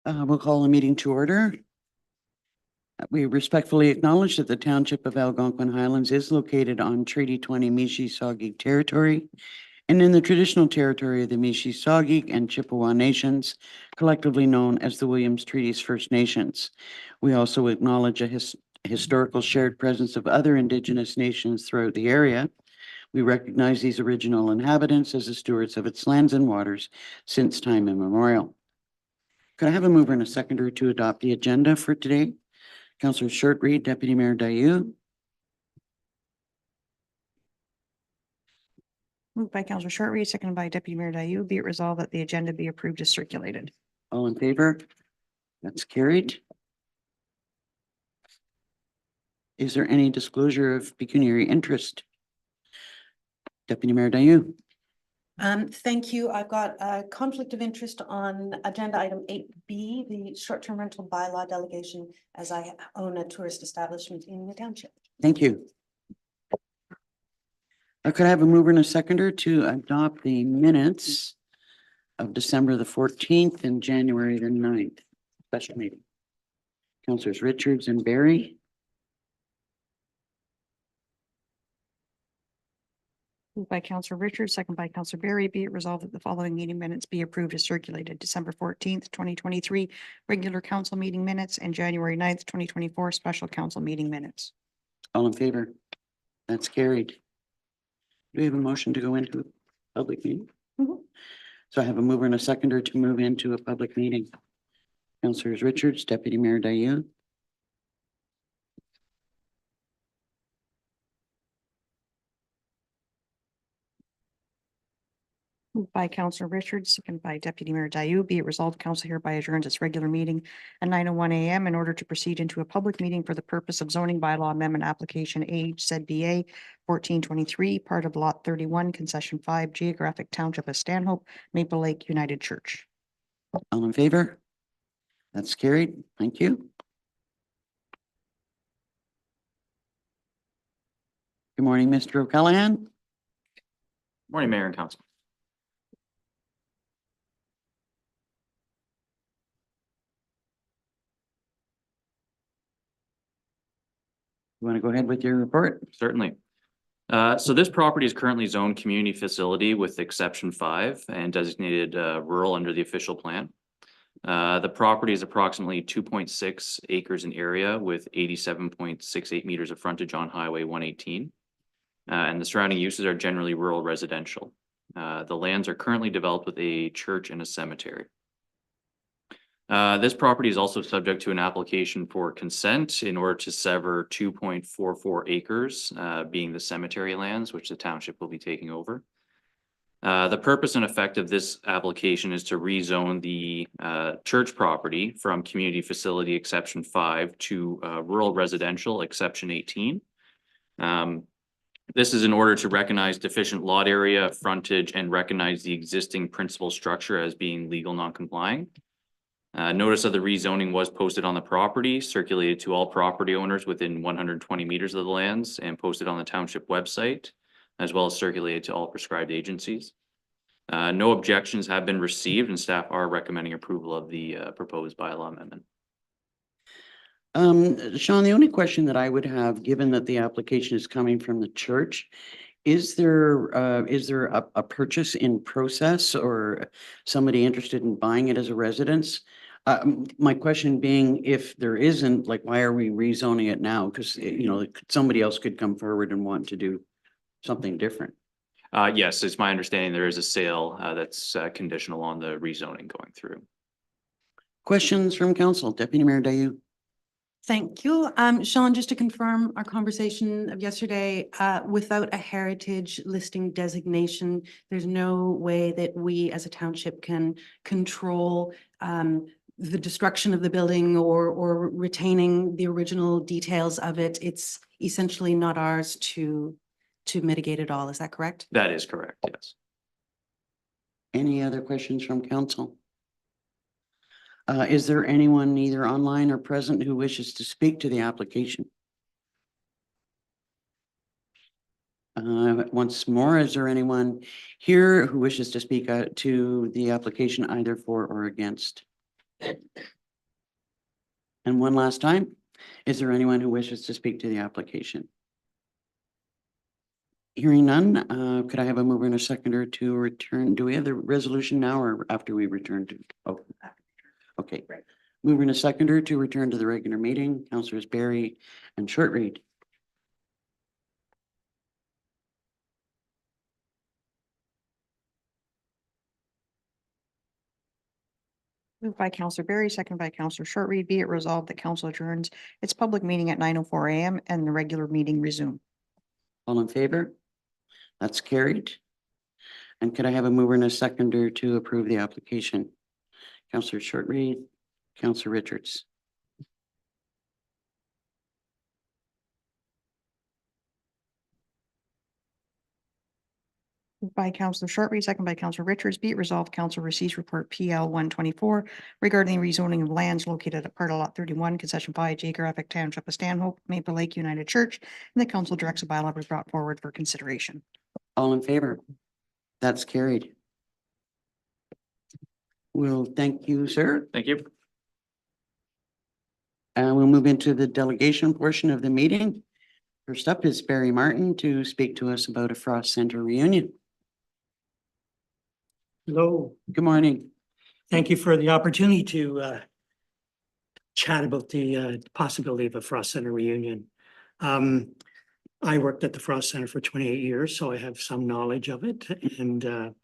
We'll call the meeting to order. We respectfully acknowledge that the Township of Algonquin Highlands is located on Treaty 20 Mishi-Saugig territory and in the traditional territory of the Mishi-Saugig and Chippewa Nations, collectively known as the Williams Treaties First Nations. We also acknowledge a historical shared presence of other Indigenous nations throughout the area. We recognize these original inhabitants as the stewards of its lands and waters since time immemorial. Could I have a mover and a seconder to adopt the agenda for today? Councillor Shortreed, Deputy Mayor Dayu. Moved by Councillor Shortreed, seconded by Deputy Mayor Dayu. Be it resolved that the agenda be approved as circulated. All in favor? That's carried. Is there any disclosure of pecuniary interest? Deputy Mayor Dayu. Thank you. I've got a conflict of interest on agenda item 8B, the short-term rental bylaw delegation, as I own a tourist establishment in the township. Thank you. Could I have a mover and a seconder to adopt the minutes of December the 14th and January the 9th special meeting? Councillors Richards and Barry. Moved by Councillor Richards, second by Councillor Barry. Be it resolved that the following meeting minutes be approved as circulated: December 14th, 2023, regular council meeting minutes, and January 9th, 2024, special council meeting minutes. All in favor? That's carried. Do we have a motion to go into a public meeting? So I have a mover and a seconder to move into a public meeting. Councillors Richards, Deputy Mayor Dayu. Moved by Councillor Richards, second by Deputy Mayor Dayu. Be it resolved, council hereby adjourns its regular meeting at 9:01 a.m. in order to proceed into a public meeting for the purpose of zoning bylaw amendment application HZBA 1423, part of lot 31, concession 5, geographic township of Stanhope, Maple Lake United Church. All in favor? That's carried. Thank you. Good morning, Mr. O'Callaghan. Morning, Mayor and Council. You want to go ahead with your report? Certainly. So this property is currently zoned community facility with exception 5 and designated rural under the official plan. The property is approximately 2.6 acres in area with 87.68 meters of frontage on Highway 118. And the surrounding uses are generally rural residential. The lands are currently developed with a church and a cemetery. This property is also subject to an application for consent in order to sever 2.44 acres, being the cemetery lands, which the township will be taking over. The purpose and effect of this application is to rezone the church property from community facility exception 5 to rural residential exception 18. This is in order to recognize deficient lot area, frontage, and recognize the existing principal structure as being legal non-complying. Notice of the rezoning was posted on the property, circulated to all property owners within 120 meters of the lands, and posted on the township website, as well as circulated to all prescribed agencies. No objections have been received, and staff are recommending approval of the proposed bylaw amendment. Sean, the only question that I would have, given that the application is coming from the church, is there a purchase in process or somebody interested in buying it as a residence? My question being, if there isn't, like, why are we rezoning it now? Because, you know, somebody else could come forward and want to do something different. Yes, it's my understanding there is a sale that's conditional on the rezoning going through. Questions from council? Deputy Mayor Dayu. Thank you. Sean, just to confirm our conversation of yesterday, without a heritage listing designation, there's no way that we as a township can control the destruction of the building or retaining the original details of it. It's essentially not ours to mitigate it all. Is that correct? That is correct, yes. Any other questions from council? Is there anyone either online or present who wishes to speak to the application? Once more, is there anyone here who wishes to speak to the application either for or against? And one last time, is there anyone who wishes to speak to the application? Hearing none, could I have a mover and a seconder to return? Do we have the resolution now or after we return to? Oh, okay. Right. Mover and a seconder to return to the regular meeting, Councilors Barry and Shortreed. Moved by Counselor Berry, second by Counselor Shortreed. Be it resolved that council adjourns its public meeting at 9:04 a.m. and the regular meeting resume. All in favor? That's carried. And could I have a mover and a seconder to approve the application? Councilor Shortreed, Councilor Richards. Moved by Counselor Shortreed, second by Counselor Richards. Be it resolved, council receives report PL 124 regarding the rezoning of lands located at part of lot 31, concession 5, geographic township of Stanhope, Maple Lake United Church, and the council directs a bylaw be brought forward for consideration. All in favor? That's carried. Well, thank you, sir. Thank you. We'll move into the delegation portion of the meeting. First up is Barry Martin to speak to us about a Frost Center reunion. Hello, Good morning. thank you for the opportunity to chat about the possibility of a Frost Center reunion. I worked at the Frost Center for 28 years, so I have some knowledge of it. And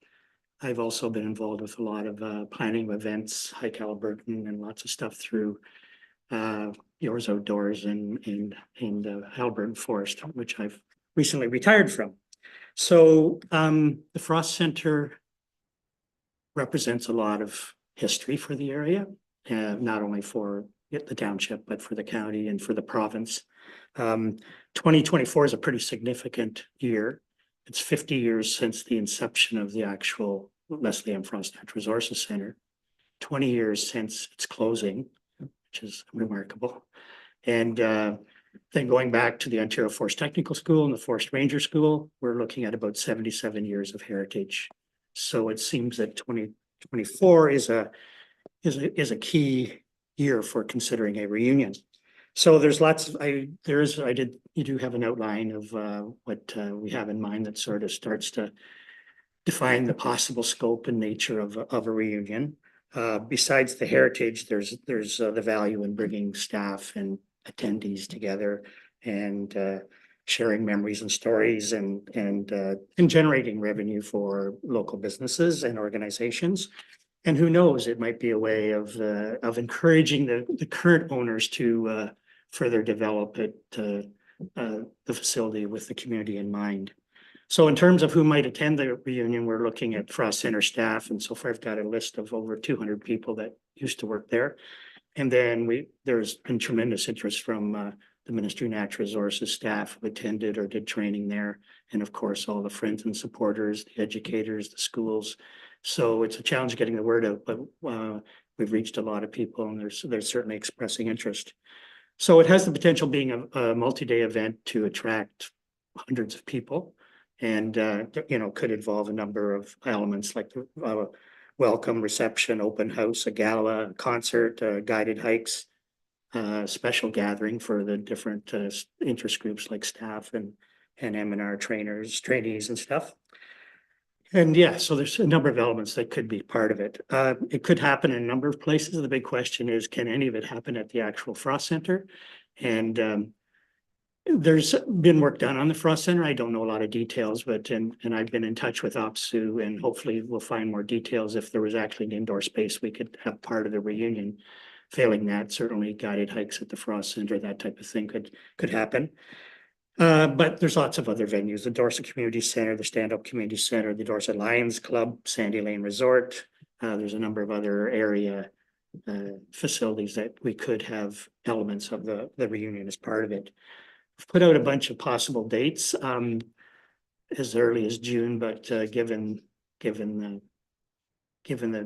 I've also been involved with a lot of planning of events, Hike Albertan, and lots of stuff through Yours Outdoors and Albertan Forest, which I've recently retired from. So the Frost Center represents a lot of history for the area, not only for the township, but for the county and for the province. 2024 is a pretty significant year. It's 50 years since the inception of the actual Leslie M. Frost Natural Resources Center, 20 years since its closing, which is remarkable. And then going back to the Ontario Forest Technical School and the Forest Ranger School, we're looking at about 77 years of heritage. So it seems that 2024 is a key year for considering a reunion. So there's lots of, you do have an outline of what we have in mind that sort of starts to define the possible scope and nature of a reunion. Besides the heritage, there's the value in bringing staff and attendees together and sharing memories and stories and generating revenue for local businesses and organizations. And who knows, it might be a way of encouraging the current owners to further develop the facility with the community in mind. So in terms of who might attend the reunion, we're looking at Frost Center staff. And so far I've got a list of over 200 people that used to work there. And then there's been tremendous interest from the Ministry of Natural Resources staff who attended or did training there. And of course, all the friends and supporters, the educators, the schools. So it's a challenge getting the word out, but we've reached a lot of people and they're certainly expressing interest. So it has the potential being a multi-day event to attract hundreds of people and, could involve a number of elements like the welcome reception, open house, a gala, a concert, guided hikes, special gathering for the different interest groups like staff and M&R trainees and stuff. And yeah, so there's a number of elements that could be part of it. It could happen in a number of places. The big question is, can any of it happen at the actual Frost Center? And there's been work done on the Frost Center. I don't know a lot of details, but and I've been in touch with OPSU, and hopefully we'll find more details. If there was actually an indoor space, we could have part of the reunion. Failing that, certainly guided hikes at the Frost Center, that type of thing could happen. But there's lots of other venues, the Dorset Community Center, the Stand-Up Community Center, the Dorset Lions Club, Sandy Lane Resort. There's a number of other area facilities that we could have elements of the reunion as part of it. I've put out a bunch of possible dates as early as June, but given the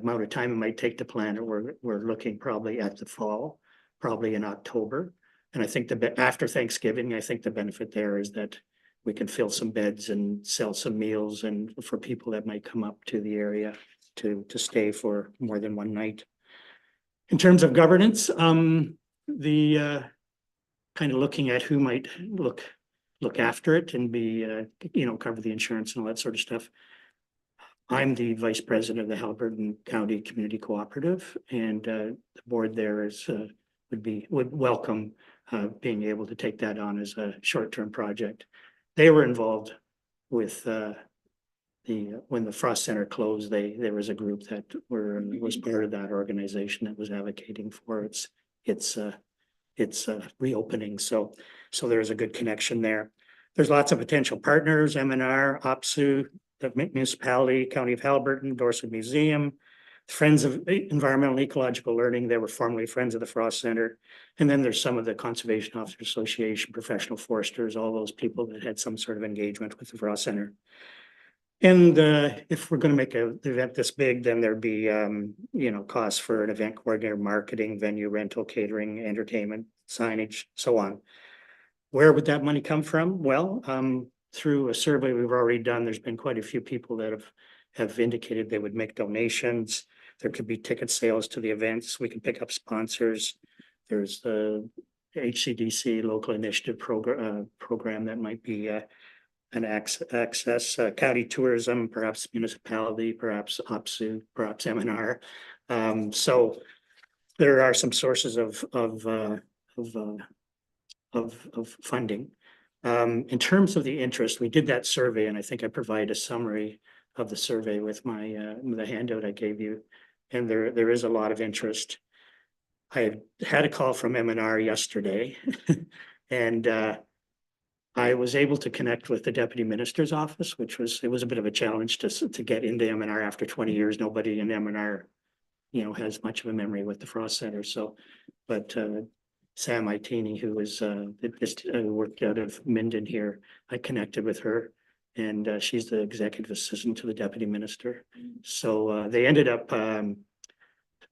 amount of time it might take to plan it, we're looking probably at the fall, probably in October. And I think after Thanksgiving, I think the benefit there is that we can fill some beds and sell some meals and for people that might come up to the area to stay for more than one night. In terms of governance, the kind of looking at who might look after it and be, cover the insurance and all that sort of stuff. I'm the vice president of the Haliburton County Community Cooperative, and the board there is would welcome being able to take that on as a short-term project. They were involved with when the Frost Center closed. There was a group that was part of that organization that was advocating for its reopening. So there's a good connection there. There's lots of potential partners: M&R, OPSU, the municipality, County of Haliburton, Dorset Museum, Friends of Environmental and Ecological Learning. They were formerly Friends of the Frost Center. And then there's some of the Conservation Officers Association, professional foresters, all those people that had some sort of engagement with the Frost Center. And if we're going to make an event this big, then there'd be, costs for an event coordinator, marketing, venue rental, catering, entertainment, signage, so on. Where would that money come from? Well, through a survey we've already done, there's been quite a few people that have indicated they would make donations. There could be ticket sales to the events. We can pick up sponsors. There's the HCDC local initiative program that might be an access county tourism, perhaps municipality, perhaps OPSU, perhaps M&R. So there are some sources of funding. In terms of the interest, we did that survey, and I think I provided a summary of the survey with my the handout I gave you. And there is a lot of interest. I had a call from M&R yesterday, and I was able to connect with the deputy minister's office, it was a bit of a challenge to get into M&R after 20 years. Nobody in M&R, has much of a memory with the Frost Center. So, but Sam Itini, who was worked out of Minden here, I connected with her, and she's the executive assistant to the deputy minister. So they ended up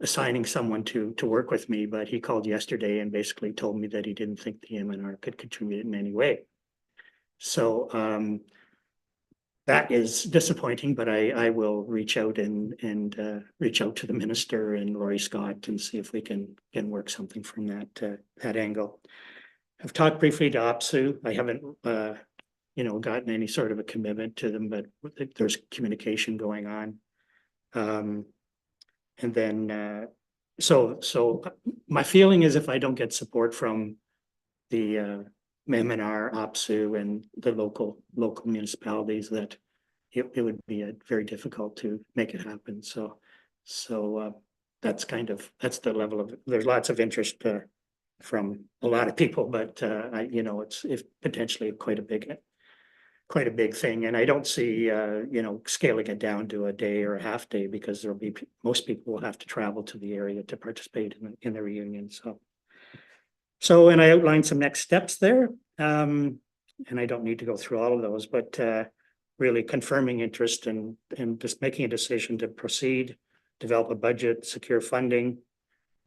assigning someone to work with me, but he called yesterday and basically told me that he didn't think the M&R could contribute in any way. So that is disappointing, but I will reach out and reach out to the minister and Rory Scott and see if we can work something from that angle. I've talked briefly to OPSU. I haven't gotten any sort of a commitment to them, but there's communication going on. And then so my feeling is, if I don't get support from the M&R, OPSU, and the local municipalities, that it would be very difficult to make it happen. So that's the level of, there's lots of interest from a lot of people, but it's potentially quite a big thing. And I don't see scaling it down to a day or a half day, because most people will have to travel to the area to participate in the reunion. So, and I outlined some next steps there, and I don't need to go through all of those, but really confirming interest and just making a decision to proceed, develop a budget, secure funding.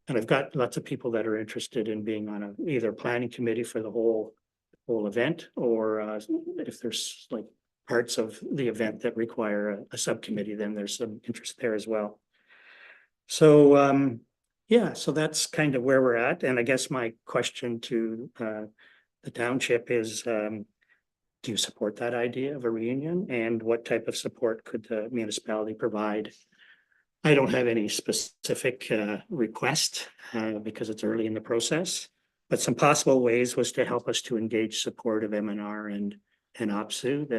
And I've got lots of people that are interested in being on either planning committee for the whole event, or if there's like parts of the event that require a subcommittee, then there's some interest there as well. So yeah, so that's kind of where we're at. And I guess my question to the township is, do you support that idea of a reunion, and what type of support could the municipality provide? I don't have any specific request because it's early in the process, but some possible ways was to help us to engage support of M&R and OPSU.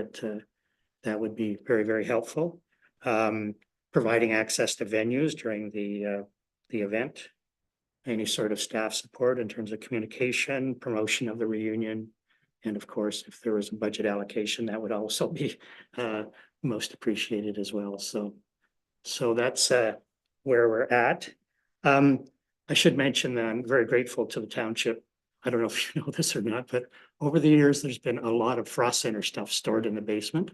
That would be very, very helpful. Providing access to venues during the event, any sort of staff support in terms of communication, promotion of the reunion, and of course, if there was a budget allocation, that would also be most appreciated as well. So that's where we're at. I should mention that I'm very grateful to the township. I don't know if you know this or not, but over the years, there's been a lot of Frost Center stuff stored in the basement.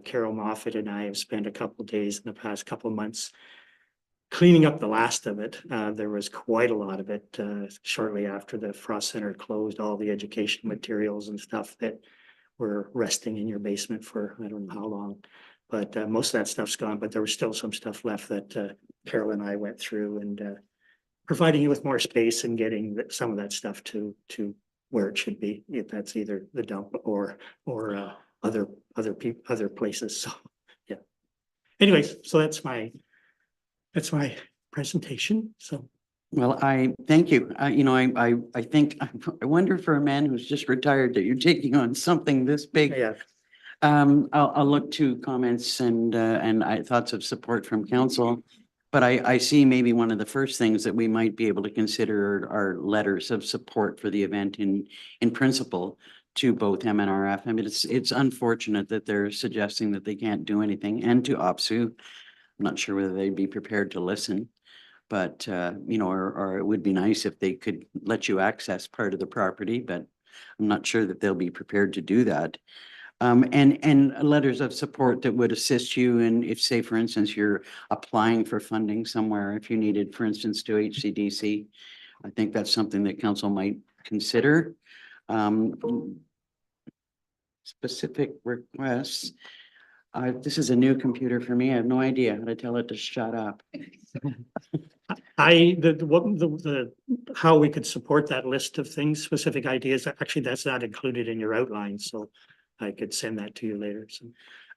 Carol Moffat and I have spent a couple of days in the past couple of months cleaning up the last of it. There was quite a lot of it shortly after the Frost Center closed, all the education materials and stuff that were resting in your basement for I don't know how long. But most of that stuff's gone, but there was still some stuff left that Carol and I went through and providing you with more space and getting some of that stuff to where it should be, if that's either the dump or other places. So, yeah. Anyways, so that's my presentation. So, Well, I thank you. I think, I wonder for a man who's just retired that you're taking on something this big. yeah, I'll look to comments and thoughts of support from council. But I see maybe one of the first things that we might be able to consider are letters of support for the event in principle to both MNRF. I mean, it's unfortunate that they're suggesting that they can't do anything, and to OPSU. I'm not sure whether they'd be prepared to listen. But, or it would be nice if they could let you access part of the property, but I'm not sure that they'll be prepared to do that. And letters of support that would assist you in, if, say, for instance, you're applying for funding somewhere, if you needed, for instance, to HCDC. I think that's something that council might consider. Specific requests. This is a new computer for me. I have no idea how to tell it to shut up. how we could support that list of things, specific ideas, actually, that's not included in your outline, so I could send that to you later, so.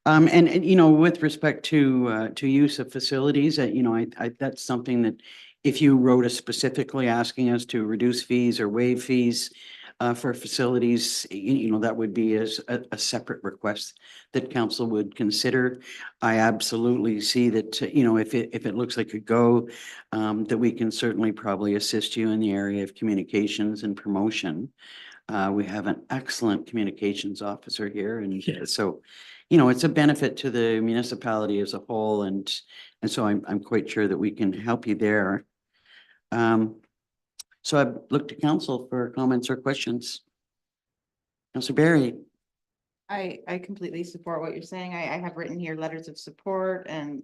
And with respect to use of facilities, I that's something that if you wrote us specifically asking us to reduce fees or waive fees for facilities, that would be as a separate request that council would consider. I absolutely see that, if it looks like a go, that we can certainly probably assist you in the area of communications and promotion. We have an excellent communications officer here, and Yeah. so, it's a benefit to the municipality as a whole, and so I'm quite sure that we can help you there. So I look to council for comments or questions. Councilor Barry. I completely support what you're saying. I have written here letters of support and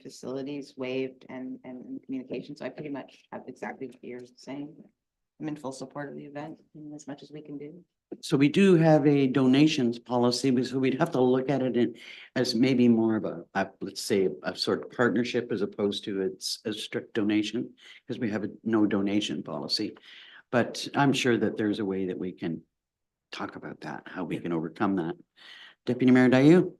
facilities waived and communication. So I pretty much have exactly what you're saying. I'm in full support of the event and as much as we can do. So we do have a donations policy, so we'd have to look at it as maybe more of a let's say, a sort of partnership as opposed to it's a strict donation, because we have a no donation policy. But I'm sure that there's a way that we can talk about that, how we can overcome that. Deputy Mayor Dayu?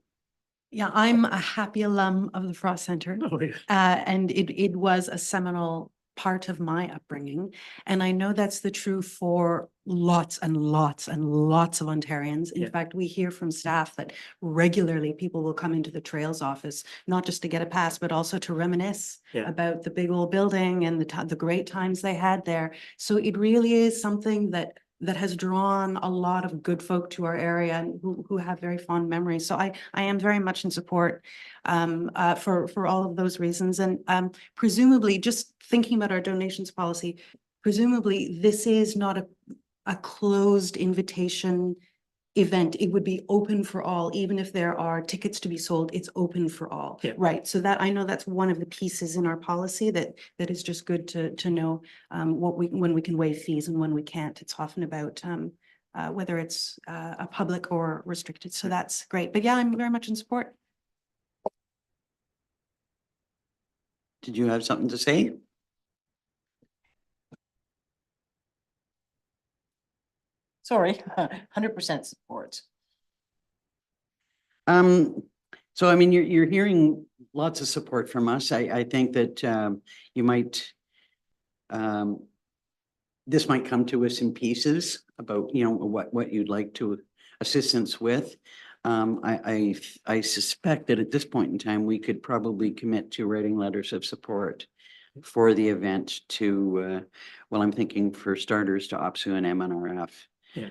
Yeah, I'm a happy alum of the Frost Center. Oh, yeah. And it was a seminal part of my upbringing. And I know that's the true for lots and lots and lots of Ontarians. In Yeah. fact, we hear from staff that regularly people will come into the Trails office, not just to get a pass, but also to reminisce Yeah. about the big old building and the great times they had there. So it really is something that has drawn a lot of good folk to our area and who have very fond memories. So I am very much in support for all of those reasons. And presumably, just thinking about our donations policy, presumably this is not a closed invitation event. It would be open for all, even if there are tickets to be sold, it's open for all. Yeah. Right. So that, I know that's one of the pieces in our policy that is just good to know when we can waive fees and when we can't. It's often about whether it's a public or restricted. So that's great. But yeah, I'm very much in support. Did you have something to say? Sorry, 100% support. So I mean, you're hearing lots of support from us. I think that you might this might come to us in pieces about, what you'd like to assistance with. I suspect that at this point in time, we could probably commit to writing letters of support for the event to, well, I'm thinking for starters to OPSU and MNRF. Yeah.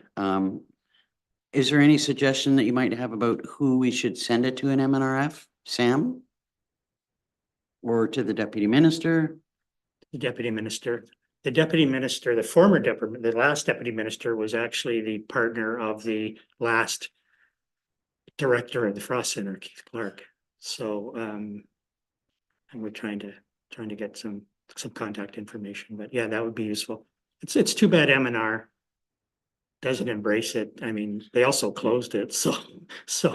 Is there any suggestion that you might have about who we should send it to in MNRF? Sam? Or to the deputy minister? The deputy minister, the last deputy minister was actually the partner of the last director of the Frost Center, Keith Clark. So, and we're trying to get some contact information, but yeah, that would be useful. It's too bad M&R doesn't embrace it, I mean, they also closed it, so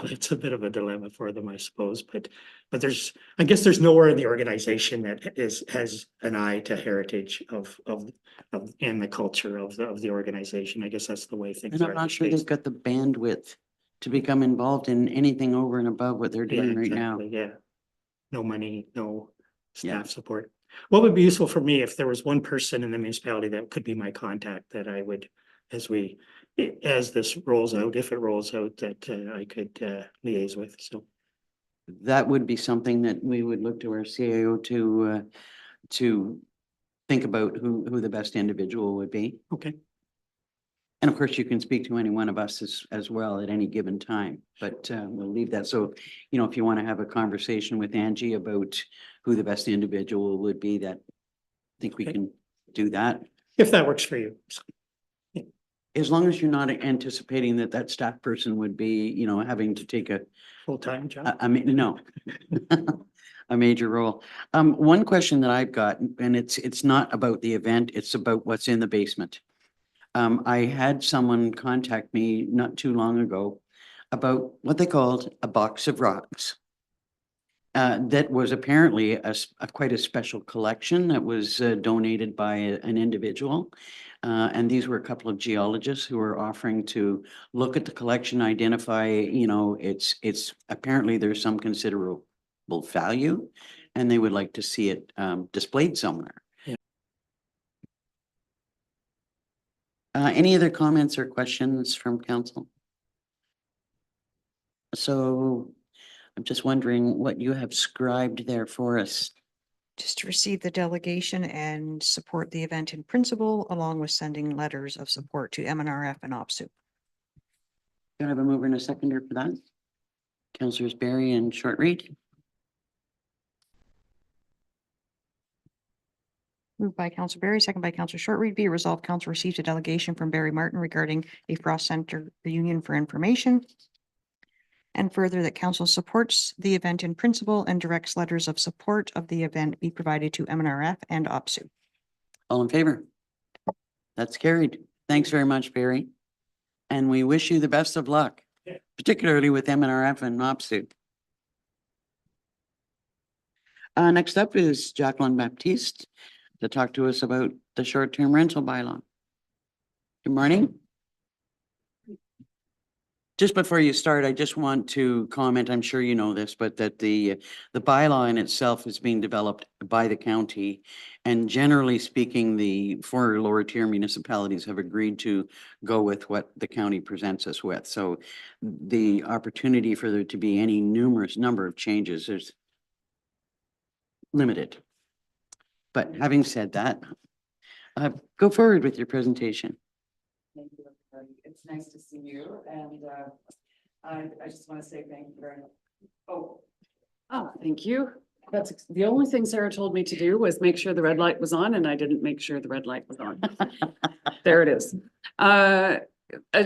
it's a bit of a dilemma for them, I suppose, but I guess there's nowhere in the organization that has an eye to heritage of and the culture of the organization. I guess that's the way things And are. I'm not these sure days. they've got the bandwidth to become involved in anything over and above what they're Yeah, doing right now. exactly, yeah. No money, no Yeah. staff support. What would be useful for me if there was one person in the municipality that could be my contact that I would, as this rolls out, if it rolls out, that I could liaise with, so. That would be something that we would look to our CAO to think about who the best individual would be. Okay, And of course, you can speak to any one of us as well at any given time, but we'll leave that. So, you know, if you want to have a conversation with Angie about who the best individual would be, that I think we Okay. can do that. if that works for you. As long as you're not anticipating that staff person would be, you know, having to take a Full-time job. I mean, no. A major role. One question that I've got, and it's not about the event, it's about what's in the basement. I had someone contact me not too long ago about what they called a box of rocks. That was apparently quite a special collection that was donated by an individual. And these were a couple of geologists who were offering to look at the collection, identify, you know, it's apparently there's some considerable value, and they would like to see it displayed somewhere. Yeah. Any other comments or questions from council? So I'm just wondering what you have scribed there for us. Just to receive the delegation and support the event in principle, along with sending letters of support to MNRF and OPSU. Do I have a mover and a seconder for that? Councillors Barry and Shortreed. Moved by Council Barry, second by Council Shortreed. Be it resolved, Council receives a delegation from Barry Martin regarding a Frost Center reunion for information. And further, that council supports the event in principle and directs letters of support of the event be provided to MNRF and OPSU. All in favor? That's carried. Thanks very much, Barry. And we wish you the best of luck, particularly with MNRF and OPSU. Next up is Jacqueline Baptiste to talk to us about the short-term rental bylaw. Good morning. Just before you start, I just want to comment, I'm sure you know this, but that the bylaw in itself is being developed by the county. And generally speaking, the four lower tier municipalities have agreed to go with what the county presents us with. So the opportunity for there to be any numerous number of changes is limited. But having said that, go forward with your presentation. Thank you, everybody. It's nice to see you, and I just want to say thank you very much. Oh, thank you. That's the only thing Sarah told me to do was make sure the red light was on, and I didn't make sure the red light was on. There it is.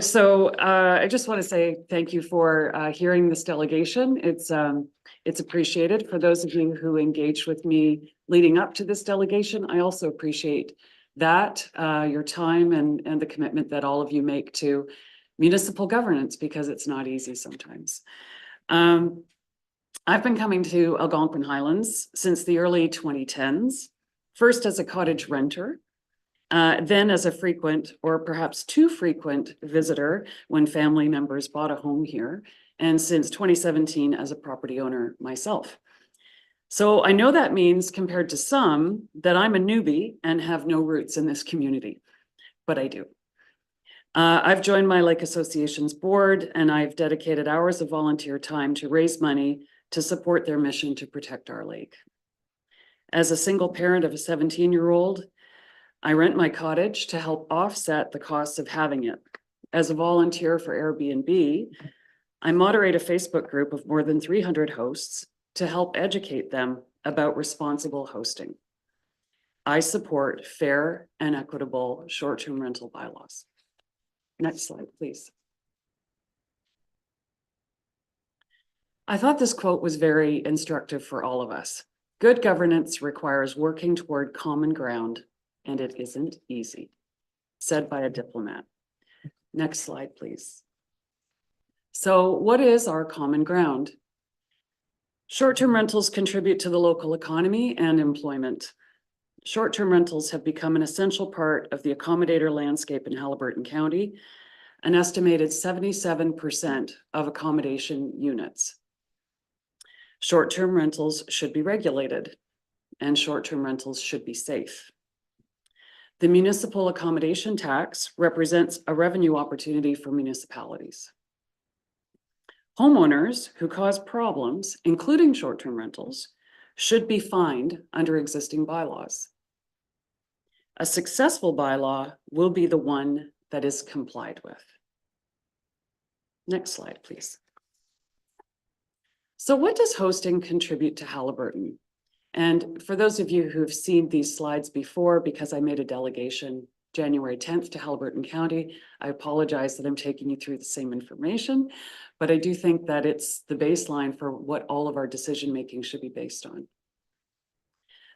So I just want to say thank you for hearing this delegation. It's appreciated. For those of you who engaged with me leading up to this delegation, I also appreciate that your time and the commitment that all of you make to municipal governance, because it's not easy sometimes. I've been coming to Algonquin Highlands since the early 2010s, first as a cottage renter, then as a frequent or perhaps too frequent visitor when family members bought a home here, and since 2017 as a property owner myself. So I know that means, compared to some, that I'm a newbie and have no roots in this community, but I do. I've joined my Lake Association's board, and I've dedicated hours of volunteer time to raise money to support their mission to protect our lake. As a single parent of a 17-year-old, I rent my cottage to help offset the costs of having it. As a volunteer for Airbnb, I moderate a Facebook group of more than 300 hosts to help educate them about responsible hosting. I support fair and equitable short-term rental bylaws. Next slide, please. I thought this quote was very instructive for all of us. Good governance requires working toward common ground, and it isn't easy, said by a diplomat. Next slide, please. So what is our common ground? Short-term rentals contribute to the local economy and employment. Short-term rentals have become an essential part of the accommodator landscape in Haliburton County, an estimated 77% of accommodation units. Short-term rentals should be regulated, and short-term rentals should be safe. The municipal accommodation tax represents a revenue opportunity for municipalities. Homeowners who cause problems, including short-term rentals, should be fined under existing bylaws. A successful bylaw will be the one that is complied with. Next slide, please. So what does hosting contribute to Haliburton? And for those of you who've seen these slides before, because I made a delegation January 10th to Haliburton County, I apologize that I'm taking you through the same information, but I do think that it's the baseline for what all of our decision-making should be based on.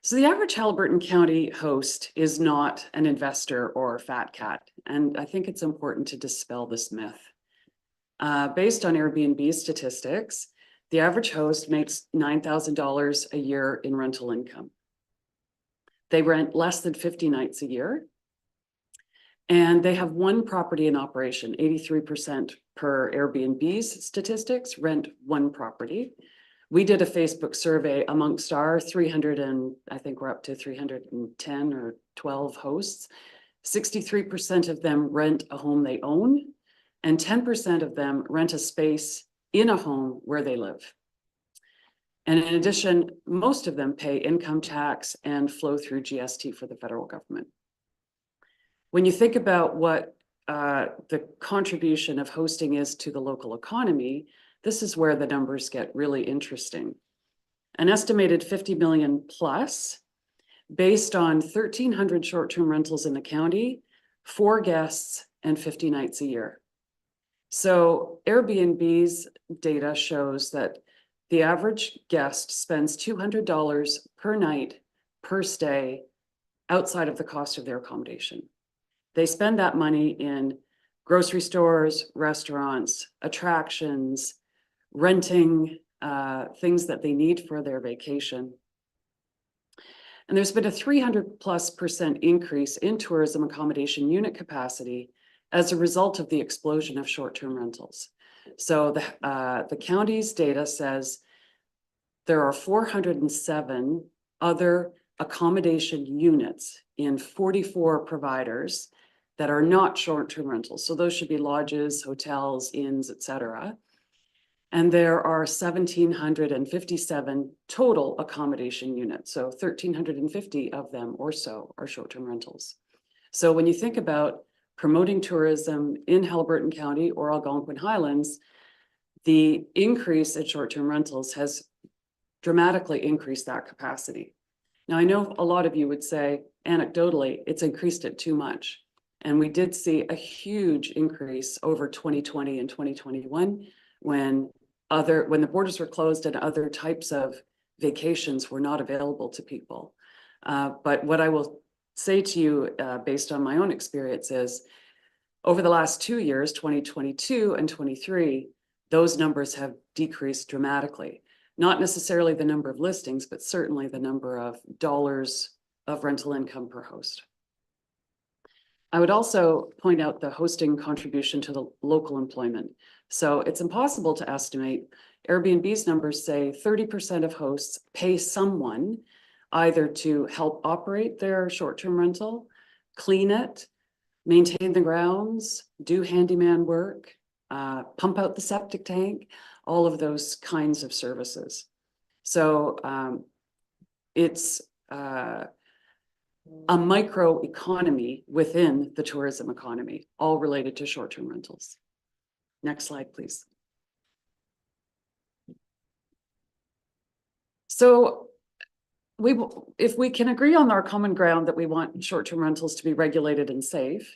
So the average Haliburton County host is not an investor or a fat cat, and I think it's important to dispel this myth. Based on Airbnb statistics, the average host makes $9,000 a year in rental income. They rent less than 50 nights a year, and they have one property in operation. 83% per Airbnb's statistics rent one property. We did a Facebook survey amongst our 300 and I think we're up to 310 or 12 hosts. 63% of them rent a home they own, and 10% of them rent a space in a home where they live. And in addition, most of them pay income tax and flow through GST for the federal government. When you think about what the contribution of hosting is to the local economy, this is where the numbers get really interesting. An estimated 50 million plus, based on 1,300 short-term rentals in the county, 4 guests and 50 nights a year. So Airbnb's data shows that the average guest spends $200 per night per stay outside of the cost of their accommodation. They spend that money in grocery stores, restaurants, attractions, renting things that they need for their vacation. And there's been a 300+% increase in tourism accommodation unit capacity as a result of the explosion of short-term rentals. So the county's data says there are 407 other accommodation units in 44 providers that are not short-term rentals. So those should be lodges, hotels, inns, etc. And there are 1,757 total accommodation units. So 1,350 of them or so are short-term rentals. So when you think about promoting tourism in Haliburton County or Algonquin Highlands, the increase in short-term rentals has dramatically increased that capacity. Now, I know a lot of you would say, anecdotally, it's increased it too much. And we did see a huge increase over 2020 and 2021 when the borders were closed and other types of vacations were not available to people. But what I will say to you, based on my own experience, is over the last 2 years, 2022 and 23, those numbers have decreased dramatically. Not necessarily the number of listings, but certainly the number of dollars of rental income per host. I would also point out the hosting contribution to the local employment. So it's impossible to estimate. Airbnb's numbers say 30% of hosts pay someone either to help operate their short-term rental, clean it, maintain the grounds, do handyman work, pump out the septic tank, all of those kinds of services. So it's a micro economy within the tourism economy, all related to short-term rentals. Next slide, please. So if we can agree on our common ground that we want short-term rentals to be regulated and safe,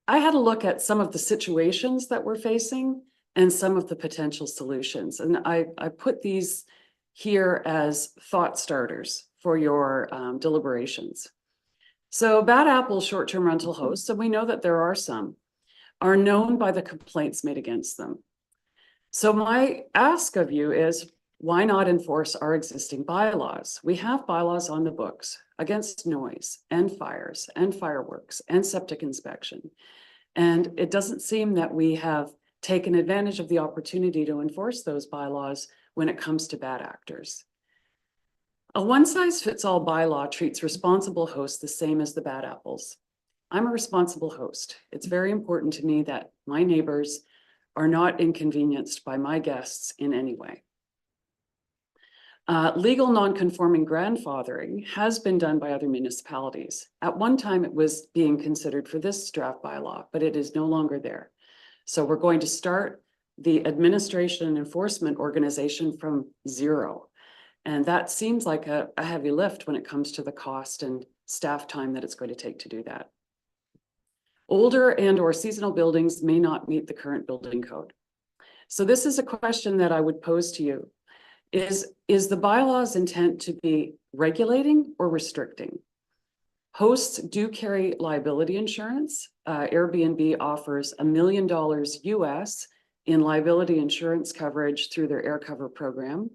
I had a look at some of the situations that we're facing and some of the potential solutions. And I put these here as thought starters for your deliberations. So bad apple short-term rental hosts, and we know that there are some, are known by the complaints made against them. So my ask of you is, why not enforce our existing bylaws? We have bylaws on the books against noise and fires and fireworks and septic inspection. And it doesn't seem that we have taken advantage of the opportunity to enforce those bylaws when it comes to bad actors. A one-size-fits-all bylaw treats responsible hosts the same as the bad apples. I'm a responsible host. It's very important to me that my neighbors are not inconvenienced by my guests in any way. Legal non-conforming grandfathering has been done by other municipalities. At one time, it was being considered for this draft bylaw, but it is no longer there. So we're going to start the administration and enforcement organization from zero. And that seems like a heavy lift when it comes to the cost and staff time that it's going to take to do that. Older and or seasonal buildings may not meet the current building code. So this is a question that I would pose to you. Is the bylaw's intent to be regulating or restricting? Hosts do carry liability insurance. Airbnb offers $1 million US in liability insurance coverage through their air cover program.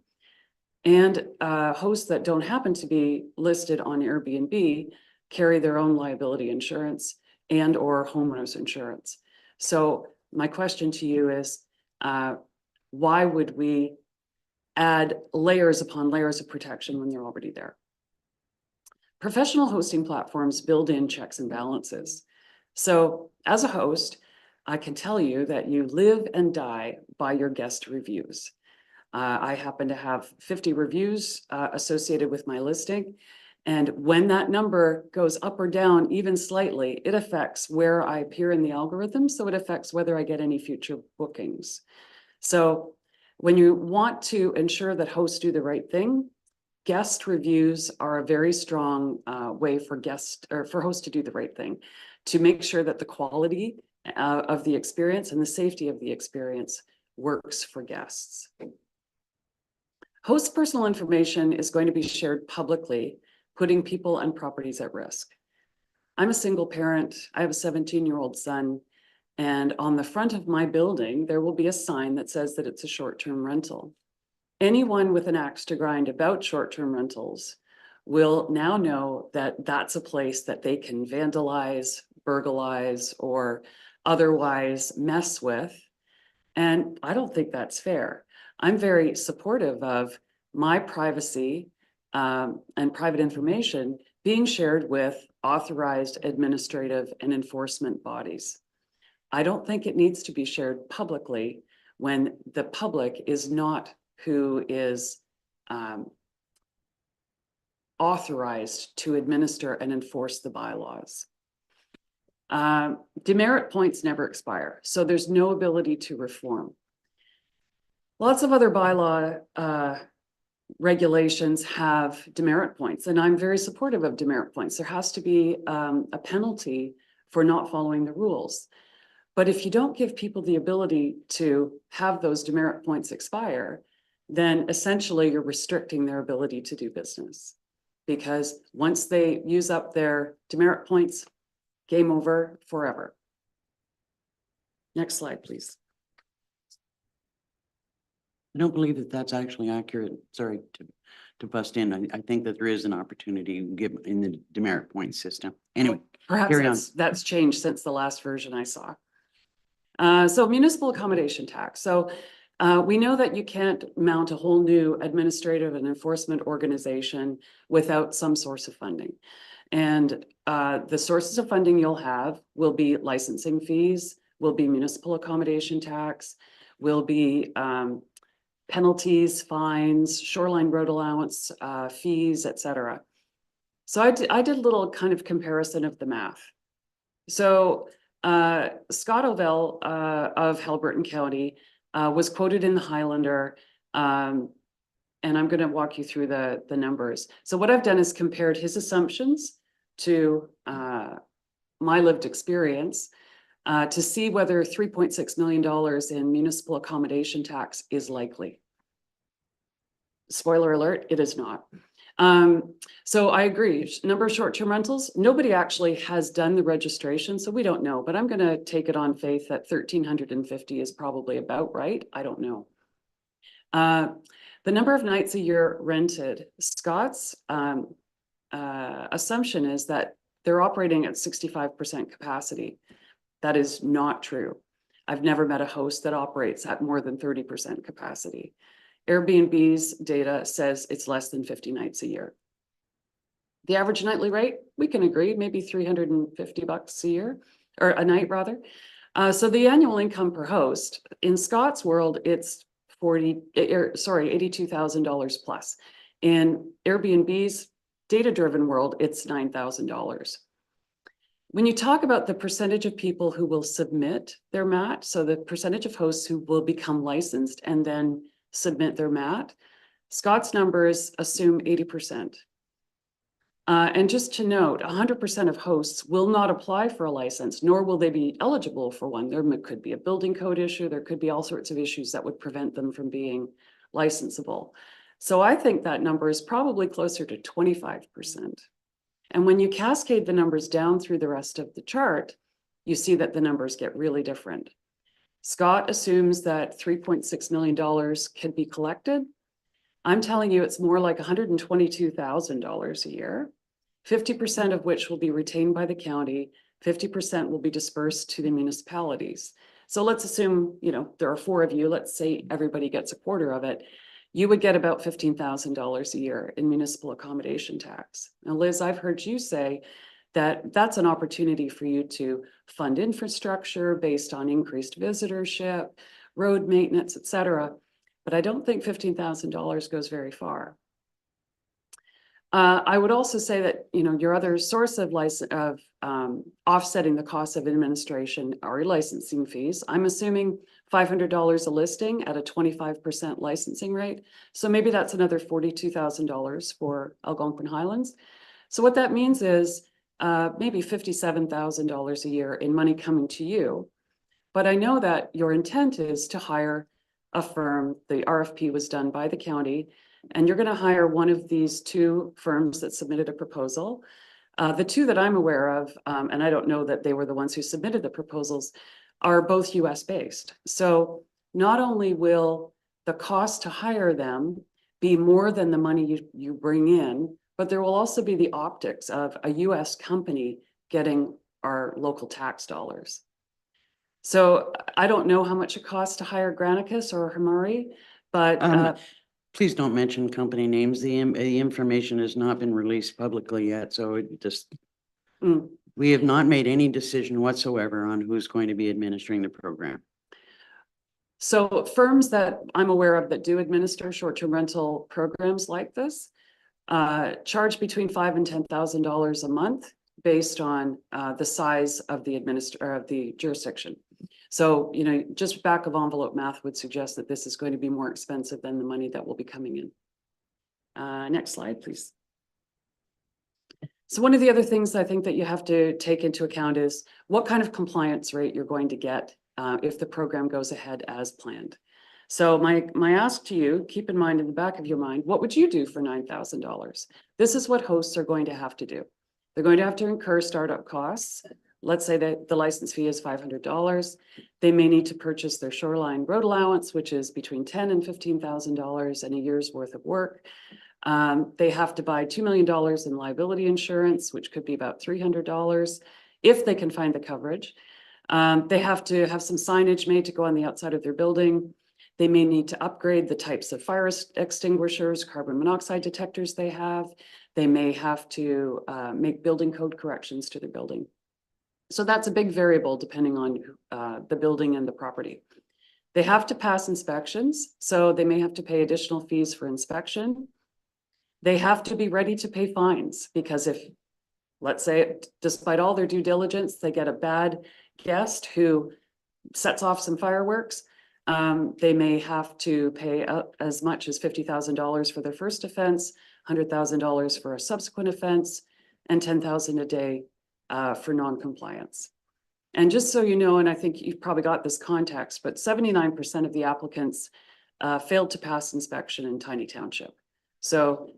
And hosts that don't happen to be listed on Airbnb carry their own liability insurance and or homeowners insurance. So my question to you is, why would we add layers upon layers of protection when they're already there? Professional hosting platforms build in checks and balances. So as a host, I can tell you that you live and die by your guest reviews. I happen to have 50 reviews associated with my listing. And when that number goes up or down even slightly, it affects where I appear in the algorithm. So it affects whether I get any future bookings. So when you want to ensure that hosts do the right thing, guest reviews are a very strong way for hosts to do the right thing, to make sure that the quality of the experience and the safety of the experience works for guests. Host personal information is going to be shared publicly, putting people and properties at risk. I'm a single parent. I have a 17-year-old son. And on the front of my building, there will be a sign that says that it's a short-term rental. Anyone with an axe to grind about short-term rentals will now know that that's a place that they can vandalize, burglarize, or otherwise mess with. And I don't think that's fair. I'm very supportive of my privacy and private information being shared with authorized administrative and enforcement bodies. I don't think it needs to be shared publicly when the public is not who is authorized to administer and enforce the bylaws. Demerit points never expire, so there's no ability to reform. Lots of other bylaw regulations have demerit points, and I'm very supportive of demerit points. There has to be a penalty for not following the rules. But if you don't give people the ability to have those demerit points expire, then essentially you're restricting their ability to do business. Because once they use up their demerit points, game over forever. Next slide, please. I don't believe that that's actually accurate. Sorry to bust in. I think that there is an opportunity given in the demerit point system. Anyway, carry on. Perhaps that's changed since the last version I saw. So municipal accommodation tax. So we know that you can't mount a whole new administrative and enforcement organization without some source of funding. And the sources of funding you'll have will be licensing fees, will be municipal accommodation tax, will be penalties, fines, shoreline road allowance, fees, etc. So I did a little kind of comparison of the math. So Scott Ovell of Halberton County was quoted in the Highlander, and I'm going to walk you through the numbers. So what I've done is compared his assumptions to my lived experience to see whether $3.6 million in municipal accommodation tax is likely. Spoiler alert, it is not. So I agree. Number of short-term rentals, nobody actually has done the registration, so we don't know, but I'm gonna take it on faith that 1,350 is probably about right. I don't know. The number of nights a year rented, Scott's assumption is that they're operating at 65% capacity. That is not true. I've never met a host that operates at more than 30% capacity. Airbnb's data says it's less than 50 nights a year. The average nightly rate, we can agree, maybe $350 a year, or a night rather. So the annual income per host, in Scott's world, it's $82,000 plus. In Airbnb's data-driven world, it's $9,000. When you talk about the percentage of people who will submit their MAT, so the percentage of hosts who will become licensed and then submit their MAT, Scott's numbers assume 80%. And just to note, 100% of hosts will not apply for a license, nor will they be eligible for one. There could be a building code issue. There could be all sorts of issues that would prevent them from being licensable. So I think that number is probably closer to 25%. And when you cascade the numbers down through the rest of the chart, you see that the numbers get really different. Scott assumes that $3.6 million can be collected. I'm telling you, it's more like $122,000 a year, 50% of which will be retained by the county, 50% will be dispersed to the municipalities. So let's assume, there are 4 of you, let's say everybody gets a quarter of it. You would get about $15,000 a year in municipal accommodation tax. Now, Liz, I've heard you say that that's an opportunity for you to fund infrastructure based on increased visitorship, road maintenance, et cetera. But I don't think $15,000 goes very far. I would also say that, your other source of offsetting the cost of administration are licensing fees. I'm assuming $500 a listing at a 25% licensing rate. So maybe that's another $42,000 for Algonquin Highlands. So what that means is maybe $57,000 a year in money coming to you. But I know that your intent is to hire a firm. The RFP was done by the county, and you're going to hire one of these 2 firms that submitted a proposal. The 2 that I'm aware of, and I don't know that they were the ones who submitted the proposals, are both US based. So not only will the cost to hire them be more than the money you bring in, but there will also be the optics of a US company getting our local tax dollars. So I don't know how much it costs to hire Granicus or Hamari, but Please don't mention company names. The information has not been released publicly yet, so it just, we have not made any decision whatsoever on who's going to be administering the program. So firms that I'm aware of that do administer short-term rental programs like this charge between $5,000 and $10,000 a month based on the size of the jurisdiction. So, just back of envelope math would suggest that this is going to be more expensive than the money that will be coming in. Next slide, please. So one of the other things I think that you have to take into account is what kind of compliance rate you're going to get if the program goes ahead as planned. So my ask to you, keep in mind in the back of your mind, what would you do for $9,000? This is what hosts are going to have to do. They're going to have to incur startup costs. Let's say that the license fee is $500. They may need to purchase their shoreline road allowance, which is between $10,000 and $15,000 and a year's worth of work. They have to buy $2 million in liability insurance, which could be about $300 if they can find the coverage. They have to have some signage made to go on the outside of their building. They may need to upgrade the types of fire extinguishers, carbon monoxide detectors they have. They may have to make building code corrections to their building. So that's a big variable depending on the building and the property. They have to pass inspections, so they may have to pay additional fees for inspection. They have to be ready to pay fines because if, let's say, despite all their due diligence, they get a bad guest who sets off some fireworks, they may have to pay as much as $50,000 for their first offense, $100,000 for a subsequent offense, and $10,000 a day for non-compliance. And just so you know, and I think you've probably got this context, but 79% of the applicants failed to pass inspection in Tiny Township. So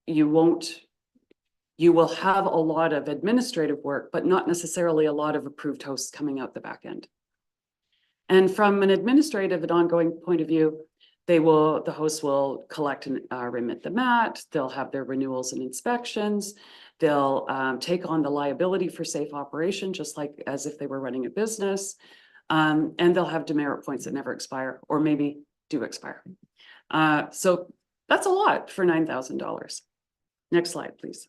you will have a lot of administrative work, but not necessarily a lot of approved hosts coming out the back end. And from an administrative and ongoing point of view, the hosts will collect and remit the mat, they'll have their renewals and inspections, they'll take on the liability for safe operation, just like as if they were running a business. And they'll have demerit points that never expire, or maybe do expire. So that's a lot for $9,000. Next slide, please.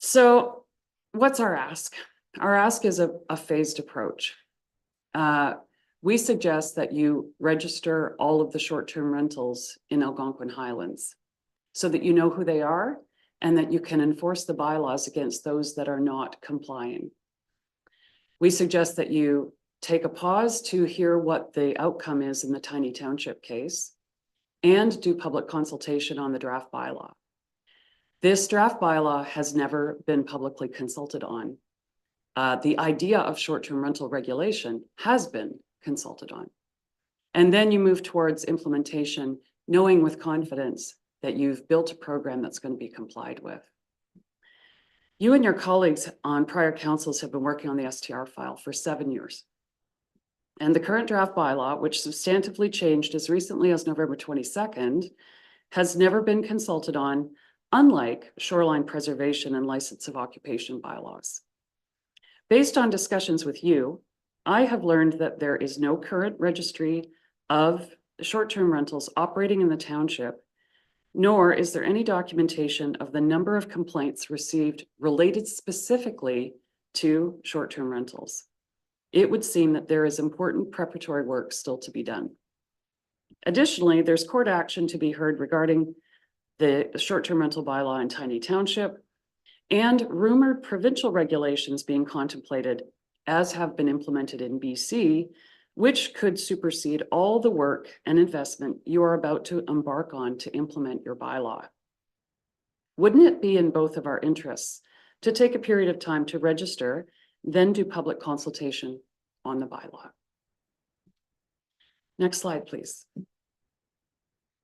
So what's our ask? Our ask is a phased approach. We suggest that you register all of the short-term rentals in Algonquin Highlands so that you know who they are and that you can enforce the bylaws against those that are not complying. We suggest that you take a pause to hear what the outcome is in the Tiny Township case and do public consultation on the draft bylaw. This draft bylaw has never been publicly consulted on. The idea of short-term rental regulation has been consulted on. And then you move towards implementation, knowing with confidence that you've built a program that's going to be complied with. You and your colleagues on prior councils have been working on the STR file for 7 years. And the current draft bylaw, which substantively changed as recently as November 22nd, has never been consulted on, unlike shoreline preservation and license of occupation bylaws. Based on discussions with you, I have learned that there is no current registry of short-term rentals operating in the township, nor is there any documentation of the number of complaints received related specifically to short-term rentals. It would seem that there is important preparatory work still to be done. Additionally, there's court action to be heard regarding the short-term rental bylaw in Tiny Township and rumored provincial regulations being contemplated as have been implemented in BC, which could supersede all the work and investment you are about to embark on to implement your bylaw. Wouldn't it be in both of our interests to take a period of time to register, then do public consultation on the bylaw? Next slide, please.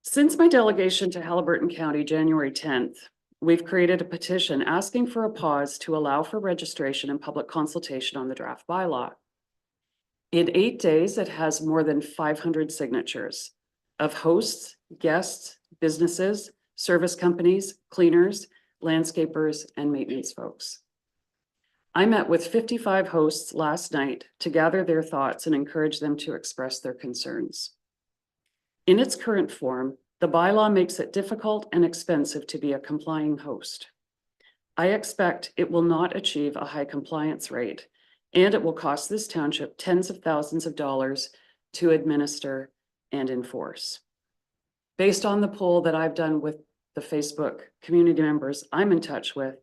Since my delegation to Haliburton County, January 10th, we've created a petition asking for a pause to allow for registration and public consultation on the draft bylaw. In 8 days, it has more than 500 signatures of hosts, guests, businesses, service companies, cleaners, landscapers, and maintenance folks. I met with 55 hosts last night to gather their thoughts and encourage them to express their concerns. In its current form, the bylaw makes it difficult and expensive to be a complying host. I expect it will not achieve a high compliance rate, and it will cost this township tens of thousands of dollars to administer and enforce. Based on the poll that I've done with the Facebook community members I'm in touch with,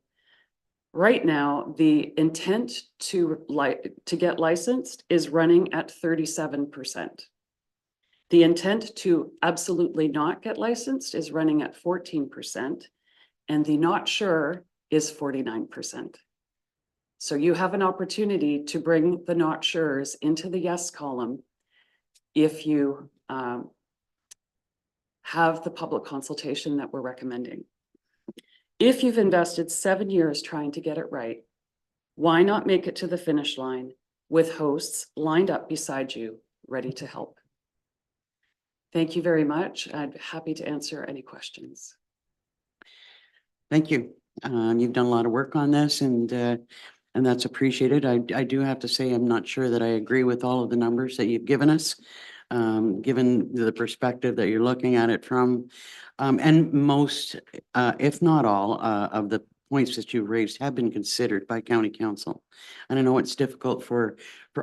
right now, the intent to get licensed is running at 37%. The intent to absolutely not get licensed is running at 14%, and the not sure is 49%. So you have an opportunity to bring the not sures into the yes column if you have the public consultation that we're recommending. If you've invested 7 years trying to get it right, why not make it to the finish line with hosts lined up beside you, ready to help? Thank you very much. I'd be happy to answer any questions. Thank you. You've done a lot of work on this and that's appreciated. I do have to say, I'm not sure that I agree with all of the numbers that you've given us, given the perspective that you're looking at it from. And most, if not all, of the points that you've raised have been considered by county council. And I know it's difficult for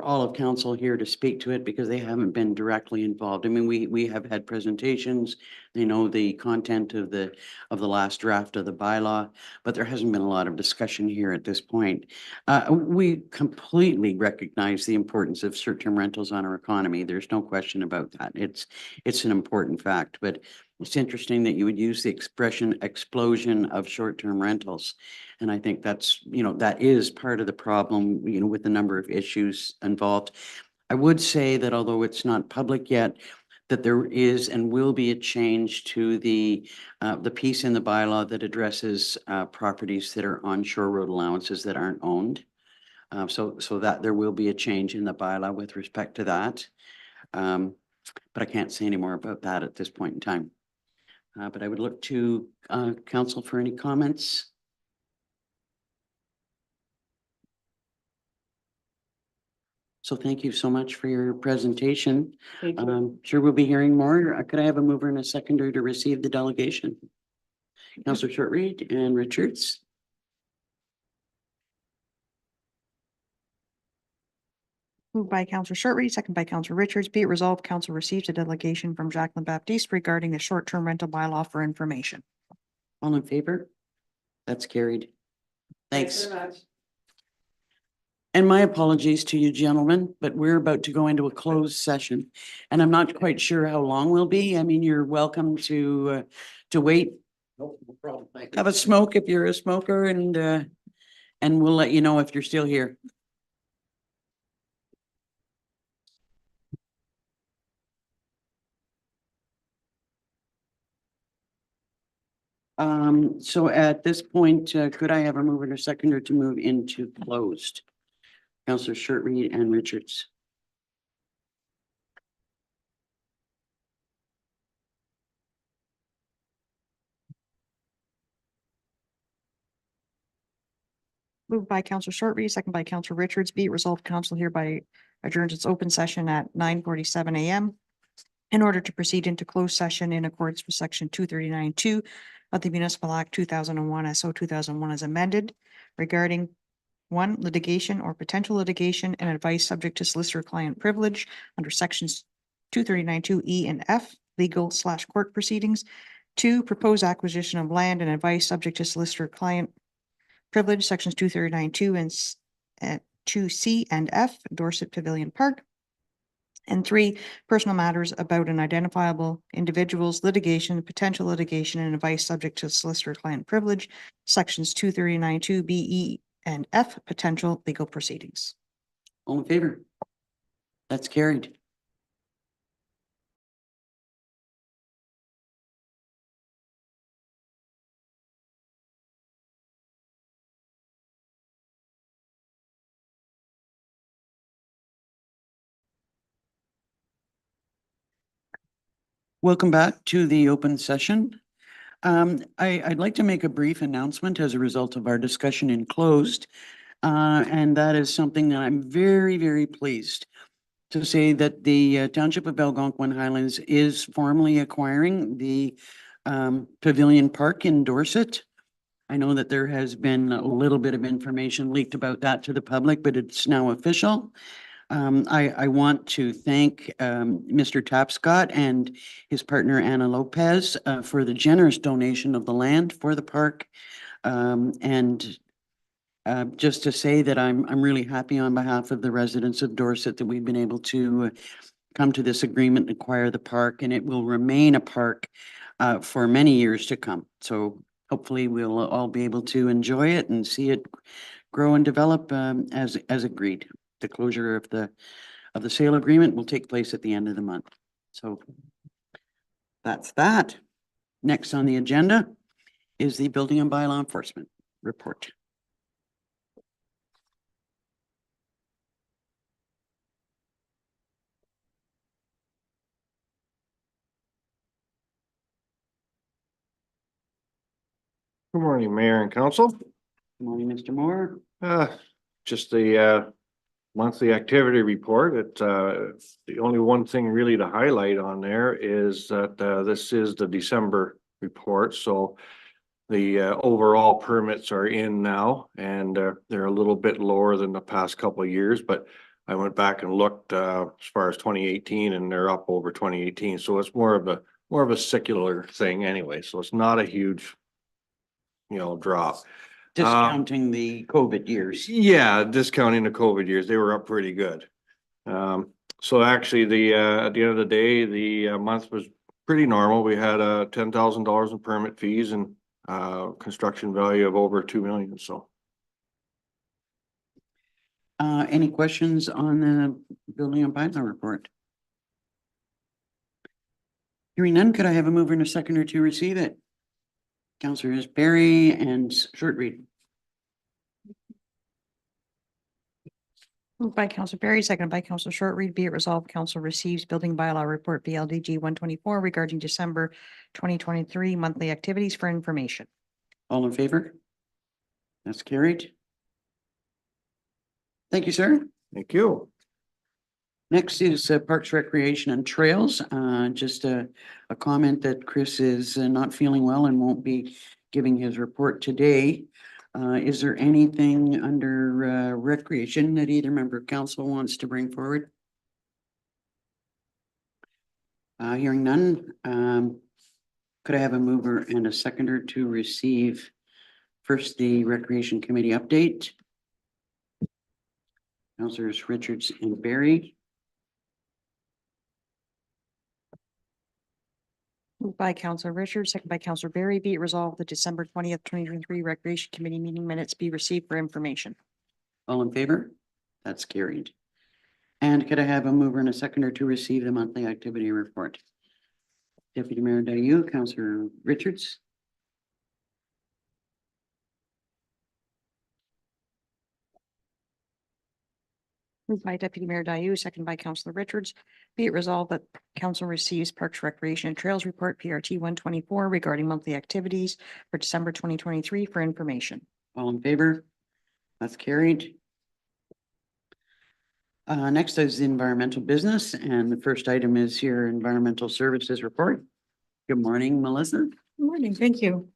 all of council here to speak to it because they haven't been directly involved. I mean, we have had presentations, they know the content of the last draft of the bylaw, but there hasn't been a lot of discussion here at this point. We completely recognize the importance of short-term rentals on our economy. There's no question about that. It's an important fact, but it's interesting that you would use the expression explosion of short-term rentals. And I think that's, that is part of the problem, with the number of issues involved. I would say that although it's not public yet, that there is and will be a change to the piece in the bylaw that addresses properties that are on shore road allowances that aren't owned. So that there will be a change in the bylaw with respect to that. But I can't say any more about that at this point in time. But I would look to council for any comments. So thank you so much for your presentation. Thank you. Sure we'll be hearing more. Could I have a mover and a seconder to receive the delegation? Councillor Shortreed and Richards. Moved by Counselor Shortreed, second by Counselor Richards. Be it resolved, council receives a delegation from Jacqueline Baptiste regarding the short-term rental bylaw for information. All in favor? That's carried. Thanks. very much. And my apologies to you gentlemen, but we're about to go into a closed session. And I'm not quite sure how long we'll be. I mean, you're welcome to wait. No problem. Have a smoke if you're a smoker and we'll let you know if you're still here. So at this point, could I have a mover and a seconder to move into closed? Councillor Shortreed and Richards. Moved by Counselor Shortreed, second by Counselor Richards. Be it resolved, council hereby adjourns its open session at 9:47 a.m. in order to proceed into closed session in accordance with section 239(2) of the Municipal Act 2001 SO 2001 as amended regarding one, litigation or potential litigation and advice subject to solicitor-client privilege under sections 239(2) E and F, legal/court proceedings. Two, proposed acquisition of land and advice subject to solicitor-client privilege, sections 239(2) and 2C and F, Dorset Pavilion Park. And three, personal matters about an identifiable individual's litigation, potential litigation, and advice subject to solicitor-client privilege, sections 239(2) B, E, and F, potential legal proceedings. All in favor? That's carried. Welcome back to the open session. I'd like to make a brief announcement as a result of our discussion in closed. And that is something that I'm very, very pleased to say that the Township of Algonquin Highlands is formally acquiring the Pavilion Park in Dorset. I know that there has been a little bit of information leaked about that to the public, but it's now official. I want to thank Mr. Tapscott and his partner Anna Lopez for the generous donation of the land for the park. And just to say that I'm really happy on behalf of the residents of Dorset that we've been able to come to this agreement and acquire the park, and it will remain a park for many years to come. So hopefully we'll all be able to enjoy it and see it grow and develop as agreed. The closure of the sale agreement will take place at the end of the month. So that's that. Next on the agenda is the Building and Bylaw Enforcement Report. Good morning, Mayor and Council. Good morning, Mr. Moore. Just the monthly activity report. It's the only one thing really to highlight on there is that this is the December report. So the overall permits are in now, and they're a little bit lower than the past couple of years, but I went back and looked as far as 2018 and they're up over 2018. So it's more of a secular thing anyway. So it's not a huge, drop. Discounting the COVID years. Yeah, discounting the COVID years, they were up pretty good. So actually at the end of the day, the month was pretty normal. We had $10,000 in permit fees and construction value of over 2 million, so. Any questions on the Building and Bylaw report? Hearing none, could I have a mover and a seconder to receive it? Councillors Barry and Short Read. Moved by Council Berry, seconded by Council Short Read, be it resolved, Council receives building bylaw report BLDG 124 regarding December 2023 monthly activities for information. All in favor? That's carried. Thank you, sir. Thank you. Next is Parks, Recreation and Trails. Just a comment that Chris is not feeling well and won't be giving his report today. Is there anything under recreation that either member of council wants to bring forward? Hearing none, could I have a mover and a seconder to receive first the Recreation Committee update? Councilors Richards and Barry. Moved by Council Richards, second by Council Berry, be it resolved the December 20th, 2023 Recreation Committee meeting minutes be received for information. All in favor? That's carried. And could I have a mover and a seconder to receive the monthly activity report? Deputy Mayor Dayu, Councillor Richards. Moved by Deputy Mayor Dayu, second by Councilor Richards. Be it resolved that Council receives Parks, Recreation and Trails Report PRT 124 regarding monthly activities for December 2023 for information. All in favor? That's carried. Next is the environmental business, and the first item is your environmental services report. Good morning, Melissa. Good morning, thank you.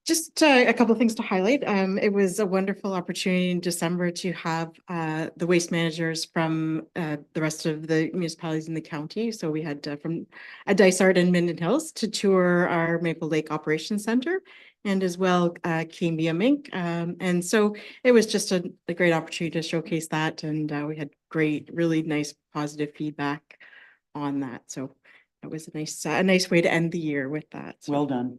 Just a couple of things to highlight. It was a wonderful opportunity in December to have the waste managers from the rest of the municipalities in the county. So we had from Dysart and Minden Hills to tour our Maple Lake Operations Center and as well Cambium Inc. And so it was just a great opportunity to showcase that, and we had great, really nice positive feedback on that. So it was a nice way to end the year with that. So. Well done.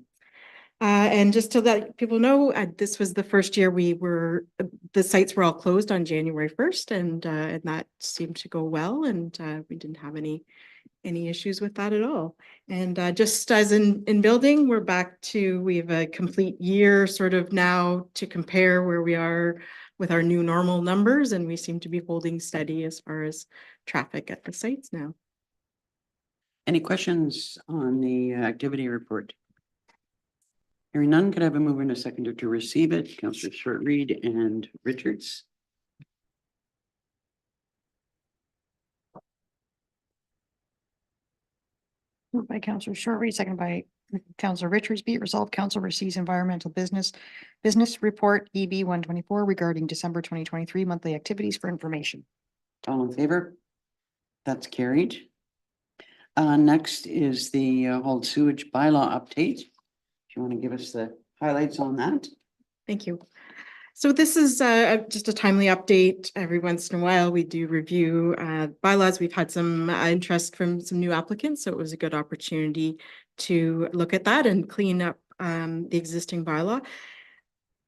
And just to let people know, this was the first year the sites were all closed on January 1st, and that seemed to go well, and we didn't have any issues with that at all. And just as in building, we have a complete year sort of now to compare where we are with our new normal numbers, and we seem to be holding steady as far as traffic at the sites now. Any questions on the activity report? Hearing none, could I have a mover and a seconder to receive it? Councillor Short Read and Richards. Moved by Councilor Short Read, second by Councilor Richards. Be it resolved, Council receives environmental business report EB 124 regarding December 2023 monthly activities for information. All in favor? That's carried. Next is the hauled sewage bylaw update. If you want to give us the highlights on that. Thank you. So this is just a timely update. Every once in a while, we do review bylaws. We've had some interest from some new applicants, so it was a good opportunity to look at that and clean up the existing bylaw.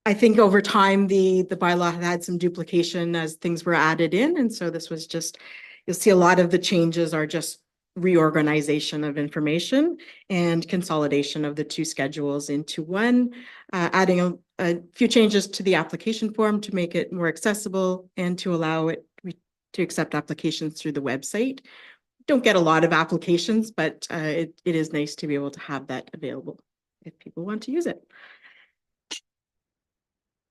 I think over time, the bylaw had some duplication as things were added in, and so this was just, you'll see a lot of the changes are just reorganization of information and consolidation of the two schedules into one, adding a few changes to the application form to make it more accessible and to allow it to accept applications through the website. Don't get a lot of applications, but it is nice to be able to have that available if people want to use it.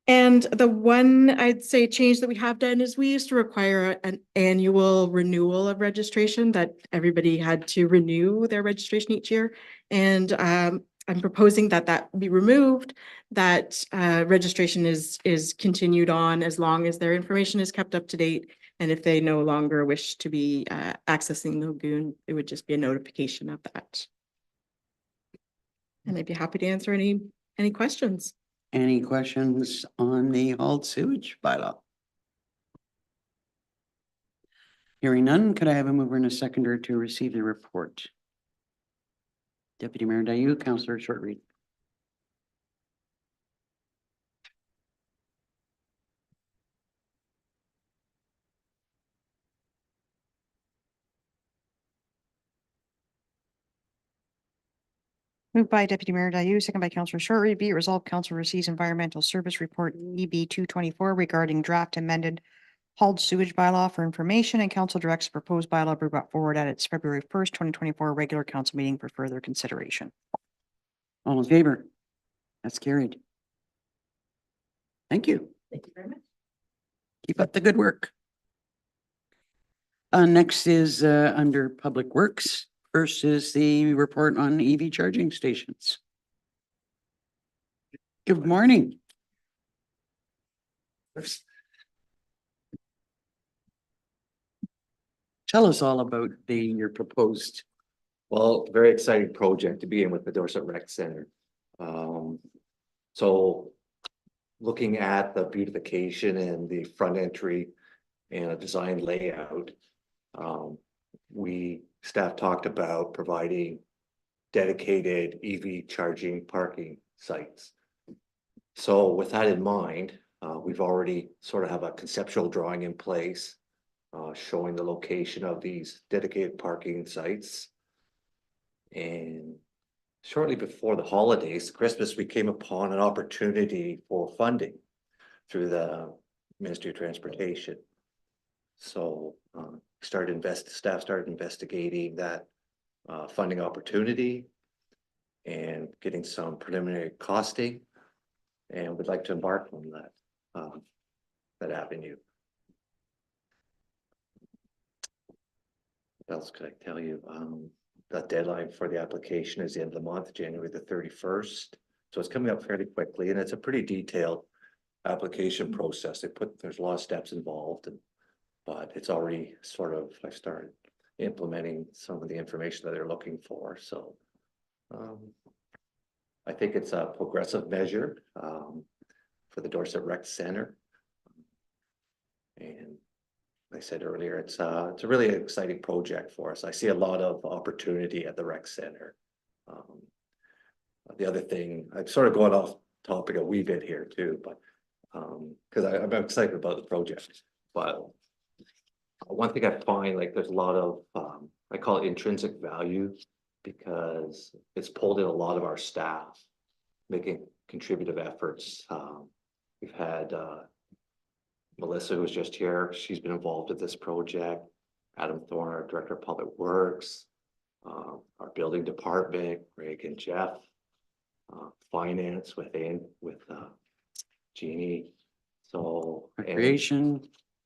And the one I'd say change that we have done is we used to require an annual renewal of registration, that everybody had to renew their registration each year. And I'm proposing that be removed, that registration is continued on as long as their information is kept up to date. And if they no longer wish to be accessing the lagoon, it would just be a notification of that. And I'd be happy to answer any questions. Any questions on the hauled sewage bylaw? Hearing none, could I have a mover and a seconder to receive the report? Deputy Mayor Dayu, Councillor Short Read. Moved by Deputy Mayor Dayu, second by Councillor Shortry. Be it resolved, council receives environmental service report EB 224 regarding draft amended hauled sewage bylaw for information, and council directs the proposed bylaw be brought forward at its February 1st, 2024 regular council meeting for further consideration. All in favor? That's carried. Thank you. Thank you very much. Keep up the good work. Next is under Public Works. First is the report on EV charging stations. Good morning. Tell us all about your proposed. Well, very exciting project to begin with the Dorset Rec Center. So looking at the beautification and the front entry and a design layout, staff talked about providing dedicated EV charging parking sites. So with that in mind, we've already sort of have a conceptual drawing in place, showing the location of these dedicated parking sites. And shortly before the holidays, Christmas, we came upon an opportunity for funding through the Ministry of Transportation. So staff started investigating that funding opportunity and getting some preliminary costing, and would like to embark on that avenue. What else could I tell you? The deadline for the application is the end of the month, January the 31st. So it's coming up fairly quickly, and it's a pretty detailed application process. There's a lot of steps involved, but it's already I started implementing some of the information that they're looking for. So I think it's a progressive measure for the Dorset Rec Center. And like I said earlier, it's a really exciting project for us. I see a lot of opportunity at the rec center. The other thing, I'm sort of going off topic a wee bit here too, but because I'm excited about the project. But one thing I find, like, there's a lot of I call it intrinsic value, because it's pulled in a lot of our staff making contributive efforts. We've had Melissa, who was just here, she's been involved with this project. Adam Thorne, our Director of Public Works, our building department, Greg and Jeff, finance with Jeannie. So Recreation.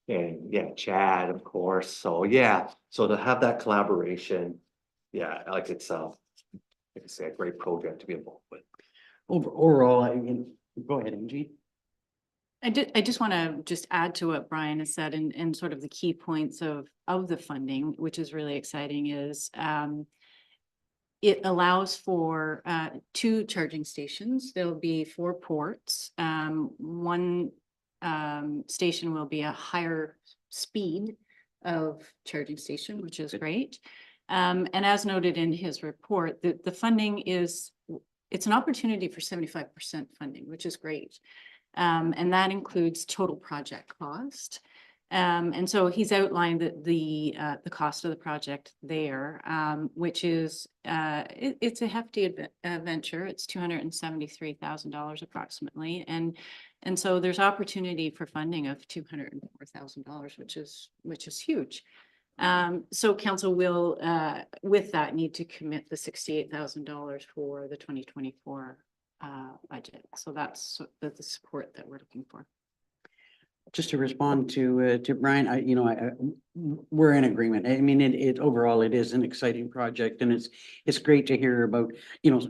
and yeah, Chad, of course. So yeah, so to have that collaboration, yeah, like it's like I say, a great project to be involved with. Overall, I mean, go ahead, Angie. I just want to just add to what Brian has said, and sort of the key points of the funding, which is really exciting, is it allows for 2 charging stations. There'll be 4 ports. One station will be a higher speed of charging station, which is great. And as noted in his report, the funding it's an opportunity for 75% funding, which is great. And that includes total project cost. And so he's outlined the cost of the project there, which is it's a hefty venture. It's $273,000 approximately, and so there's opportunity for funding of $204,000, which is huge. So council will with that need to commit the $68,000 for the 2024 budget. So that's the support that we're looking for. Just to respond to Brian, we're in agreement. I mean, it overall, it is an exciting project, and it's great to hear about,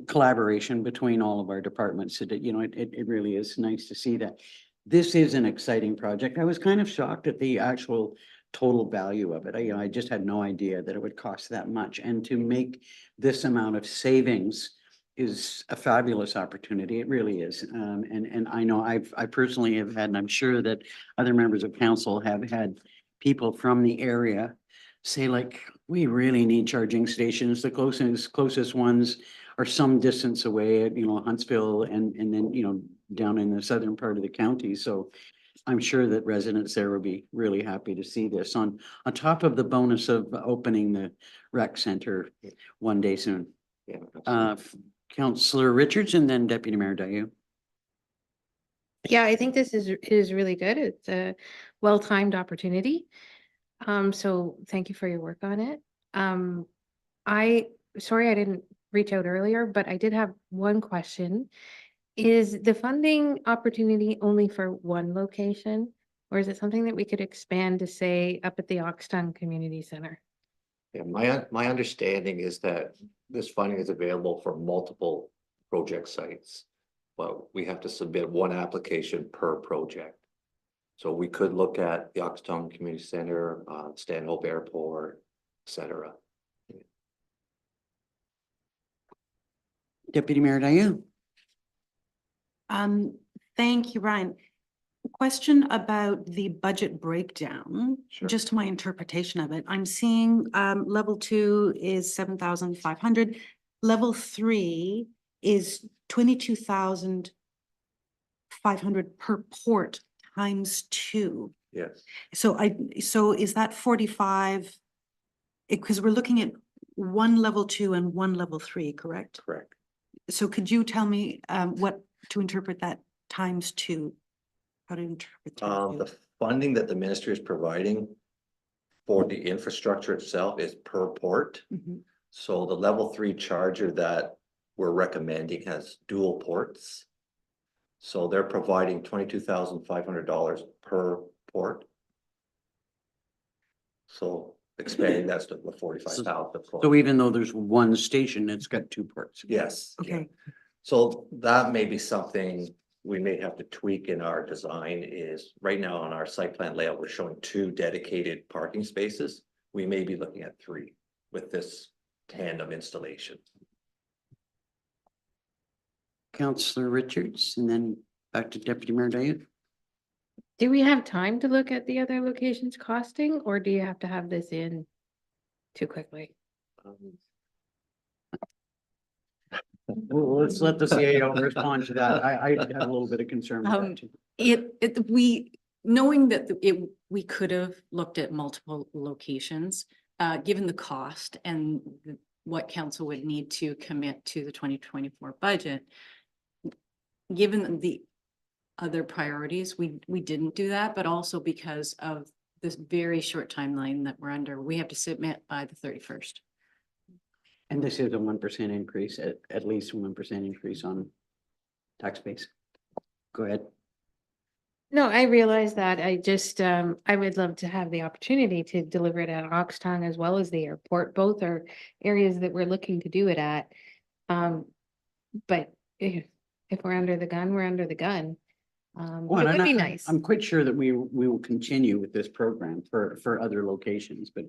collaboration between all of our departments. It really is nice to see that. This is an exciting project. I was kind of shocked at the actual total value of it. I just had no idea that it would cost that much, and to make this amount of savings is a fabulous opportunity. It really is. And I know I personally have had, and I'm sure that other members of council have had people from the area say, like, we really need charging stations. The closest ones are some distance away at, Huntsville and then, down in the southern part of the county. So I'm sure that residents there will be really happy to see this on top of the bonus of opening the rec center one day soon. Yeah. Counselor Richards and then Deputy Mayor Dayu. Yeah, I think this is really good. It's a well-timed opportunity. So thank you for your work on it. Sorry I didn't reach out earlier, but I did have one question. Is the funding opportunity only for one location? Or is it something that we could expand to say up at the Oxton Community Center? Yeah, my understanding is that this funding is available for multiple project sites. But we have to submit one application per project. So we could look at the Oxton Community Center, Stanhope Airport, et cetera. Deputy Mayor Dayu. Thank you, Ryan. Question about the budget breakdown, Sure. just my interpretation of it. I'm seeing level 2 is 7,500. Level 3 is 22,500 per port times 2. Yes. So is that 45? Because we're looking at one level 2 and one level 3, correct? Correct. So could you tell me what to interpret that times 2? How to interpret times 2? The funding that the ministry is providing for the infrastructure itself is per port. Mhm. So the level 3 charger that we're recommending has dual ports. So they're providing $22,500 per port. So expanding that's to the 45,000. So even though there's one station, it's got 2 ports. Yes. yeah. Okay, So that may be something we may have to tweak in our design is right now on our site plan layout, we're showing 2 dedicated parking spaces. We may be looking at 3 with this tandem installation. Counselor Richards and then back to Deputy Mayor Dayu. Do we have time to look at the other locations costing, or do you have to have this in too quickly? Well, let's let the CAO respond to that. I have a little bit of concern with that too. Knowing that we could have looked at multiple locations, given the cost and what council would need to commit to the 2024 budget. Given the other priorities, we didn't do that, but also because of this very short timeline that we're under, we have to submit by the 31st. And this is a 1% increase, at least 1% increase on tax base. Go ahead. No, I realize that. I just, I would love to have the opportunity to deliver it at Oxton as well as the airport. Both are areas that we're looking to do it at. But if we're under the gun, we're under the gun. Well, It and would be nice. I'm quite sure that we will continue with this program for other locations, but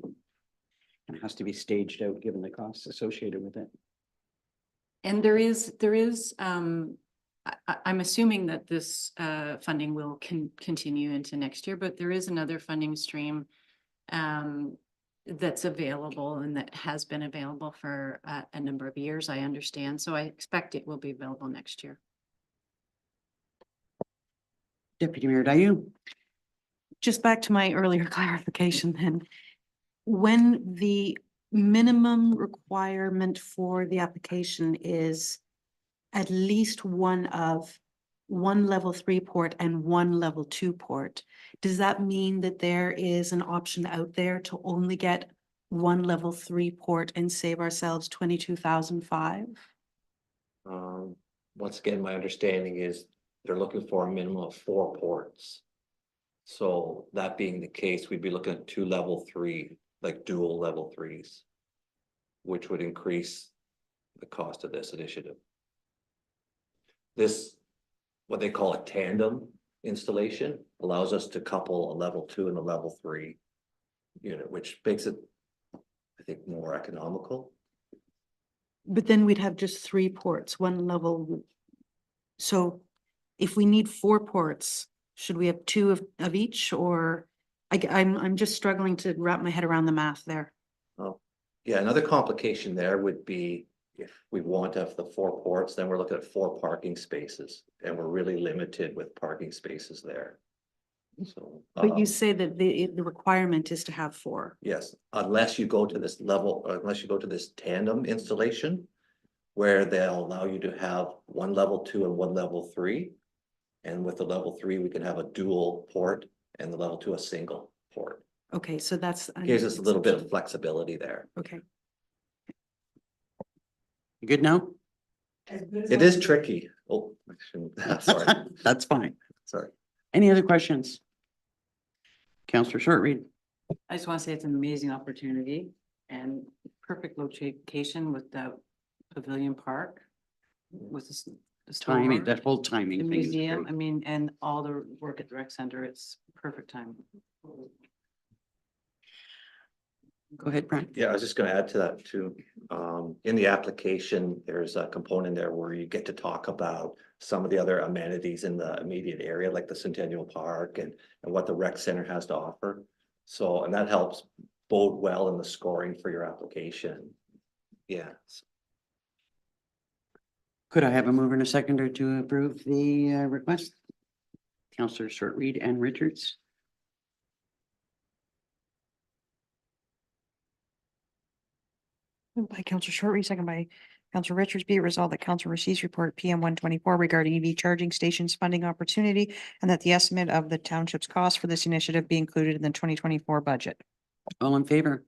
it has to be staged out given the costs associated with it. And there is, I'm assuming that this funding will continue into next year, but there is another funding stream that's available and that has been available for a number of years, I understand. So I expect it will be available next year. Deputy Mayor Dayu. just back to my earlier clarification then. When the minimum requirement for the application is at least one level 3 port and one level 2 port, does that mean that there is an option out there to only get one level 3 port and save ourselves 22,005? Once again, my understanding is they're looking for a minimum of 4 ports. So that being the case, we'd be looking at 2 level 3, like dual level 3s, which would increase the cost of this initiative. This, what they call a tandem installation, allows us to couple a level 2 and a level 3 unit, which makes it, I think, more economical. But then we'd have just 3 ports, one level. So if we need 4 ports, should we have 2 of each, or I'm just struggling to wrap my head around the math there. Oh, yeah, another complication there would be if we want to have the 4 ports, then we're looking at 4 parking spaces, and we're really limited with parking spaces there. So, But you say that the requirement is to have 4. yes, unless you go to this level, unless you go to this tandem installation, where they'll allow you to have one level 2 and one level 3. And with the level 3, we can have a dual port, and the level 2 a single port. Okay, so that's. Gives us a little bit of flexibility there. Okay. You good now? It is tricky. Oh, I shouldn't- sorry, That's fine. sorry. Any other questions? Counselor Shortreed. I just want to say it's an amazing opportunity and perfect location with the Pavilion Park. With the Timing, store, that whole the timing thing is museum, great. I mean, and all the work at the rec center, it's perfect time. Go ahead, Brian. Yeah, I was just gonna add to that too. In the application, there's a component there where you get to talk about some of the other amenities in the immediate area, like the Centennial Park and what the rec center has to offer. So, and that helps bode well in the scoring for your application. Yeah. Could I have a mover and a seconder to approve the request? Counselor Shortreed and Richards. Moved by Counselor Shortreed, second by Counselor Richards, be it resolved that council receives report PM 124 regarding EV charging stations funding opportunity and that the estimate of the township's cost for this initiative be included in the 2024 budget. All in favor?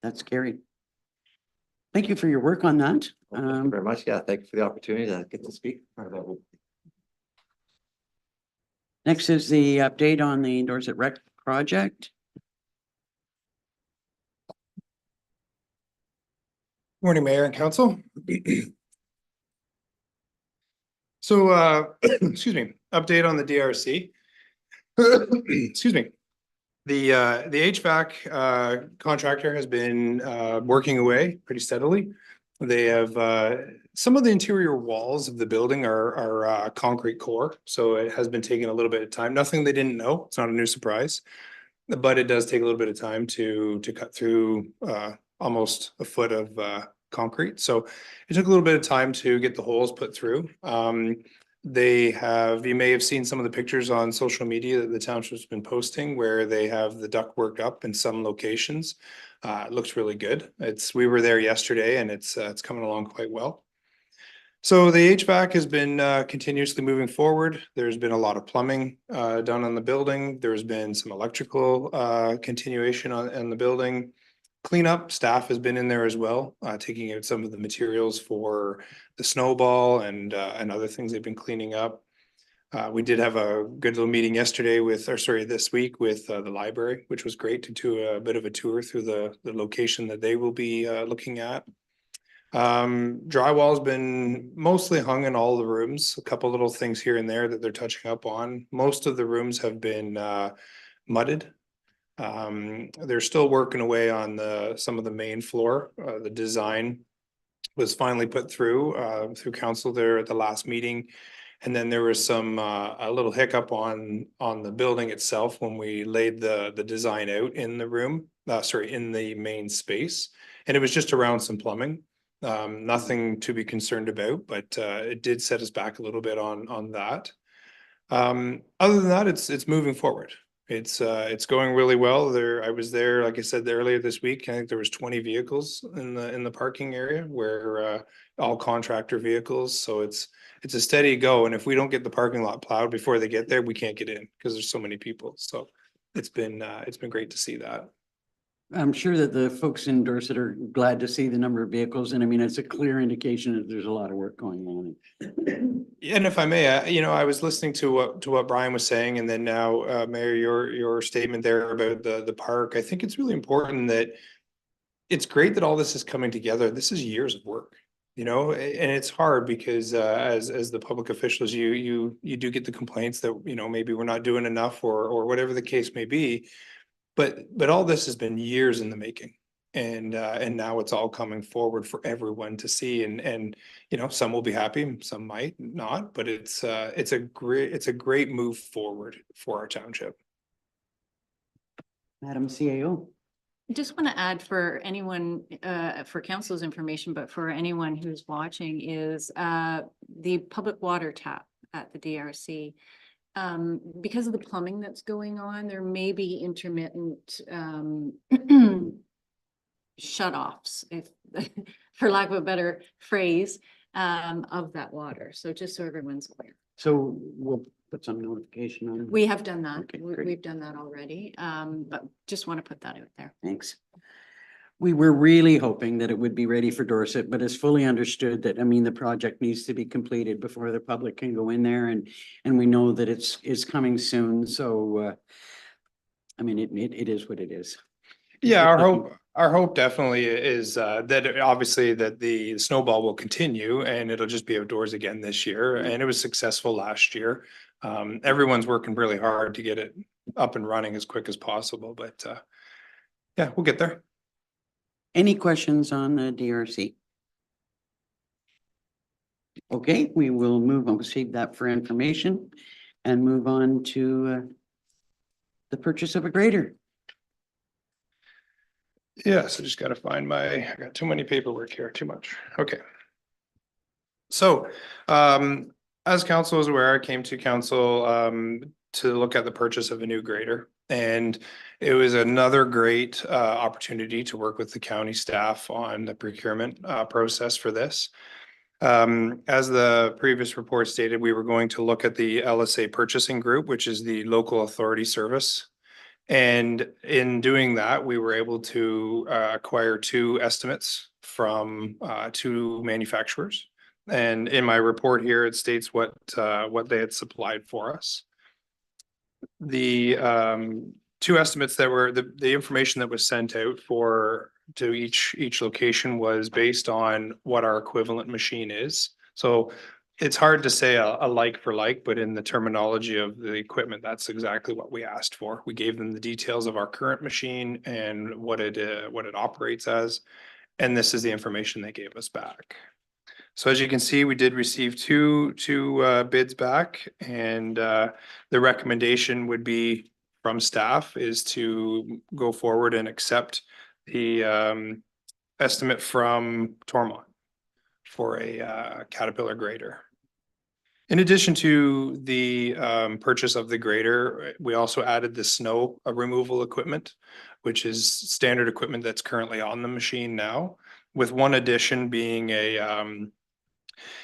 That's carried. Thank you for your work on that. Thank you very much. Yeah, thank you for the opportunity to get to speak. Next is the update on the Dorset Rec project. Morning, Mayor and Council. So, excuse me, update on the DRC. Excuse me. The HVAC contractor has been working away pretty steadily. They have some of the interior walls of the building are concrete core, so it has been taking a little bit of time. Nothing they didn't know. It's not a new surprise, but it does take a little bit of time to cut through almost a foot of concrete. So it took a little bit of time to get the holes put through. You may have seen some of the pictures on social media that the township's been posting where they have the ductwork up in some locations. It looks really good. We were there yesterday and it's coming along quite well. So the HVAC has been continuously moving forward. There's been a lot of plumbing done on the building. There's been some electrical continuation on the building. Cleanup staff has been in there as well, taking out some of the materials for the snowball and other things they've been cleaning up. We did have a good little meeting yesterday this week with the library, which was great to do a bit of a tour through the location that they will be looking at. Drywall's been mostly hung in all the rooms, a couple little things here and there that they're touching up on. Most of the rooms have been mudded. They're still working away on some of the main floor. The design was finally put through council there at the last meeting. And then there was a little hiccup on the building itself when we laid the design out in the room, in the main space. And it was just around some plumbing. Nothing to be concerned about, but it did set us back a little bit on that. Other than that, it's moving forward. It's going really well. I was there, like I said, earlier this week. I think there was 20 vehicles in the parking area where all contractor vehicles. So it's a steady go. And if we don't get the parking lot plowed before they get there, we can't get in because there's so many people. So it's been great to see that. I'm sure that the folks in Dorset are glad to see the number of vehicles. And I mean, it's a clear indication that there's a lot of work going on. And if I may, I was listening to what Brian was saying, and then now, Mayor, your statement there about the park. I think it's really important that it's great that all this is coming together. This is years of work, and it's hard because as the public officials, you do get the complaints that maybe we're not doing enough or whatever the case may be. But all this has been years in the making. And now it's all coming forward for everyone to see, and some will be happy, some might not, but it's a great move forward for our township. Madam CAO. I just want to add for anyone, for council's information, but for anyone who's watching is the public water tap at the DRC. Because of the plumbing that's going on, there may be intermittent shutoffs, if for lack of a better phrase. of that water. So just so everyone's clear. So we'll put some notification on. We have done that. Okay, great. We've done that already. But just want to put that out there. Thanks. We were really hoping that it would be ready for Dorset, but it's fully understood that, I mean, the project needs to be completed before the public can go in there, and we know that it's coming soon, so I mean, it is what it is. Yeah, our hope definitely is obviously that the snowball will continue and it'll just be outdoors again this year. And it was successful last year. Everyone's working really hard to get it up and running as quick as possible, but yeah, we'll get there. Any questions on the DRC? Okay, we will move on, we'll save that for information and move on to the purchase of a grader. Yeah, so just gotta find I got too many paperwork here, too much. Okay. So, as council is aware, I came to council, to look at the purchase of a new grader. And it was another great, opportunity to work with the county staff on the procurement, process for this. As the previous report stated, we were going to look at the LSA purchasing group, which is the local authority service. And in doing that, we were able to acquire two estimates from two manufacturers. And in my report here, it states what they had supplied for us. The two estimates that were the information that was sent out to each location was based on what our equivalent machine is. So it's hard to say a like for like, but in the terminology of the equipment, that's exactly what we asked for. We gave them the details of our current machine and what it operates as, and this is the information they gave us back. So as you can see, we did receive two bids back, and the recommendation would be from staff is to go forward and accept the estimate from Tormont for a Caterpillar grader. In addition to the purchase of the grader, we also added the snow removal equipment, which is standard equipment that's currently on the machine now, with one addition being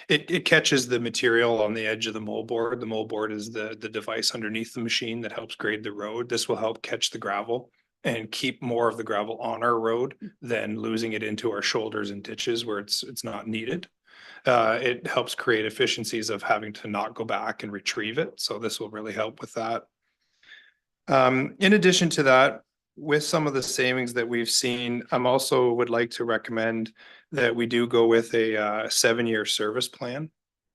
it catches the material on the edge of the moldboard. The moldboard is the device underneath the machine that helps grade the road. This will help catch the gravel and keep more of the gravel on our road than losing it into our shoulders and ditches where it's not needed. It helps create efficiencies of having to not go back and retrieve it. So this will really help with that. In addition to that, with some of the savings that we've seen, I'm also would like to recommend that we do go with a 7-year service plan.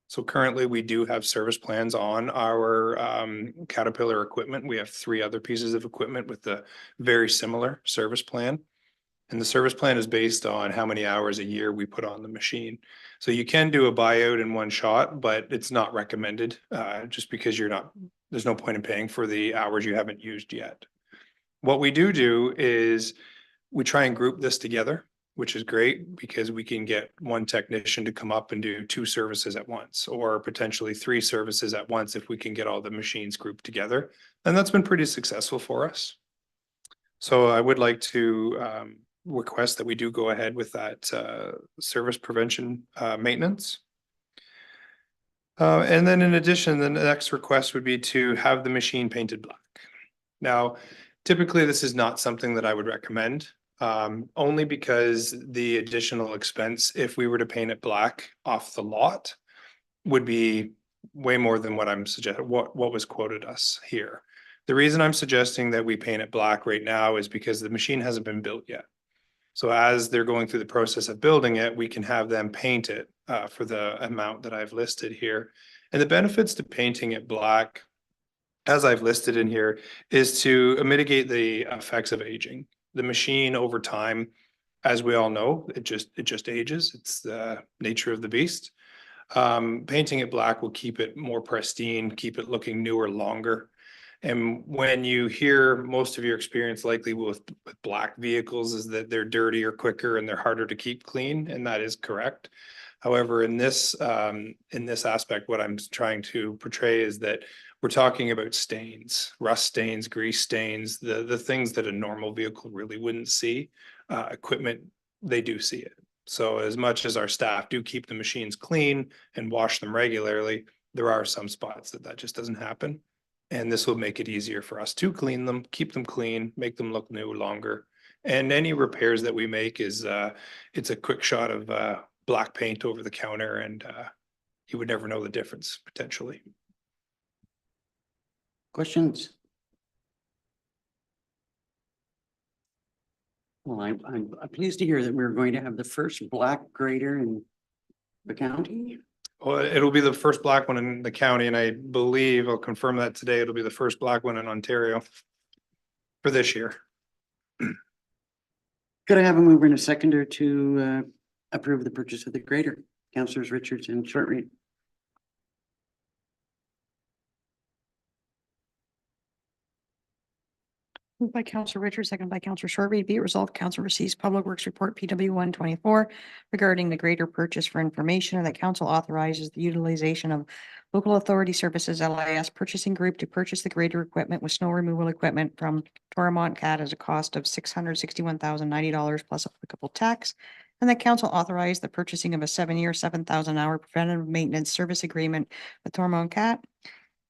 So currently we do have service plans on our Caterpillar equipment. We have 3 other pieces of equipment with a very similar service plan. And the service plan is based on how many hours a year we put on the machine. So you can do a buyout in one shot, but it's not recommended just because there's no point in paying for the hours you haven't used yet. What we do is we try and group this together, which is great because we can get one technician to come up and do 2 services at once, or potentially 3 services at once if we can get all the machines grouped together. And that's been pretty successful for us. So I would like to request that we do go ahead with that service prevention maintenance. And then in addition, the next request would be to have the machine painted black. Now, typically this is not something that I would recommend, only because the additional expense, if we were to paint it black off the lot, would be way more than what I'm suggesting, what was quoted us here. The reason I'm suggesting that we paint it black right now is because the machine hasn't been built yet. So as they're going through the process of building it, we can have them paint it for the amount that I've listed here. And the benefits to painting it black, as I've listed in here, is to mitigate the effects of aging. The machine over time, as we all know, it just ages. It's the nature of the beast. Painting it black will keep it more pristine, keep it looking newer longer. And when you hear, most of your experience likely with black vehicles is that they're dirtier, quicker, and they're harder to keep clean, and that is correct. However, in this aspect, what I'm trying to portray is that we're talking about stains, rust stains, grease stains, the things that a normal vehicle really wouldn't see. Equipment, they do see it. So as much as our staff do keep the machines clean and wash them regularly, there are some spots that just doesn't happen. And this will make it easier for us to clean them, keep them clean, make them look new longer. And any repairs that we make is, it's a quick shot of black paint over the counter, and you would never know the difference potentially. Questions? Well, I'm pleased to hear that we're going to have the first black grader in the county. Well, it'll be the first black one in the county, and I believe, I'll confirm that today, it'll be the first black one in Ontario for this year. Could I have a mover and a seconder to approve the purchase of the grader? Councilors Richards and Shortreed. Moved by Counselor Richards, second by Counselor Shortreed. Be it resolved, council receives Public Works Report PW 124 regarding the grader purchase for information, and that council authorizes the utilization of Local Authority Services LIS Purchasing Group to purchase the grader equipment with snow removal equipment from Toromont Cat at a cost of $661,090 plus applicable tax. And that council authorized the purchasing of a 7-year, 7,000-hour preventative maintenance service agreement with Toromont Cat.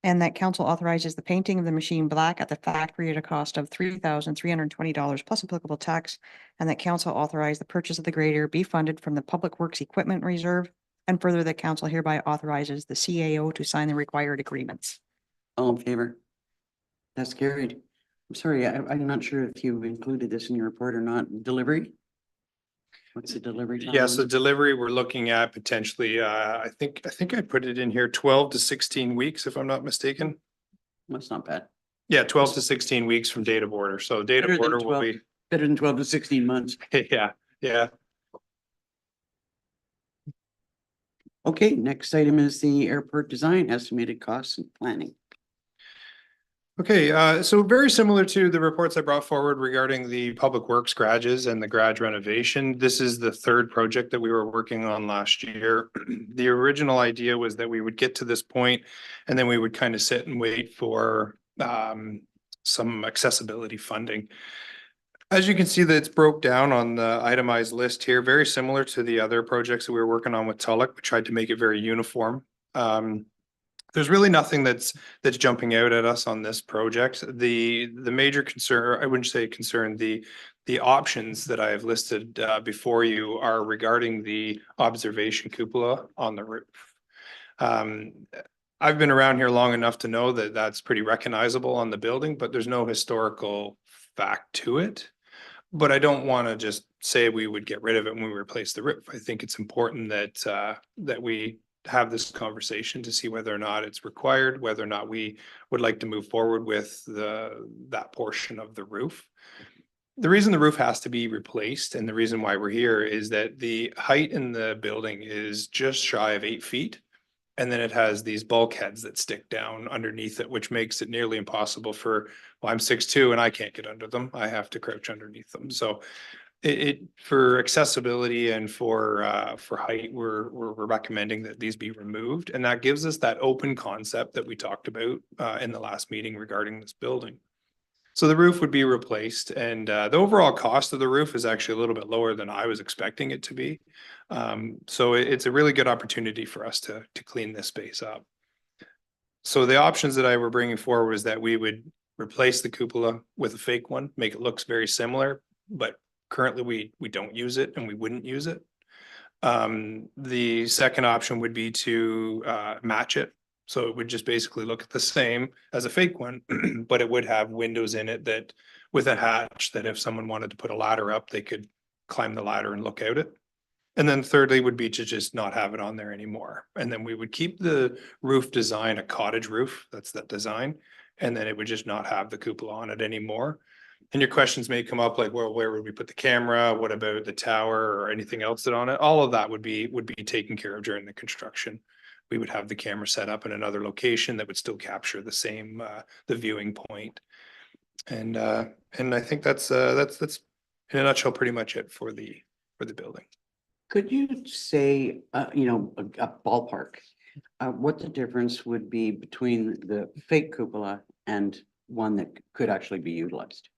And that council authorizes the painting of the machine black at the factory at a cost of $3,320 plus applicable tax. And that council authorized the purchase of the grader be funded from the Public Works Equipment Reserve. And further, the council hereby authorizes the CAO to sign the required agreements. All in favor? That's carried. I'm sorry, I'm not sure if you included this in your report or not. Delivery? What's the delivery time? Yes, the delivery, we're looking at potentially, I think I put it in here, 12 to 16 weeks, if I'm not mistaken. That's not bad. Yeah, 12 to 16 weeks from date of order. So date of Better than order will 12. be, Better than 12 to 16 months. yeah. Okay, next item is the airport design, estimated costs and planning. Okay, so very similar to the reports I brought forward regarding the public works garages and the garage renovation. This is the third project that we were working on last year. The original idea was that we would get to this point and then we would kind of sit and wait for some accessibility funding. As you can see, that it's broke down on the itemized list here, very similar to the other projects that we were working on with Tulloch. We tried to make it very uniform. There's really nothing that's jumping out at us on this project. The major concern, I wouldn't say concern, the options that I have listed before you are regarding the observation cupola on the roof. I've been around here long enough to know that that's pretty recognizable on the building, but there's no historical fact to it. But I don't want to just say we would get rid of it when we replace the roof. I think it's important that that we have this conversation to see whether or not it's required, whether or not we would like to move forward with that portion of the roof. The reason the roof has to be replaced and the reason why we're here is that the height in the building is just shy of 8 feet. And then it has these bulkheads that stick down underneath it, which makes it nearly impossible for, well, I'm 6'2" and I can't get under them. I have to crouch underneath them. So it for accessibility and for height, we're recommending that these be removed. And that gives us that open concept that we talked about in the last meeting regarding this building. So the roof would be replaced, and the overall cost of the roof is actually a little bit lower than I was expecting it to be. So it's a really good opportunity for us to clean this space up. So the options that I were bringing forward was that we would replace the cupola with a fake one, make it look very similar, but currently we don't use it and we wouldn't use it. The second option would be to match it. So it would just basically look the same as a fake one, but it would have windows in it that with a hatch that if someone wanted to put a ladder up, they could climb the ladder and look out it. And then thirdly would be to just not have it on there anymore. And then we would keep the roof design a cottage roof. That's that design. And then it would just not have the cupola on it anymore. And your questions may come up like, well, where would we put the camera? What about the tower or anything else that on it? All of that would be taken care of during the construction. We would have the camera set up in another location that would still capture the same, the viewing point. And I think that's in a nutshell pretty much it for the building. Could you say, you know, a ballpark, what the difference would be between the fake cupola and one that could actually be utilized?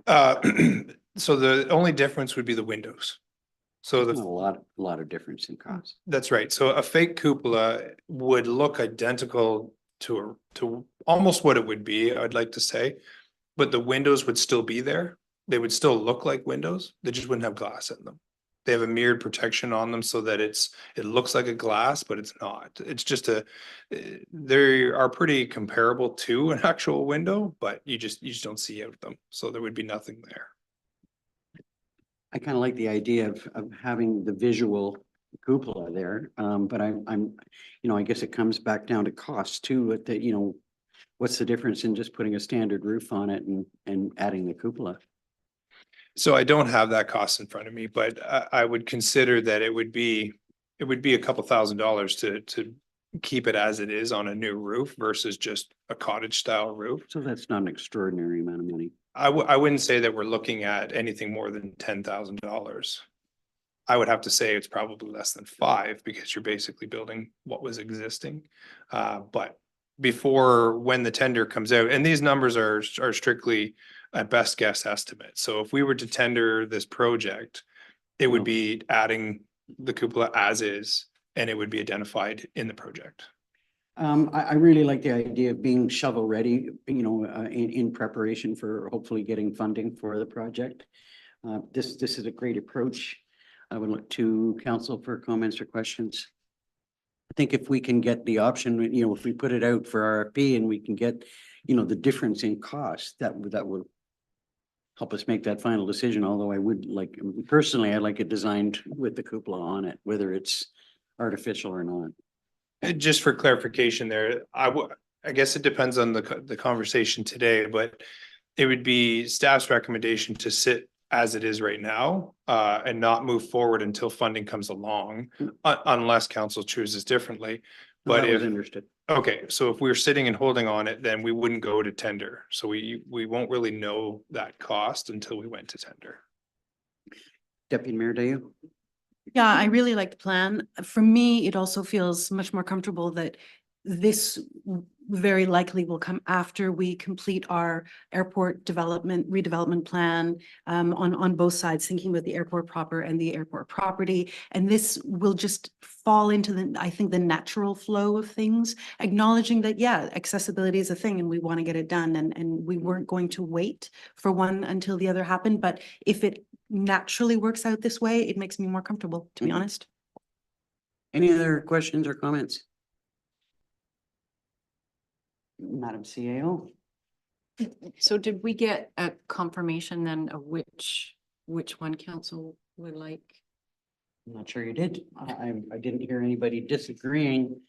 So the only difference would be the windows. So There's the not a lot of difference in cost. That's right. So a fake cupola would look identical to almost what it would be, I'd like to say. But the windows would still be there. They would still look like windows. They just wouldn't have glass in them. They have a mirrored protection on them so that it looks like a glass, but it's not. It's just they are pretty comparable to an actual window, but you just don't see out of them. So there would be nothing there. I kind of like the idea of having the visual cupola there, but I guess it comes back down to cost too, that, what's the difference in just putting a standard roof on it and adding the cupola? So I don't have that cost in front of me, but I would consider that it would be a couple $1,000s to keep it as it is on a new roof versus just a cottage style roof. So that's not an extraordinary amount of money. I wouldn't say that we're looking at anything more than $10,000. I would have to say it's probably less than 5 because you're basically building what was existing. But before, when the tender comes out, and these numbers are strictly a best guess estimate. So if we were to tender this project, it would be adding the cupola as is, and it would be identified in the project. I really like the idea of being shovel ready, in preparation for hopefully getting funding for the project. This is a great approach. I would look to council for comments or questions. I think if we can get the option, if we put it out for RFP and we can get, the difference in cost, that would help us make that final decision. Although I would like, personally, I like it designed with the cupola on it, whether it's artificial or not. Just for clarification there, I guess it depends on the conversation today, but it would be staff's recommendation to sit as it is right now, and not move forward until funding comes along, unless council chooses differently. But That was if, understood. okay, so if we're sitting and holding on it, then we wouldn't go to tender. So we won't really know that cost until we went to tender. Deputy Mayor Dayu? Yeah, I really like the plan. For me, it also feels much more comfortable that this very likely will come after we complete our airport redevelopment plan on both sides, thinking about the airport proper and the airport property. And this will just fall into I think the natural flow of things, acknowledging that, yeah, accessibility is a thing and we want to get it done. And we weren't going to wait for one until the other happened. But if it naturally works out this way, it makes me more comfortable, to be honest. Any other questions or comments? Madam CAO? So did we get a confirmation then of which one council would like? I'm not sure you did. I didn't hear anybody disagreeing.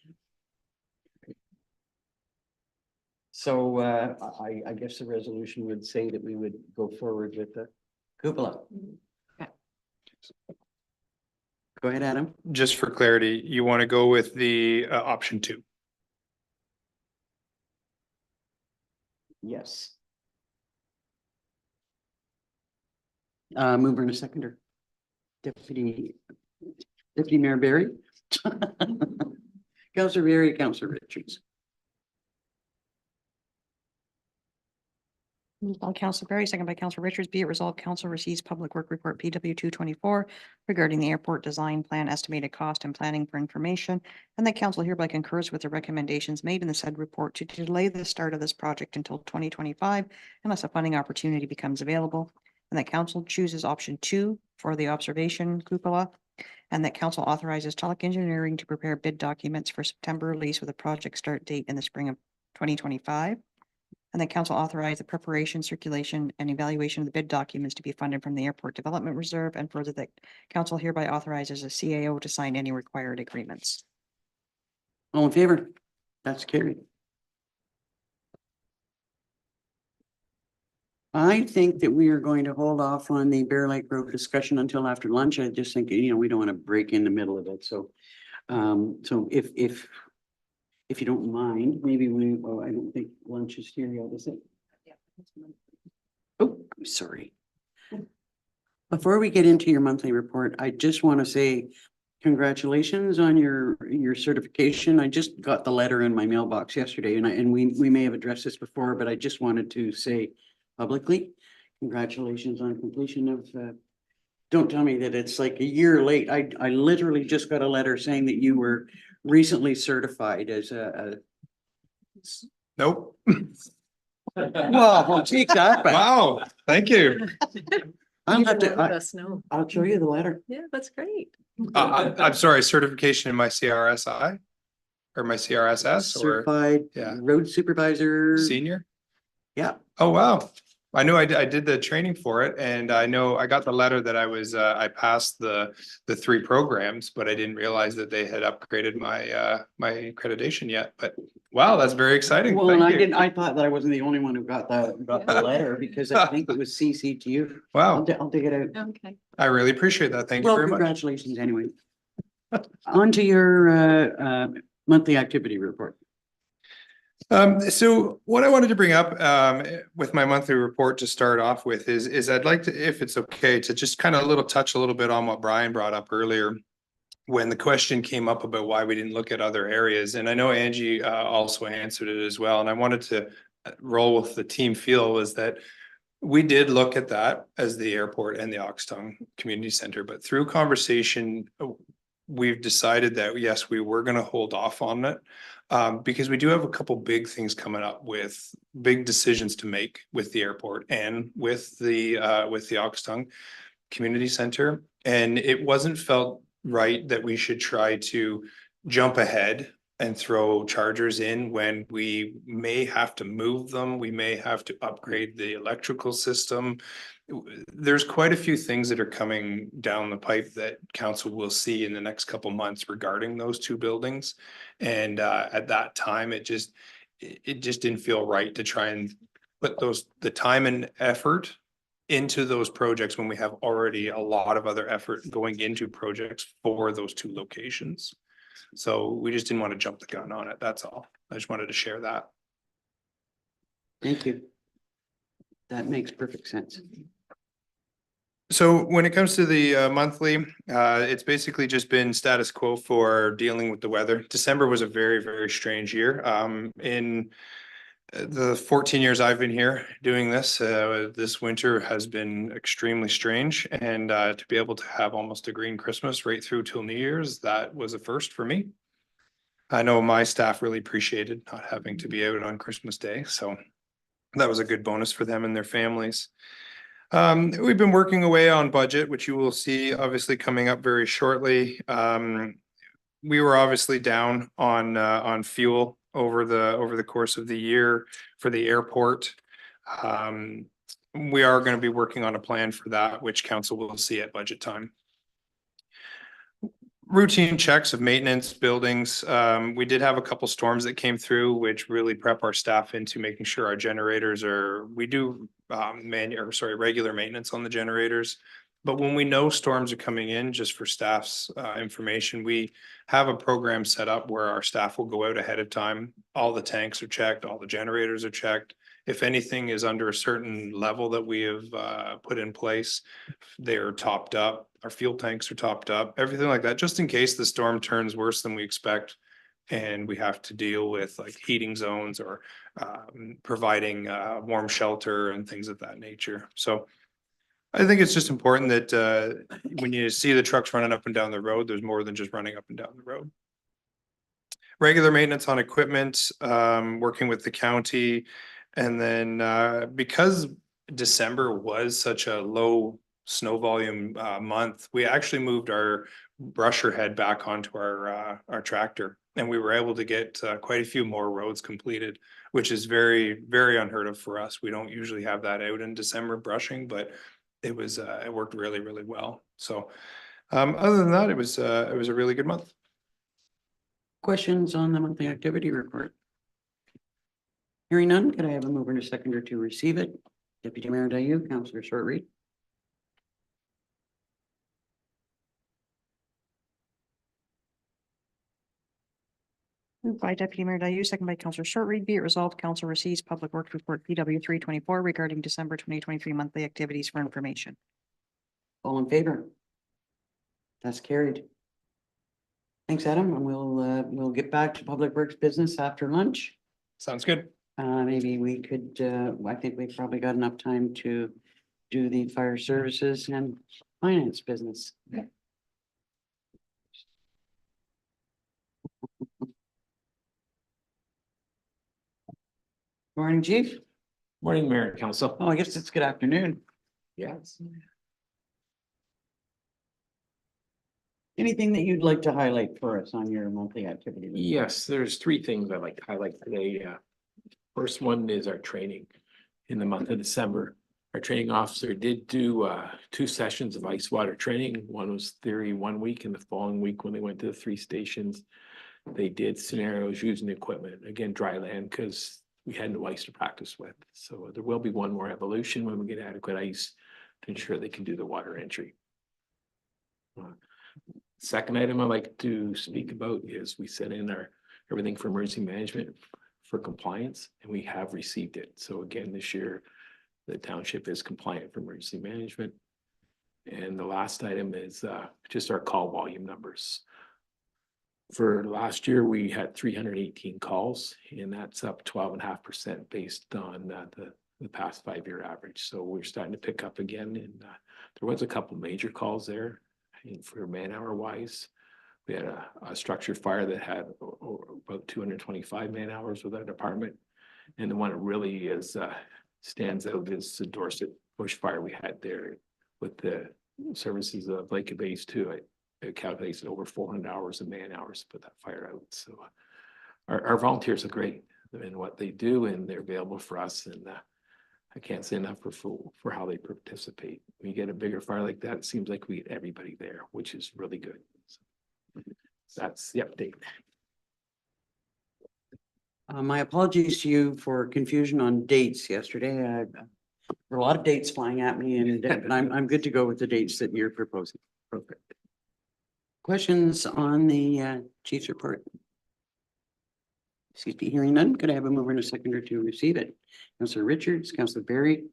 So I guess the resolution would say that we would go forward with the cupola. Okay. Go ahead, Adam. Just for clarity, you want to go with the option 2? Yes. Mover and a seconder. Deputy Mayor Barry. Councillor Barry, Councillor Richards. Moved by Council Berry, second by Council Richards. Be it resolved, council receives public work report PW 224 regarding the airport design plan, estimated cost and planning for information. And that council hereby concurs with the recommendations made in the said report to delay the start of this project until 2025 unless a funding opportunity becomes available. And that council chooses option 2 for the observation cupola. And that council authorizes Tulloch Engineering to prepare bid documents for September release with a project start date in the spring of 2025. And that council authorize the preparation, circulation, and evaluation of the bid documents to be funded from the Airport Development Reserve, and further that council hereby authorizes a CAO to sign any required agreements. All in favor? That's carried. I think that we are going to hold off on the Bear Lake Road discussion until after lunch. I just think, we don't want to break in the middle of it. So, so if you don't mind, maybe I don't think lunch is here yet, is it? Oh, sorry. Before we get into your monthly report, I just want to say congratulations on your certification. I just got the letter in my mailbox yesterday, and we may have addressed this before, but I just wanted to say publicly, congratulations on completion of don't tell me that it's like a year late. I literally just got a letter saying that you were recently certified as a. Nope. Well, I'll take that back. Wow, thank you. I'll have to, Let us know. I'll show you the letter. Yeah, that's great. I'm sorry, certification in my CRSI or my CRSS or Certified yeah. road supervisor. senior? Yeah. Oh, wow. I knew I did the training for it and I know I got the letter that I passed the 3 programs, but I didn't realize that they had upgraded my my accreditation yet. But wow, that's very exciting. Well, and Thank you. I thought that I wasn't the only one who got the letter because I think it was CC to you. Wow, I'll dig it out. Okay. I really appreciate that. Thank you Well, very much. congratulations anyway. On to your monthly activity report. So what I wanted to bring up with my monthly report to start off with is I'd like to, if it's okay, to just kind of touch a little bit on what Brian brought up earlier when the question came up about why we didn't look at other areas. And I know Angie also answered it as well. And I wanted to roll with the team feel was that we did look at that as the airport and the Oxtongue Community Center, but through conversation, we've decided that yes, we were going to hold off on it. Because we do have a couple big things coming up with big decisions to make with the airport and with the Oxtongue Community Center. And it wasn't felt right that we should try to jump ahead and throw chargers in when we may have to move them. We may have to upgrade the electrical system. There's quite a few things that are coming down the pipe that council will see in the next couple months regarding those 2 buildings. And at that time, it just didn't feel right to try and put the time and effort into those projects when we have already a lot of other effort going into projects for those 2 locations. So we just didn't want to jump the gun on it. That's all. I just wanted to share that. Thank you. That makes perfect sense. So when it comes to the monthly, it's basically just been status quo for dealing with the weather. December was a very, very strange year. In the 14 years I've been here doing this, this winter has been extremely strange. And to be able to have almost a green Christmas right through till New Year's, that was a first for me. I know my staff really appreciated not having to be out on Christmas Day. So that was a good bonus for them and their families. We've been working away on budget, which you will see obviously coming up very shortly. We were obviously down on fuel over the course of the year for the airport. We are going to be working on a plan for that, which council will see at budget time. Routine checks of maintenance buildings. We did have a couple storms that came through, which really prep our staff into making sure our generators we do regular maintenance on the generators. But when we know storms are coming in, just for staff's information, we have a program set up where our staff will go out ahead of time. All the tanks are checked, all the generators are checked. If anything is under a certain level that we have put in place, they're topped up. Our fuel tanks are topped up, everything like that, just in case the storm turns worse than we expect. And we have to deal with like heating zones or providing warm shelter and things of that nature. So I think it's just important that when you see the trucks running up and down the road, there's more than just running up and down the road. Regular maintenance on equipment, working with the county. And then because December was such a low snow volume month, we actually moved our brusher head back onto our tractor. And we were able to get quite a few more roads completed, which is very, very unheard of for us. We don't usually have that out in December brushing, but it worked really, really well. So other than that, it was a really good month. Questions on the monthly activity report? Hearing none, could I have a mover and a seconder to receive it? Deputy Mayor Dayu, Councillor Short-Reed. Moved by Deputy Mayor Dayu, second by Councillor Short-Reed. Be it resolved, council receives Public Works Report PW 324 regarding December 2023 monthly activities for information. All in favor? That's carried. Thanks, Adam, and we'll get back to Public Works business after lunch. Sounds good. Maybe we could, I think we've probably got enough time to do the fire services and Finance business. Morning, Chief. Morning, Mayor and Council. Oh, I guess it's good afternoon. Yes. Anything that you'd like to highlight for us on your monthly activity? report? Yes, there's three things I'd like to highlight today. First one is our training in the month of December. Our training officer did do 2 sessions of ice water training. One was theory 1 week, and the following week when they went to the 3 stations, they did scenarios using the equipment, again, dry land, because we had no ice to practice with. So there will be one more evolution when we get adequate ice to ensure they can do the water entry. Second item I'd like to speak about is we set in our everything for emergency management for compliance, and we have received it. So again, this year, the township is compliant for emergency management. And the last item is just our call volume numbers. For last year, we had 318 calls, and that's up 12.5% based on the past 5-year average. So we're starting to pick up again, and there was a couple major calls there. And for man-hour wise, we had a structure fire that had about 225 man-hours with that department. And the one that really is stands out is the Dorset bushfire we had there with the services of Lake Base too. It calculates over 400 hours of man-hours to put that fire out. So our volunteers are great in what they do, and they're available for us. And I can't say enough for how they participate. When you get a bigger fire like that, it seems like we get everybody there, which is really good. So that's the update. My apologies to you for confusion on dates yesterday. There were a lot of dates flying at me, and I'm good to go with the dates that you're proposing. Perfect. Questions on the chief's report? Excuse me, hearing none. Could I have a mover and a seconder to receive it? Councillor Richards, Councillor Berry.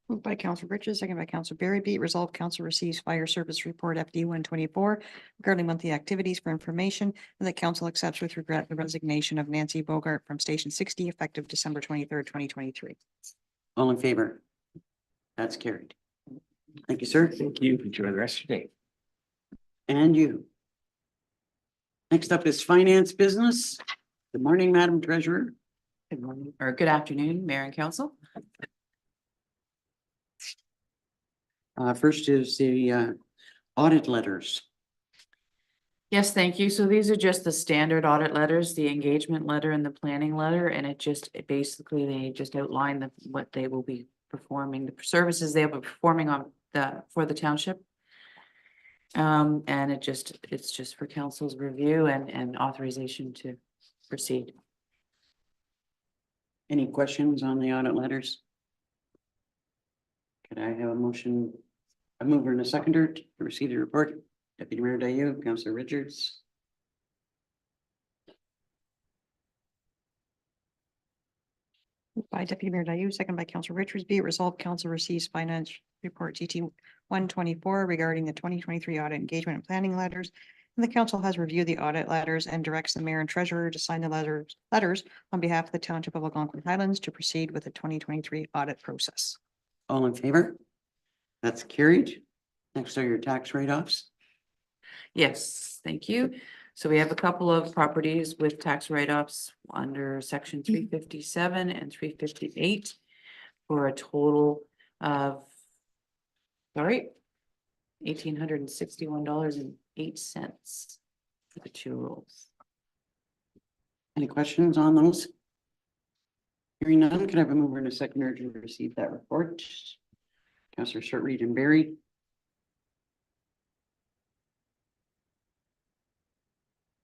Moved by Councillor Richards, second by Councillor Berry. Be it resolved, Council receives fire service report FD 124 regarding monthly activities for information, and that Council accepts with regret the resignation of Nancy Bogart from Station 60 effective December 23rd, 2023. All in favor? That's carried. Thank you, sir. Thank you. Enjoy the rest of your day. And you. Next up is finance business. Good morning, Madam Treasurer. Good morning, or good afternoon, Mayor and Council. First is the audit letters. Yes, thank you. So these are just the standard audit letters, the engagement letter and the planning letter, and it basically they just outline what they will be performing, the services they will be performing for the township. And it's just for council's review and authorization to proceed. Any questions on the audit letters? Could I have a motion, a mover and a seconder to receive the report? Deputy Mayor Dayu, Councillor Richards. By Deputy Mayor Dayu, second by Councillor Richards. Be it resolved, Council receives finance report GT 124 regarding the 2023 audit engagement and planning letters. And the council has reviewed the audit letters and directs the mayor and treasurer to sign the letters on behalf of the Township of Algonquin Highlands to proceed with the 2023 audit process. All in favor? That's carried. Next are your tax write-offs. Yes, thank you. So we have a couple of properties with tax write-offs under section 357 and 358 for a total of, $1,861.08 for the 2 rolls. Any questions on those? Hearing none, could I have a mover and a seconder to receive that report? Councillor Shortreed and Berry.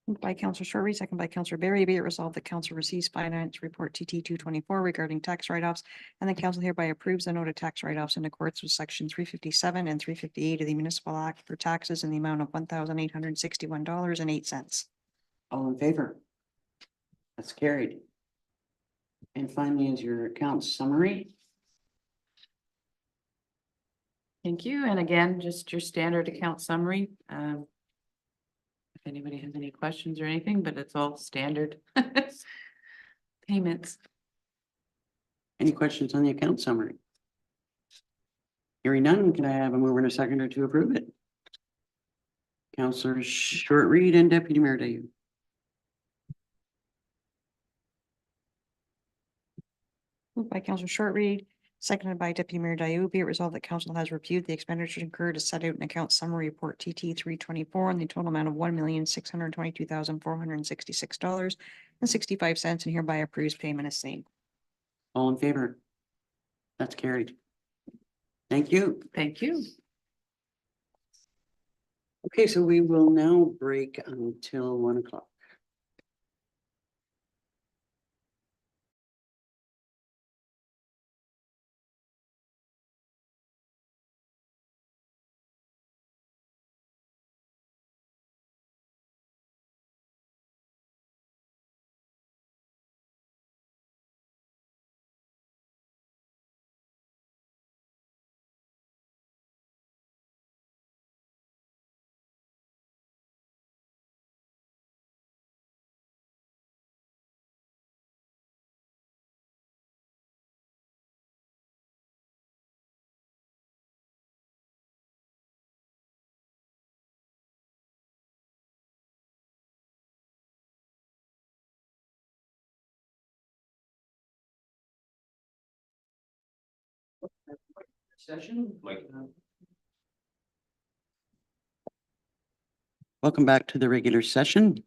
Moved by Councillor Shortreed, second by Councillor Berry. Be it resolved that council receives finance report TT 224 regarding tax write-offs, and the council hereby approves the noted tax write-offs in accordance with section 357 and 358 of the Municipal Act for taxes in the amount of $1,861.08. All in favor? That's carried. And finally is your accounts summary. Thank you. And again, just your standard account summary. If anybody has any questions or anything, but it's all standard payments. Any questions on the account summary? Hearing none, can I have a mover and a seconder to approve it? Councillor Short Reed and Deputy Mayor Dayu. Moved by Councillor Short Reed, seconded by Deputy Mayor Dayu. Be it resolved that council has reviewed the expenditures incurred as set out in account summary report TT 324 in the total amount of $1,622,466.65 and hereby approves payment as same. All in favor? That's carried. Thank you. Thank you. Okay, so we will now break until 1 o'clock. Session. Welcome back to the regular session.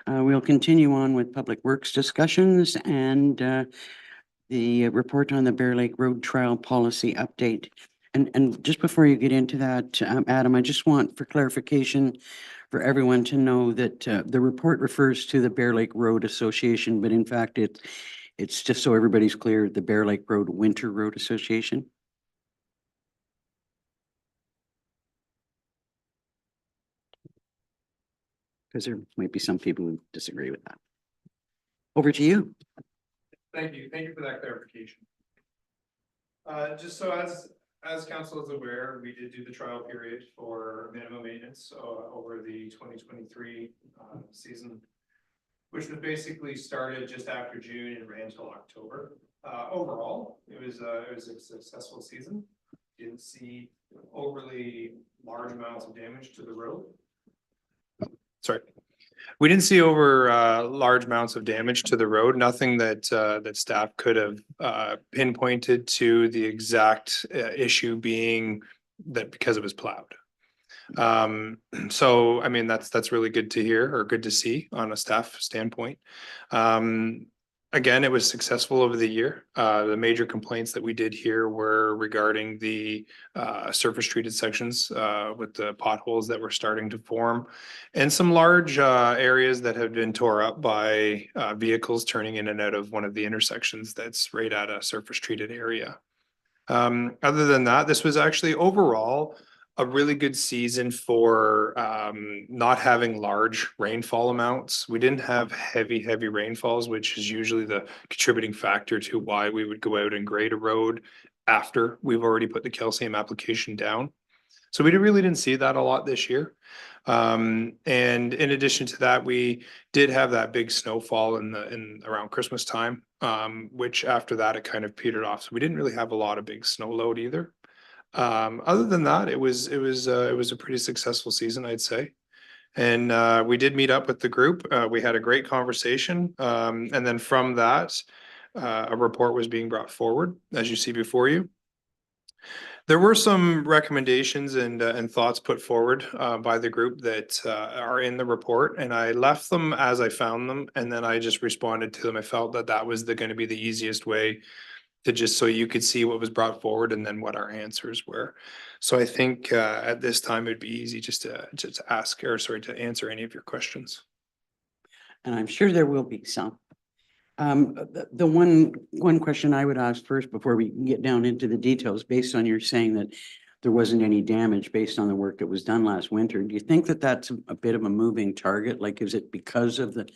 We'll continue on with Public Works discussions and the report on the Bear Lake Road Trial Policy Update. And just before you get into that, Adam, I just want for clarification for everyone to know that the report refers to the Bear Lake Road Association, but in fact, it's just so everybody's clear, the Bear Lake Road Winter Road Association. Because there might be some people who disagree with that. Over to you. Thank you for that clarification. Just so as council is aware, we did do the trial period for minimum maintenance over the 2023 season, which was basically started just after June and ran until October. Overall, it was a successful season. Didn't see overly large amounts of damage to the road. Sorry. We didn't see large amounts of damage to the road, nothing that staff could have pinpointed to the exact issue being that because it was plowed. So I mean, that's really good to hear or good to see on a staff standpoint. Again, it was successful over the year. The major complaints that we did hear were regarding the surface treated sections with the potholes that were starting to form and some large areas that have been tore up by vehicles turning in and out of one of the intersections that's right at a surface treated area. Other than that, this was actually overall a really good season for not having large rainfall amounts. We didn't have heavy rainfalls, which is usually the contributing factor to why we would go out and grade a road after we've already put the calcium application down. So we really didn't see that a lot this year. And in addition to that, we did have that big snowfall in around Christmas time, which after that it kind of petered off. So we didn't really have a lot of big snow load either. Other than that, it was a pretty successful season, I'd say. And we did meet up with the group. We had a great conversation. And then from that, a report was being brought forward, as you see before you. There were some recommendations and thoughts put forward by the group that are in the report, and I left them as I found them, and then I just responded to them. I felt that was going to be the easiest way to just so you could see what was brought forward and then what our answers were. So I think at this time it'd be easy just to ask or sorry to answer any of your questions. And I'm sure there will be some. The one question I would ask first before we get down into the details, based on your saying that there wasn't any damage based on the work that was done last winter, do you think that that's a bit of a moving target? Like, is it because of the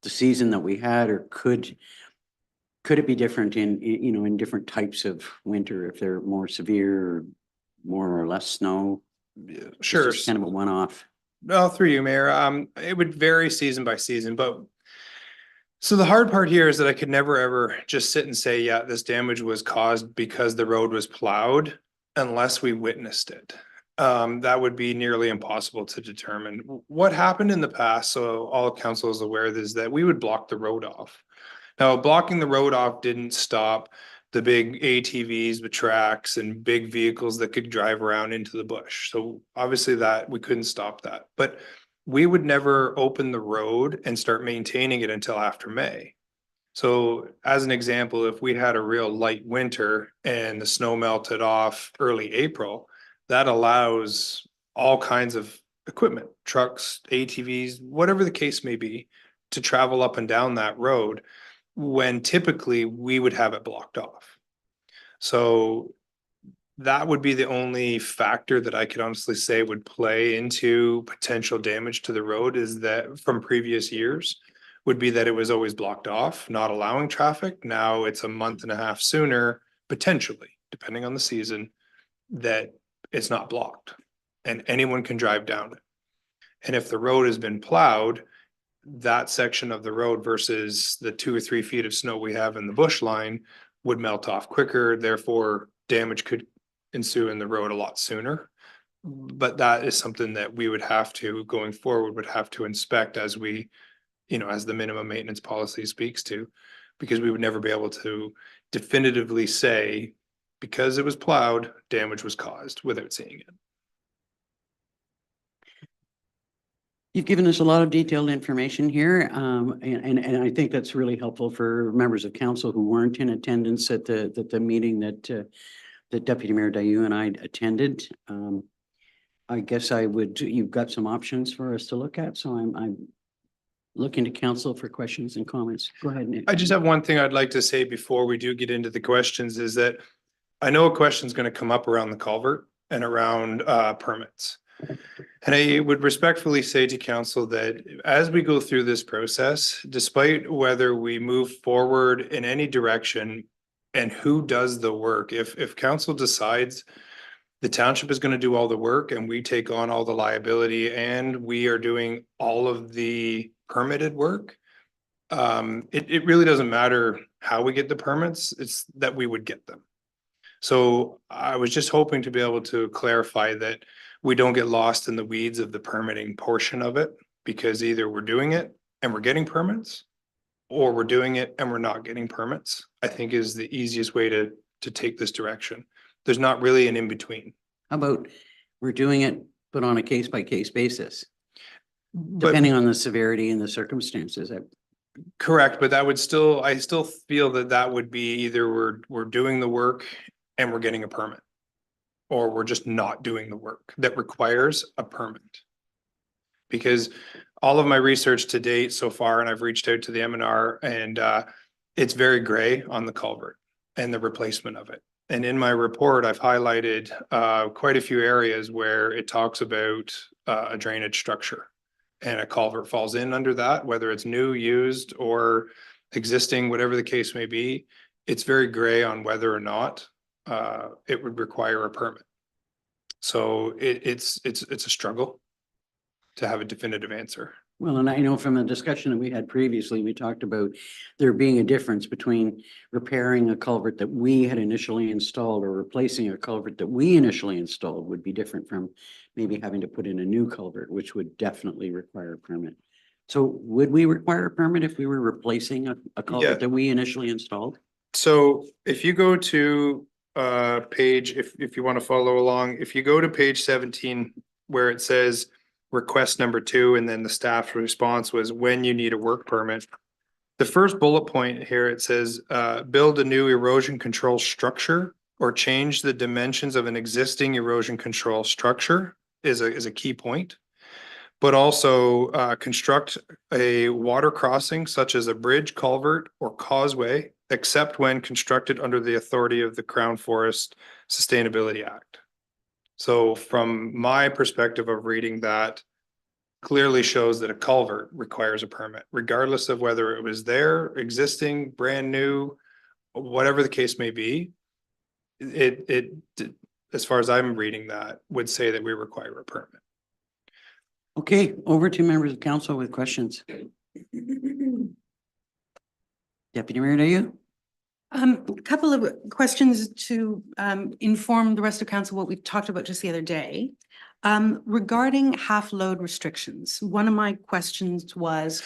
season that we had, or could it be different in different types of winter if they're more severe or more or less snow? Sure. It's just kind of a one-off. Well, through you, Mayor, it would vary season by season, but So the hard part here is that I could never ever just sit and say, yeah, this damage was caused because the road was plowed unless we witnessed it. That would be nearly impossible to determine. What happened in the past, so all council is aware of, is that we would block the road off. Now, blocking the road off didn't stop the big ATVs with tracks and big vehicles that could drive around into the bush. So obviously that we couldn't stop that, but we would never open the road and start maintaining it until after May. So as an example, if we had a real light winter and the snow melted off early April, that allows all kinds of equipment, trucks, ATVs, whatever the case may be, to travel up and down that road when typically we would have it blocked off. So that would be the only factor that I could honestly say would play into potential damage to the road, is that from previous years would be that it was always blocked off, not allowing traffic. Now it's a month and a half sooner, potentially, depending on the season, that it's not blocked and anyone can drive down it. And if the road has been plowed, that section of the road versus the 2 or 3 feet of snow we have in the bush line would melt off quicker, therefore damage could ensue in the road a lot sooner. But that is something that we would have to, going forward, would have to inspect as we, as the minimum maintenance policy speaks to, because we would never be able to definitively say, because it was plowed, damage was caused without seeing it. You've given us a lot of detailed information here, and I think that's really helpful for members of council who weren't in attendance at the meeting that Deputy Mayor Dayu and I attended. I guess you've got some options for us to look at, so I'm looking to council for questions and comments. Go ahead, Nick. I just have one thing I'd like to say before we do get into the questions, is that I know a question is going to come up around the culvert and around permits. And I would respectfully say to council that as we go through this process, despite whether we move forward in any direction and who does the work, if council decides the township is going to do all the work and we take on all the liability and we are doing all of the permitted work, it really doesn't matter how we get the permits, it's that we would get them. So I was just hoping to be able to clarify that we don't get lost in the weeds of the permitting portion of it, because either we're doing it and we're getting permits, or we're doing it and we're not getting permits, I think is the easiest way to take this direction. There's not really an in-between. How about we're doing it, but on a case-by-case basis, But depending on the severity and the circumstances? correct, but that would still, I still feel that that would be either we're doing the work and we're getting a permit, or we're just not doing the work that requires a permit. Because all of my research to date so far, and I've reached out to the M&R, and it's very gray on the culvert and the replacement of it. And in my report, I've highlighted quite a few areas where it talks about a drainage structure, and a culvert falls in under that, whether it's new, used, or existing, whatever the case may be. It's very gray on whether or not it would require a permit. So it's a struggle to have a definitive answer. Well, and I know from the discussion that we had previously, we talked about there being a difference between repairing a culvert that we had initially installed or replacing a culvert that we initially installed would be different from maybe having to put in a new culvert, which would definitely require a permit. So would we require a permit if we were replacing a culvert that we initially installed? So if you go to page, if you want to follow along, if you go to page 17, where it says request number 2, and then the staff's response was when you need a work permit. The first bullet point here, it says build a new erosion control structure or change the dimensions of an existing erosion control structure is a key point. But also construct a water crossing such as a bridge, culvert, or causeway, except when constructed under the authority of the Crown Forest Sustainability Act. So from my perspective of reading that, clearly shows that a culvert requires a permit, regardless of whether it was there, existing, brand new, whatever the case may be. It as far as I'm reading that, would say that we require a permit. Okay, over to members of council with questions. Deputy Mayor Dayu? A couple of questions to inform the rest of council what we talked about just the other day. Regarding half load restrictions, one of my questions was,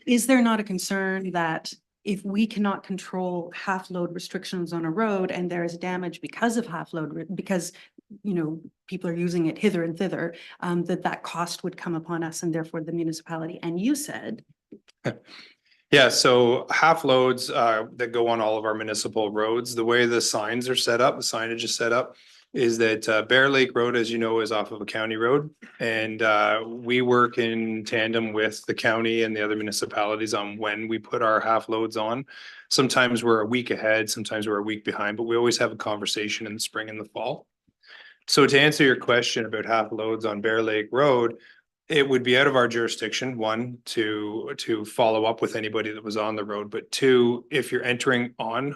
is there not a concern that if we cannot control half load restrictions on a road and there is damage because of half load, because people are using it hither and thither, that cost would come upon us and therefore the municipality? And you said, Yeah, so half loads that go on all of our municipal roads, the way the signs are set up, the signage is set up, is that Bear Lake Road, as you know, is off of a county road. And we work in tandem with the county and the other municipalities on when we put our half loads on. Sometimes we're a week ahead, sometimes we're a week behind, but we always have a conversation in the spring and the fall. So to answer your question about half loads on Bear Lake Road, it would be out of our jurisdiction, one, to follow up with anybody that was on the road, but two, if you're entering on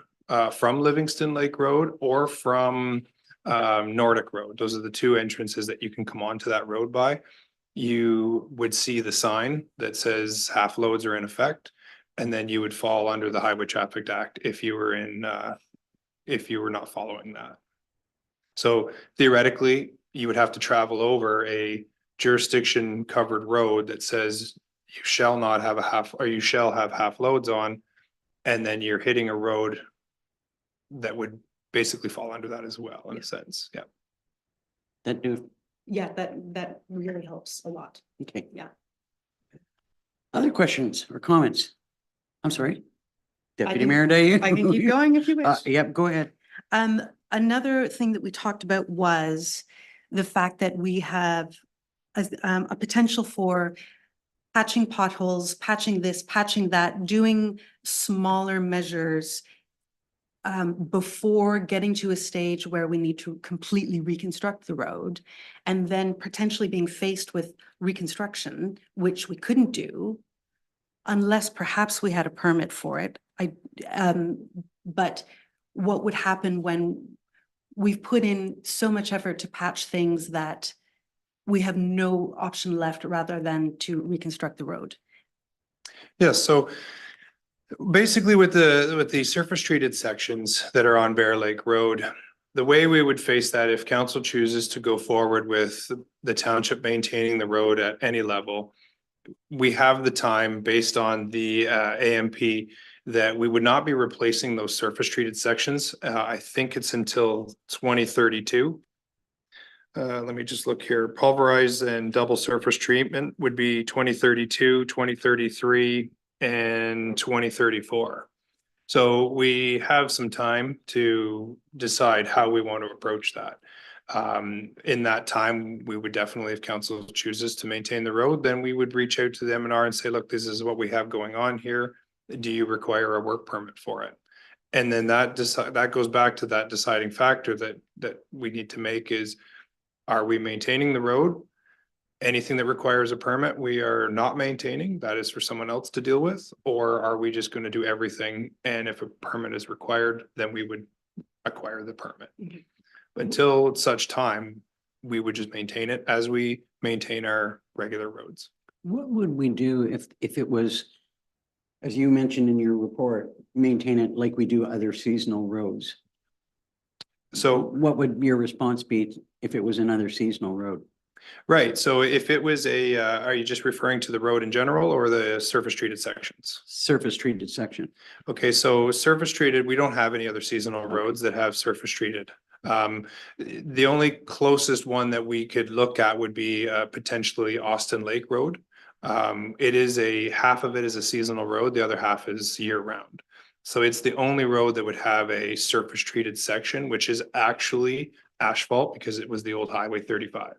from Livingston Lake Road or from Nordic Road, those are the two entrances that you can come onto that road by. You would see the sign that says half loads are in effect, and then you would fall under the Highway Traffic Act if you were not following that. So theoretically, you would have to travel over a jurisdiction covered road that says you shall not have you shall have half loads on, and then you're hitting a road that would basically fall under that as well, in a sense. Yeah. that really helps a lot. Okay. Yeah. Other questions or comments? I'm sorry. Deputy can- Mayor Dayu? I can keep going if you wish. Yep, go ahead. Another thing that we talked about was the fact that we have a potential for patching potholes, patching this, patching that, doing smaller measures before getting to a stage where we need to completely reconstruct the road, and then potentially being faced with reconstruction, which we couldn't do unless perhaps we had a permit for it. But what would happen when we've put in so much effort to patch things that we have no option left rather than to reconstruct the road? Yes, so basically with the surface treated sections that are on Bear Lake Road, the way we would face that if council chooses to go forward with the township maintaining the road at any level, we have the time based on the AMP that we would not be replacing those surface treated sections. I think it's until 2032. Let me just look here. Pulverized and double surface treatment would be 2032, 2033, and 2034. So we have some time to decide how we want to approach that. In that time, we would definitely, if council chooses to maintain the road, then we would reach out to the M&R and say, look, this is what we have going on here. Do you require a work permit for it? And then that goes back to that deciding factor that we need to make is, are we maintaining the road? Anything that requires a permit, we are not maintaining. That is for someone else to deal with. Or are we just going to do everything? And if a permit is required, then we would acquire the permit. Until such time, we would just maintain it as we maintain our regular roads. What would we do if it was, as you mentioned in your report, maintain it like we do other seasonal roads? So what would your response be if it was another seasonal road? Right, so if it was are you just referring to the road in general or the surface treated sections? Surface treated section. Okay, so surface treated, we don't have any other seasonal roads that have surface treated. The only closest one that we could look at would be potentially Austin Lake Road. It is half of it is a seasonal road, the other half is year round. So it's the only road that would have a surface treated section, which is actually asphalt because it was the old Highway 35.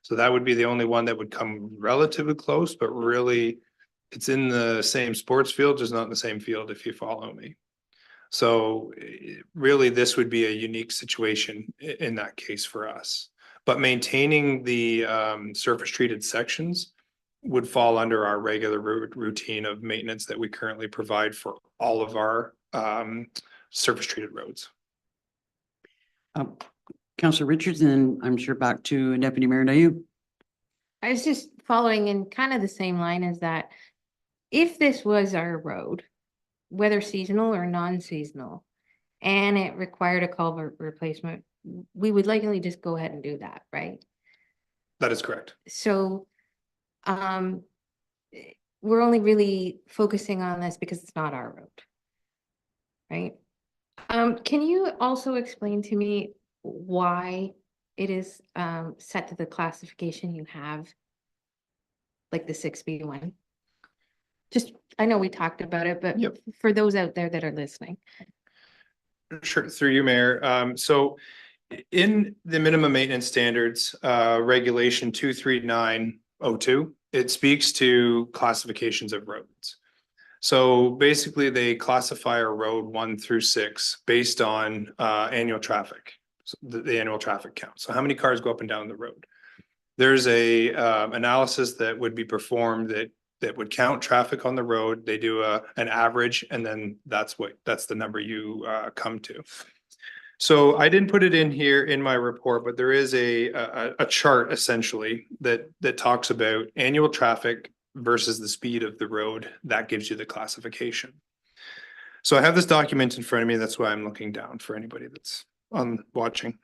So that would be the only one that would come relatively close, but really it's in the same sports field, just not in the same field, if you follow me. So really, this would be a unique situation in that case for us. But maintaining the surface treated sections would fall under our regular routine of maintenance that we currently provide for all of our surface treated roads. Councillor Richards, and I'm sure back to Deputy Mayor Dayu. I was just following in kind of the same line as that. If this was our road whether seasonal or non-seasonal, and it required a culvert replacement, we would likely just go ahead and do that, right? That is correct. So, we're only really focusing on this because it's not our road. Right? Can you also explain to me why it is, set to the classification you have? Like the 6B1? Just, I know we talked about it, but Yep. for those out there that are listening. Sure, through you, Mayor. So in the minimum maintenance standards, regulation 23902, it speaks to classifications of roads. So basically, they classify a road 1 through 6 based on annual traffic, so the annual traffic count. So how many cars go up and down the road? There's a analysis that would be performed that would count traffic on the road. They do an average, and then that's the number you come to. So I didn't put it in here in my report, but there is a chart essentially that talks about annual traffic versus the speed of the road. That gives you the classification. So I have this document in front of me. That's why I'm looking down for anybody that's watching.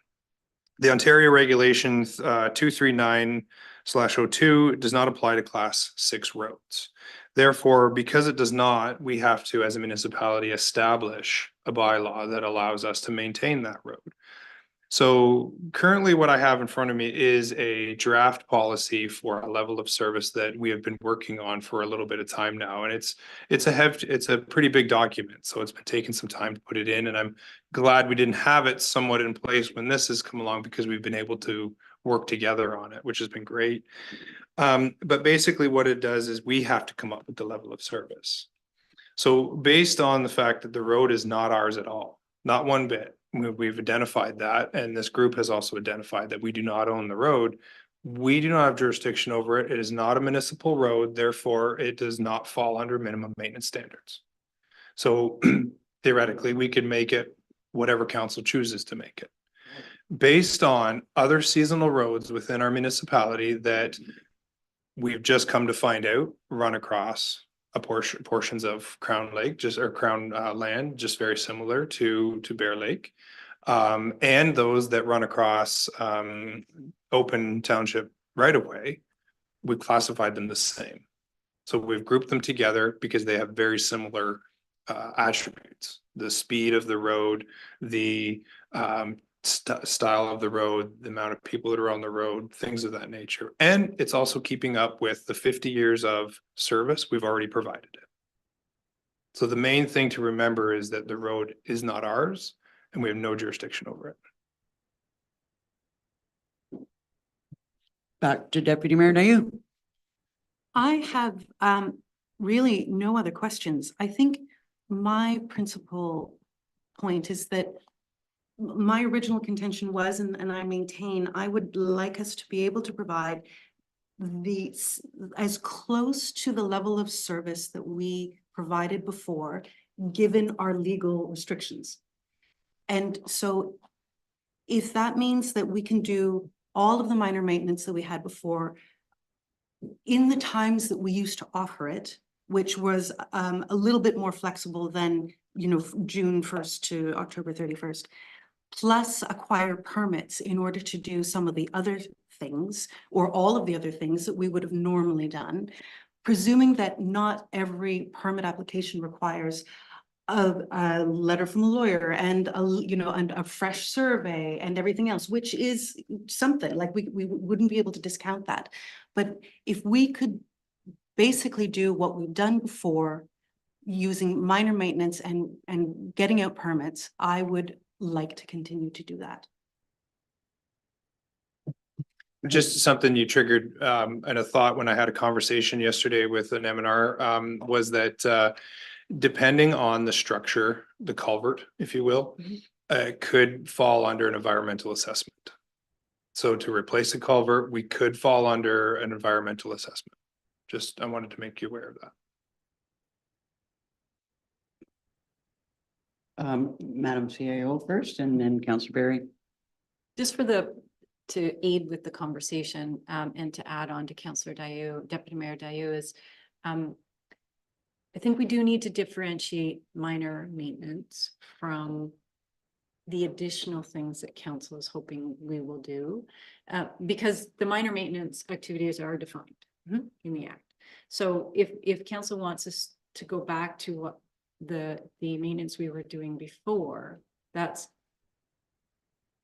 The Ontario regulations 239/02 does not apply to class 6 roads. Therefore, because it does not, we have to, as a municipality, establish a bylaw that allows us to maintain that road. So currently what I have in front of me is a draft policy for a level of service that we have been working on for a little bit of time now. And it's a pretty big document. So it's been taking some time to put it in, and I'm glad we didn't have it somewhat in place when this has come along, because we've been able to work together on it, which has been great. But basically what it does is we have to come up with the level of service. So based on the fact that the road is not ours at all, not one bit, we've identified that, and this group has also identified that we do not own the road. We do not have jurisdiction over it. It is not a municipal road, therefore it does not fall under minimum maintenance standards. So theoretically, we could make it whatever council chooses to make it. Based on other seasonal roads within our municipality that we've just come to find out run across portions of Crown Lake, Crown land, just very similar to Bear Lake. And those that run across open township right away, we classified them the same. So we've grouped them together because they have very similar attributes: the speed of the road, the style of the road, the amount of people that are on the road, things of that nature. And it's also keeping up with the 50 years of service we've already provided it. So the main thing to remember is that the road is not ours and we have no jurisdiction over it. Back to Deputy Mayor Dayu. I have really no other questions. I think my principal point is that my original contention was, and I maintain, I would like us to be able to provide as close to the level of service that we provided before, given our legal restrictions. And so if that means that we can do all of the minor maintenance that we had before in the times that we used to offer it, which was a little bit more flexible than, June 1st to October 31st, plus acquire permits in order to do some of the other things or all of the other things that we would have normally done, presuming that not every permit application requires a letter from a lawyer and a fresh survey and everything else, which is something like we wouldn't be able to discount that. But if we could basically do what we've done before using minor maintenance and getting out permits, I would like to continue to do that. Just something you triggered and a thought when I had a conversation yesterday with an M&R was that depending on the structure, the culvert, if you will, could fall under an environmental assessment. So to replace a culvert, we could fall under an environmental assessment. Just, I wanted to make you aware of that. Madam CAO first, and then Councillor Berry. Just to aid with the conversation, and to add on to Councillor Dayu, Deputy Mayor Dayu, is I think we do need to differentiate minor maintenance from the additional things that council is hoping we will do. Because the minor maintenance activities are defined in the act. So if council wants us to go back to what the maintenance we were doing before, that's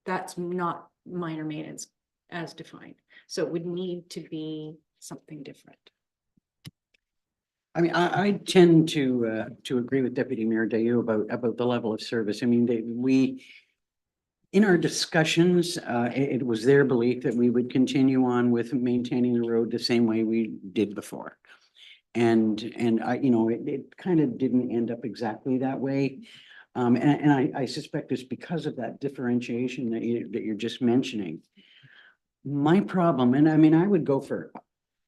not minor maintenance as defined. So it would need to be something different. I mean, I tend to agree with Deputy Mayor Dayu about the level of service. I mean, in our discussions, it was their belief that we would continue on with maintaining the road the same way we did before. And it kind of didn't end up exactly that way. And I suspect it's because of that differentiation that you're just mentioning. My problem, and I mean, I would go for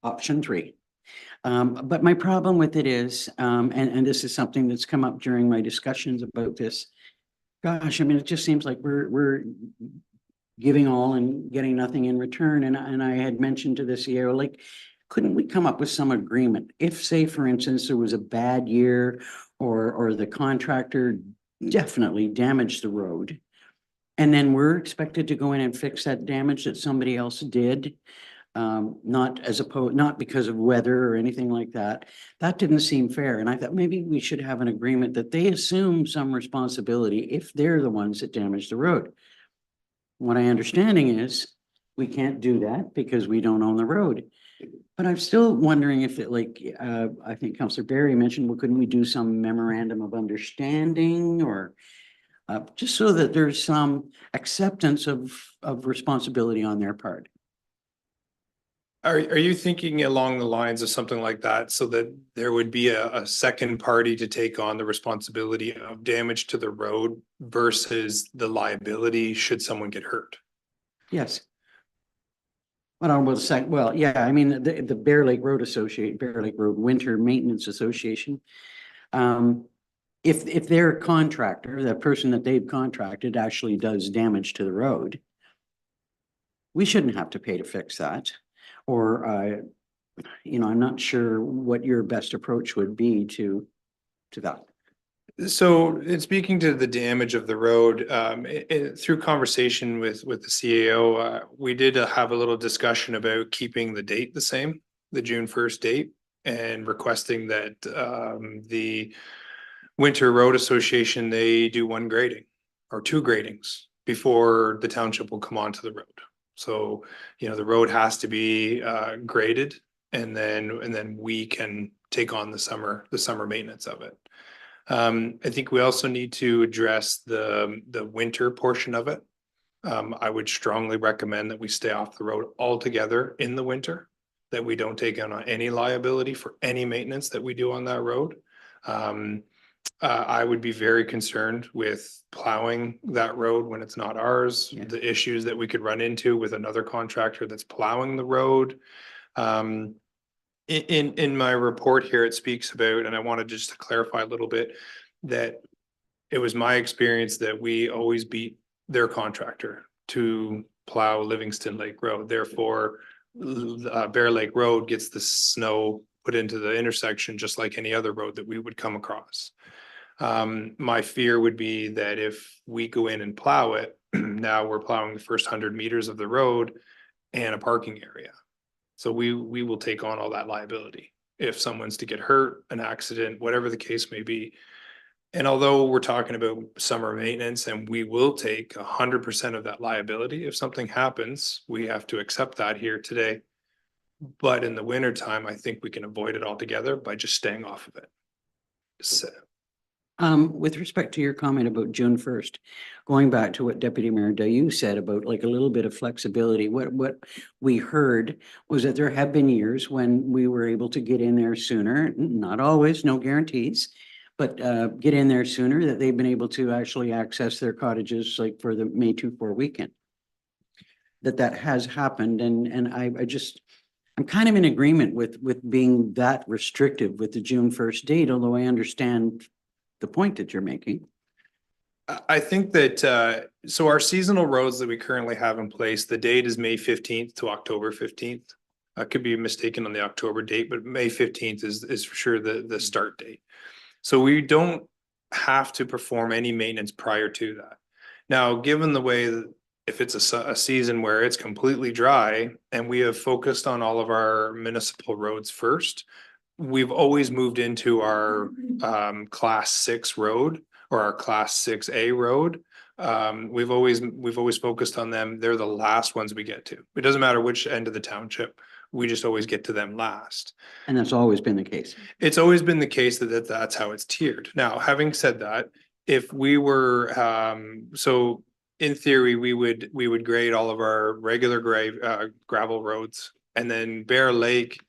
option 3. But my problem with it is, and this is something that's come up during my discussions about this. Gosh, I mean, it just seems like we're giving all and getting nothing in return. And I had mentioned to the CEO, like, couldn't we come up with some agreement? If, say, for instance, there was a bad year or the contractor definitely damaged the road, and then we're expected to go in and fix that damage that somebody else did. Not because of weather or anything like that. That didn't seem fair. And I thought maybe we should have an agreement that they assume some responsibility if they're the ones that damaged the road. What I understanding is we can't do that because we don't own the road. But I'm still wondering if I think Councillor Barry mentioned, well, couldn't we do some memorandum of understanding or just so that there's some acceptance of responsibility on their part? Are you thinking along the lines of something like that so that there would be a second party to take on the responsibility of damage to the road versus the liability should someone get hurt? Yes. What I will say, well, yeah, I mean, the Bear Lake Road Winter Maintenance Association. If their contractor, that person that they've contracted actually does damage to the road, we shouldn't have to pay to fix that. Or, I'm not sure what your best approach would be to that. So in speaking to the damage of the road, through conversation with the CAO, we did have a little discussion about keeping the date the same, the June 1st date, and requesting that the Winter Road Association, they do 1 grading or 2 gradings before the township will come onto the road. So, the road has to be graded and then we can take on the summer maintenance of it. I think we also need to address the winter portion of it. I would strongly recommend that we stay off the road altogether in the winter, that we don't take on any liability for any maintenance that we do on that road. I would be very concerned with plowing that road when it's not ours, the issues that we could run into with another contractor that's plowing the road. In my report here, it speaks about, and I wanted just to clarify a little bit, that it was my experience that we always beat their contractor to plow Livingston Lake Road. Therefore, Bear Lake Road gets the snow put into the intersection just like any other road that we would come across. My fear would be that if we go in and plow it, now we're plowing the first 100 meters of the road and a parking area. So we will take on all that liability if someone's to get hurt, an accident, whatever the case may be. And although we're talking about summer maintenance and we will take 100% of that liability, if something happens, we have to accept that here today. But in the winter time, I think we can avoid it altogether by just staying off of it. So. With respect to your comment about June 1st, going back to what Deputy Mayor Dayu said about like a little bit of flexibility, what we heard was that there have been years when we were able to get in there sooner, not always, no guarantees, but get in there sooner, that they've been able to actually access their cottages like for the May 2-4 weekend. That has happened, and I'm kind of in agreement with being that restrictive with the June 1st date, although I understand the point that you're making. I think that, so our seasonal roads that we currently have in place, the date is May 15th to October 15th. I could be mistaken on the October date, but May 15th is for sure the start date. So we don't have to perform any maintenance prior to that. Now, given the way that if it's a season where it's completely dry and we have focused on all of our municipal roads first, we've always moved into our class 6 road or our class 6A road. We've always focused on them. They're the last ones we get to. It doesn't matter which end of the township. We just always get to them last. And that's always been the case. It's always been the case that that's how it's tiered. Now, having said that, if we were, so in theory, we would grade all of our regular gravel roads, and then Bear Lake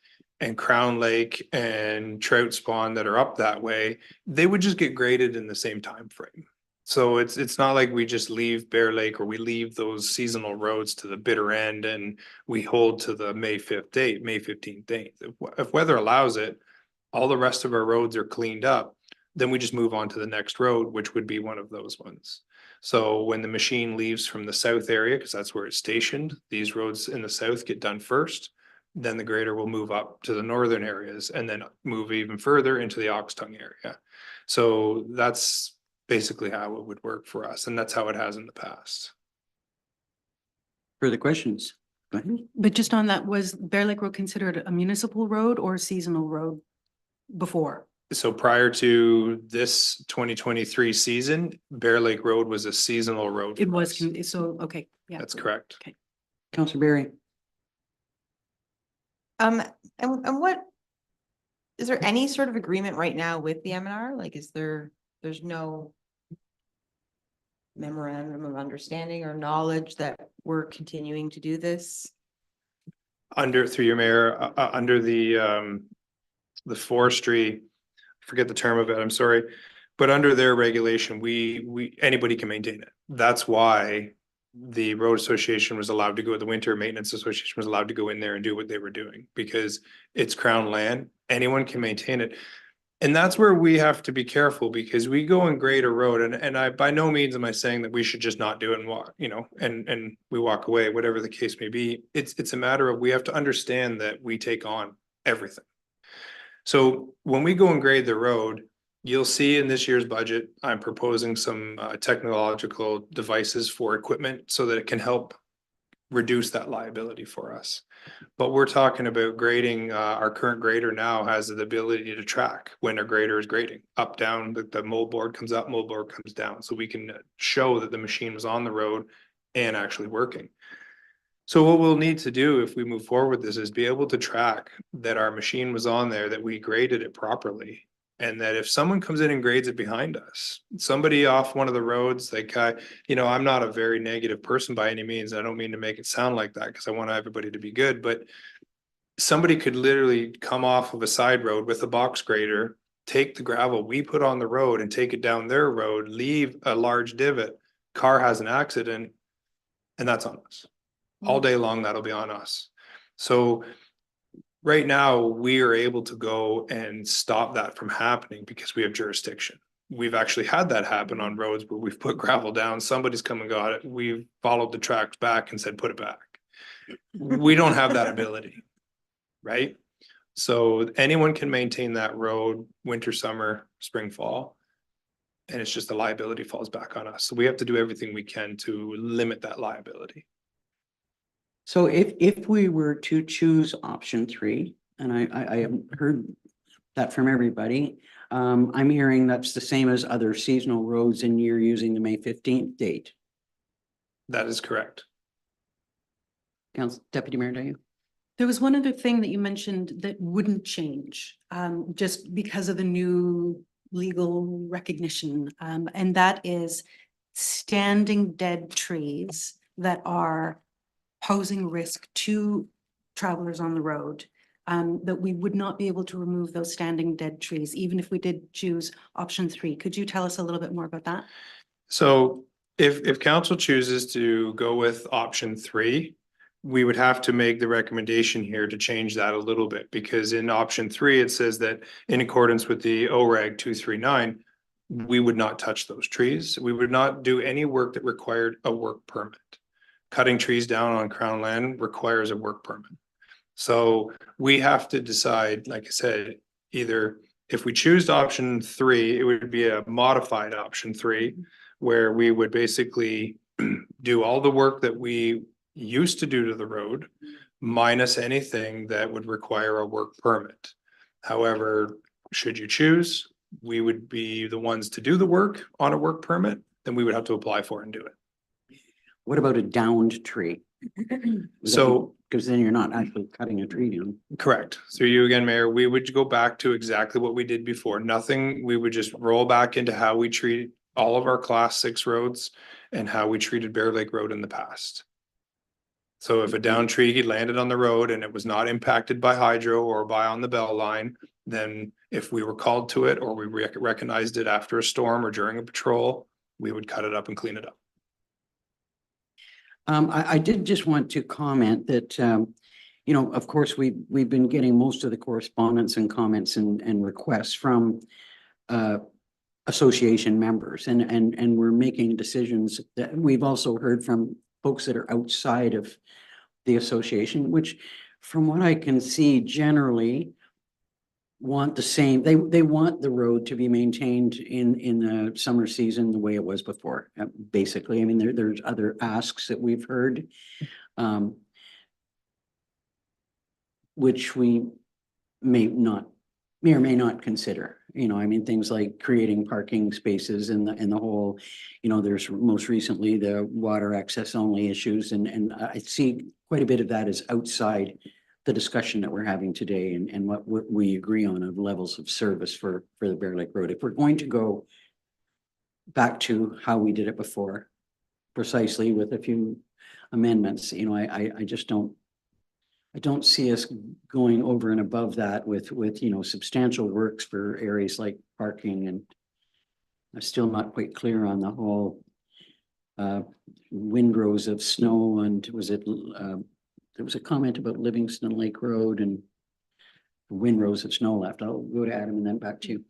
and Crown Lake and Trout Spawn that are up that way, they would just get graded in the same time frame. So it's not like we just leave Bear Lake or we leave those seasonal roads to the bitter end and we hold to the May 5th date, May 15th date. If weather allows it, all the rest of our roads are cleaned up, then we just move on to the next road, which would be one of those ones. So when the machine leaves from the south area, because that's where it's stationed, these roads in the south get done first. Then the grader will move up to the northern areas and then move even further into the Oxtongue area. So that's basically how it would work for us. And that's how it has in the past. Further questions? Go ahead. But just on that, was Bear Lake Road considered a municipal road or a seasonal road before? So prior to this 2023 season, Bear Lake Road was a seasonal road. It for was, us. so, okay, yeah. That's correct. Okay. Councillor Berry. And what, is there any sort of agreement right now with the MNR? Like, there's no memorandum of understanding or knowledge that we're continuing to do this? Through your mayor, under the forestry, forget the term of it, I'm sorry. But under their regulation, anybody can maintain it. That's why the road association was allowed to go, the winter maintenance association was allowed to go in there and do what they were doing because it's crown land. Anyone can maintain it. And that's where we have to be careful because we go and grade a road and I, by no means am I saying that we should just not do it and walk, and we walk away, whatever the case may be. It's a matter of, we have to understand that we take on everything. So when we go and grade the road, you'll see in this year's budget, I'm proposing some technological devices for equipment so that it can help reduce that liability for us. But we're talking about grading, our current grader now has the ability to track when a grader is grading up, down, the mold board comes up, mold board comes down. So we can show that the machine was on the road and actually working. So what we'll need to do if we move forward with this is be able to track that our machine was on there, that we graded it properly. And that if someone comes in and grades it behind us, somebody off one of the roads, like I'm not a very negative person by any means. I don't mean to make it sound like that because I want everybody to be good, but somebody could literally come off of a side road with a box grader, take the gravel we put on the road and take it down their road, leave a large divot, car has an accident, and that's on us. All day long, that'll be on us. So right now, we are able to go and stop that from happening because we have jurisdiction. We've actually had that happen on roads where we've put gravel down, somebody's come and got it, we've followed the tracks back and said, put it back. We don't have that ability, right? So anyone can maintain that road, winter, summer, spring, fall. And it's just the liability falls back on us. So we have to do everything we can to limit that liability. So if we were to choose option 3, and I haven't heard that from everybody, I'm hearing that's the same as other seasonal roads and you're using the May 15th date. That is correct. Council Deputy Mayor Dayu. There was one other thing that you mentioned that wouldn't change, just because of the new legal recognition, and that is standing dead trees that are posing risk to travelers on the road, that we would not be able to remove those standing dead trees, even if we did choose option 3. Could you tell us a little bit more about that? So if council chooses to go with option 3, we would have to make the recommendation here to change that a little bit, because in option 3, it says that in accordance with the ORAG 239, we would not touch those trees. We would not do any work that required a work permit. Cutting trees down on crown land requires a work permit. So we have to decide, like I said, either if we choose option 3, it would be a modified option 3, where we would basically do all the work that we used to do to the road, minus anything that would require a work permit. However, should you choose, we would be the ones to do the work on a work permit, then we would have to apply for it and do it. What about a downed tree? So, Because then you're not actually cutting a tree down. correct. Through you again, Mayor, we would go back to exactly what we did before. Nothing, we would just roll back into how we treat all of our class 6 roads and how we treated Bear Lake Road in the past. So if a downed tree landed on the road and it was not impacted by hydro or by on the bell line, then if we were called to it or we recognized it after a storm or during a patrol, we would cut it up and clean it up. I did just want to comment that, you know, of course, we've been getting most of the correspondence and comments and requests from association members, and we're making decisions that we've also heard from folks that are outside of the association, which from what I can see generally want the same, they want the road to be maintained in the summer season the way it was before, basically. I mean, there's other asks that we've heard, which we may or may not consider, you know, I mean, things like creating parking spaces in the whole, you know, there's most recently the water access only issues, and I see quite a bit of that is outside the discussion that we're having today and what we agree on of levels of service for the Bear Lake Road. If we're going to go back to how we did it before, precisely with a few amendments, you know, I just don't see us going over and above that with, you know, substantial works for areas like parking, and I'm still not quite clear on the whole windrows of snow, and was it there was a comment about Livingston Lake Road and windrows of snow left. I'll go to Adam and then back to you.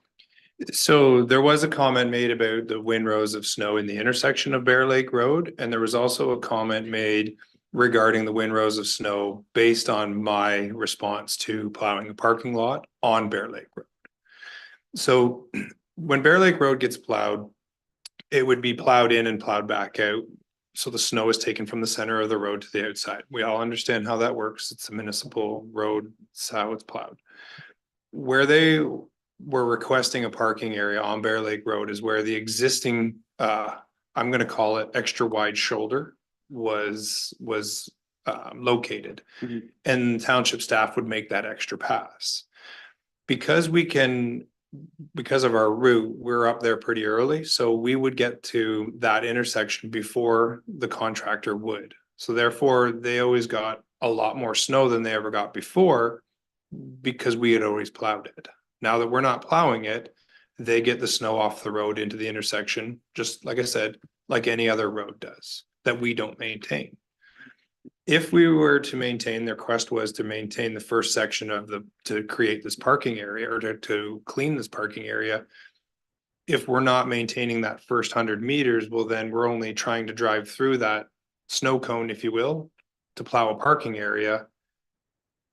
So there was a comment made about the windrows of snow in the intersection of Bear Lake Road, and there was also a comment made regarding the windrows of snow based on my response to plowing a parking lot on Bear Lake Road. So when Bear Lake Road gets plowed, it would be plowed in and plowed back out. So the snow is taken from the center of the road to the outside. We all understand how that works. It's a municipal road. It's how it's plowed. Where they were requesting a parking area on Bear Lake Road is where the existing, I'm going to call it extra wide shoulder was located. Mm-hmm. And township staff would make that extra pass. Because of our route, we're up there pretty early, so we would get to that intersection before the contractor would. So therefore, they always got a lot more snow than they ever got before because we had always plowed it. Now that we're not plowing it, they get the snow off the road into the intersection, just like I said, like any other road does, that we don't maintain. If we were to maintain, their request was to maintain the first section of to create this parking area or to clean this parking area. If we're not maintaining that first 100 meters, well, then we're only trying to drive through that snow cone, if you will, to plow a parking area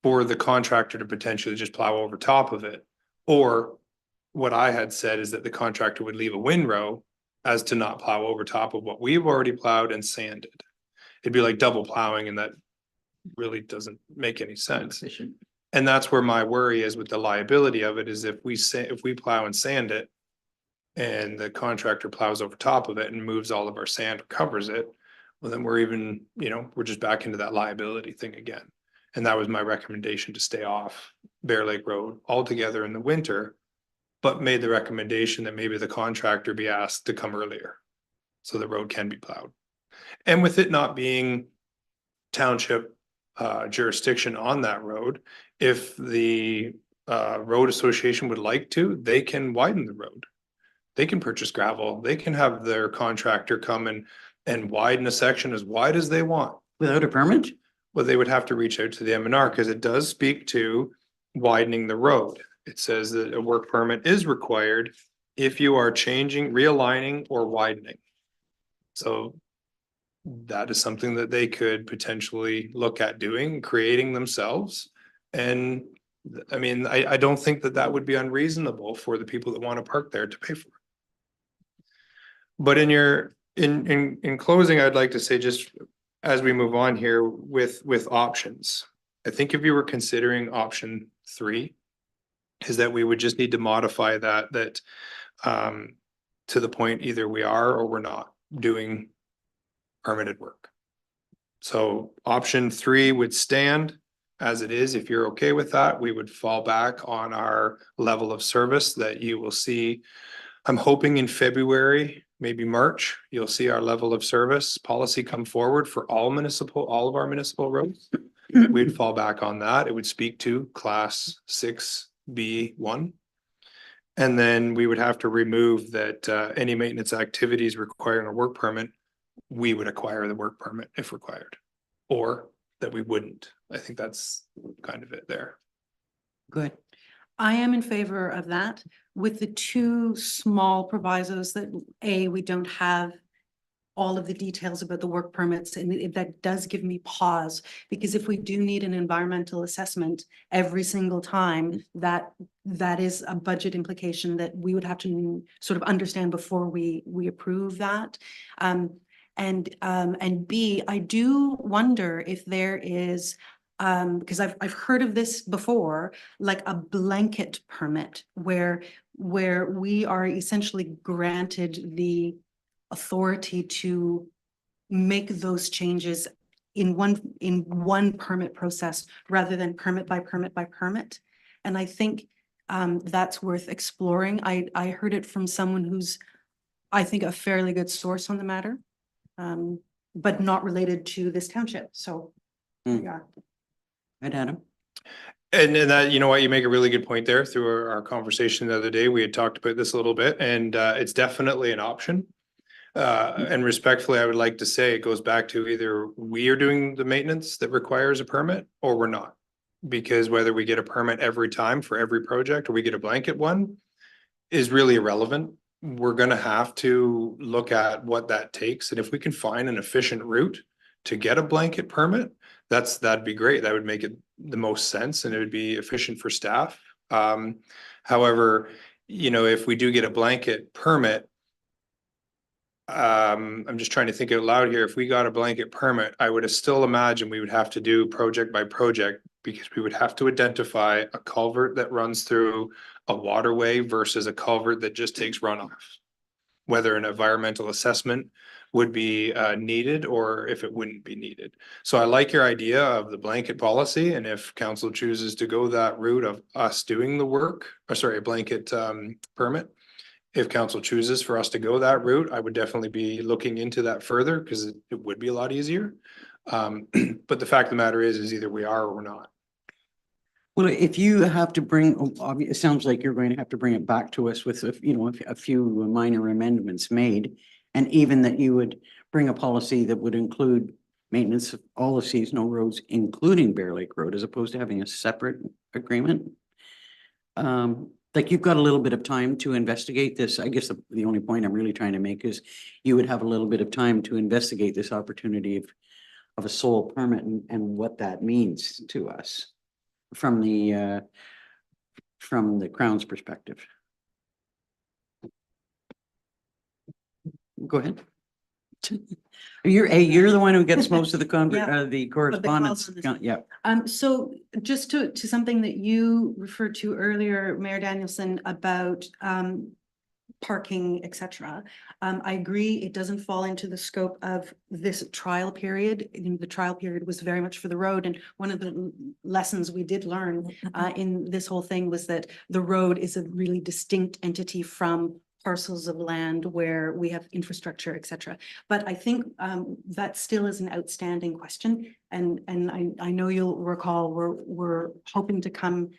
for the contractor to potentially just plow over top of it. Or what I had said is that the contractor would leave a windrow as to not plow over top of what we've already plowed and sanded. It'd be like double plowing, and that really doesn't make any sense. And that's where my worry is with the liability of it, is if we plow and sand it and the contractor plows over top of it and moves all of our sand or covers it, well, then we're even, you know, we're just back into that liability thing again. And that was my recommendation, to stay off Bear Lake Road altogether in the winter, but made the recommendation that maybe the contractor be asked to come earlier so the road can be plowed. And with it not being township jurisdiction on that road, if the road association would like to, they can widen the road. They can purchase gravel. They can have their contractor come and widen a section as wide as they want. Without a permit? Well, they would have to reach out to the M&R because it does speak to widening the road. It says that a work permit is required if you are changing, realigning, or widening. So that is something that they could potentially look at doing, creating themselves And I mean, I don't think that that would be unreasonable for the people that want to park there to pay for it. But in closing, I'd like to say, just as we move on here with options, I think if you were considering option 3, is that we would just need to modify that to the point either we are or we're not doing permitted work. So option 3 would stand as it is. If you're okay with that, we would fall back on our level of service that you will see. I'm hoping in February, maybe March, you'll see our level of service policy come forward for all of our municipal roads. We'd fall back on that. It would speak to class 6B1. And then we would have to remove that any maintenance activities requiring a work permit, we would acquire the work permit if required, or that we wouldn't. I think that's kind of it there. Good. I am in favor of that, with the 2 small provisos that we don't have all of the details about the work permits, and that does give me pause, because if we do need an environmental assessment every single time, that is a budget implication that we would have to sort of understand before we approve that. And B, I do wonder if there is, because I've heard of this before, like a blanket permit where we are essentially granted the authority to make those changes in one permit process rather than permit by permit by permit. And I think that's worth exploring. I heard it from someone who's, I think, a fairly good source on the matter, but not related to this township. So yeah. Right, Adam? And that, you know what, you make a really good point there. Through our conversation the other day, we had talked about this a little bit, and it's definitely an option. And respectfully, I would like to say it goes back to either we are doing the maintenance that requires a permit or we're not. Because whether we get a permit every time for every project or we get a blanket one is really irrelevant. We're gonna have to look at what that takes. And if we can find an efficient route to get a blanket permit, that'd be great. That would make it the most sense and it would be efficient for staff. However, you know, if we do get a blanket permit, I'm just trying to think out loud here. If we got a blanket permit, I would still imagine we would have to do project by project, because we would have to identify a culvert that runs through a waterway versus a culvert that just takes runoff. Whether an environmental assessment would be needed or if it wouldn't be needed. So I like your idea of the blanket policy, and if council chooses to go that route of us doing the work, or sorry, a blanket permit. If council chooses for us to go that route, I would definitely be looking into that further, because it would be a lot easier. But the fact of the matter is either we are or we're not. Well, if you have to bring, it sounds like you're going to have to bring it back to us with, a few minor amendments made. And even that you would bring a policy that would include maintenance of all the seasonal roads, including Bear Lake Road, as opposed to having a separate agreement. Like, you've got a little bit of time to investigate this. I guess the only point I'm really trying to make is you would have a little bit of time to investigate this opportunity of a sole permit and what that means to us from the Crown's perspective. Go ahead. You're the one who gets most of the the correspondence. Yeah. So just to something that you referred to earlier, Mayor Danielson, about parking, etc. I agree, it doesn't fall into the scope of this trial period. The trial period was very much for the road, and one of the lessons we did learn in this whole thing was that the road is a really distinct entity from parcels of land where we have infrastructure, etc. But I think that still is an outstanding question, and I know you'll recall we're hoping to come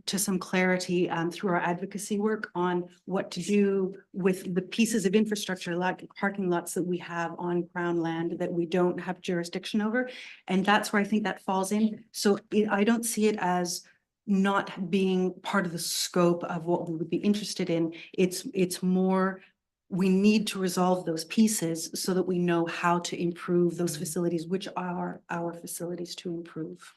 to some clarity through our advocacy work on what to do with the pieces of infrastructure, like parking lots that we have on Crown land that we don't have jurisdiction over, and that's where I think that falls in. So I don't see it as not being part of the scope of what we would be interested in. It's more, we need to resolve those pieces so that we know how to improve those facilities, which are our facilities to improve.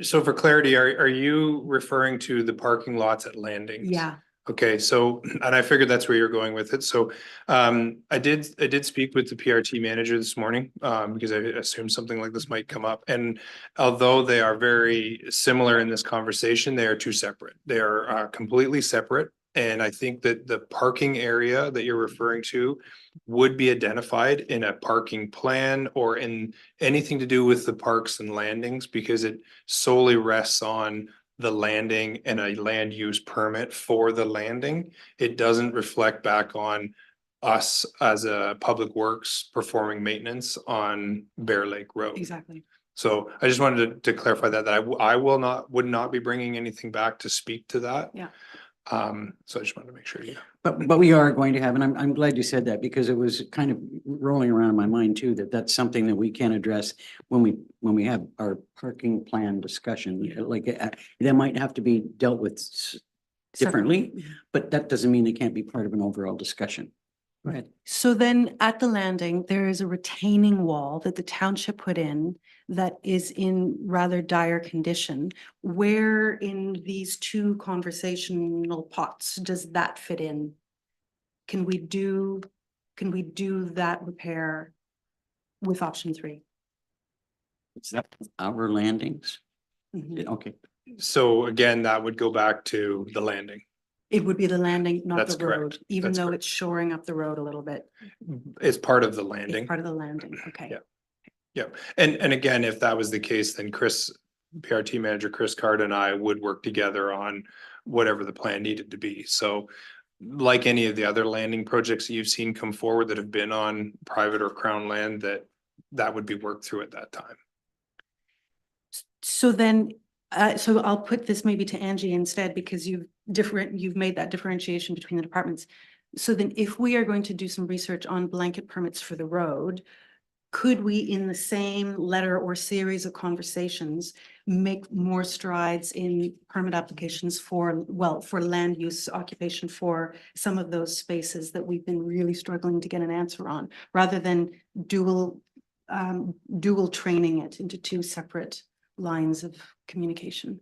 So for clarity, are you referring to the parking lots at landings? Yeah, Okay, so, and I figured that's where you're going with it. So, I did speak with the PRT manager this morning, because I assumed something like this might come up. And although they are very similar in this conversation, they are two separate. They are, completely separate. And I think that the parking area that you're referring to would be identified in a parking plan or in anything to do with the parks and landings, because it solely rests on the landing and a land use permit for the landing. It doesn't reflect back on us as a public works performing maintenance on Bear Lake Road. exactly. So I just wanted to clarify that I would not be bringing anything back to speak to that. Yeah. So I just wanted to make sure you. But we are going to have, and I'm glad you said that, because it was kind of rolling around in my mind too, that that's something that we can address when we have our parking plan discussion. Like, that might have to be dealt with differently, but that doesn't mean it can't be part of an overall discussion. Go ahead. So then at the landing, there is a retaining wall that the township put in that is in rather dire condition. Where in these two conversational pots does that fit in? Can we do that repair with option 3? Is that our landings? Mhm. Okay. So again, that would go back to the landing. It would be the landing, not That's the correct. road, even That's though correct. it's shoring up the road a little bit. It's part of the It's landing. part of the landing, okay. Yeah. Yeah, and again, if that was the case, then Chris, PRT manager Chris Card and I would work together on whatever the plan needed to be. So like any of the other landing projects that you've seen come forward that have been on private or crown land, that would be worked through at that time. So then, so I'll put this maybe to Angie instead, because you've made that differentiation between the departments. So then if we are going to do some research on blanket permits for the road, could we, in the same letter or series of conversations, make more strides in permit applications for land use occupation for some of those spaces that we've been really struggling to get an answer on, rather than dual training it into two separate lines of communication?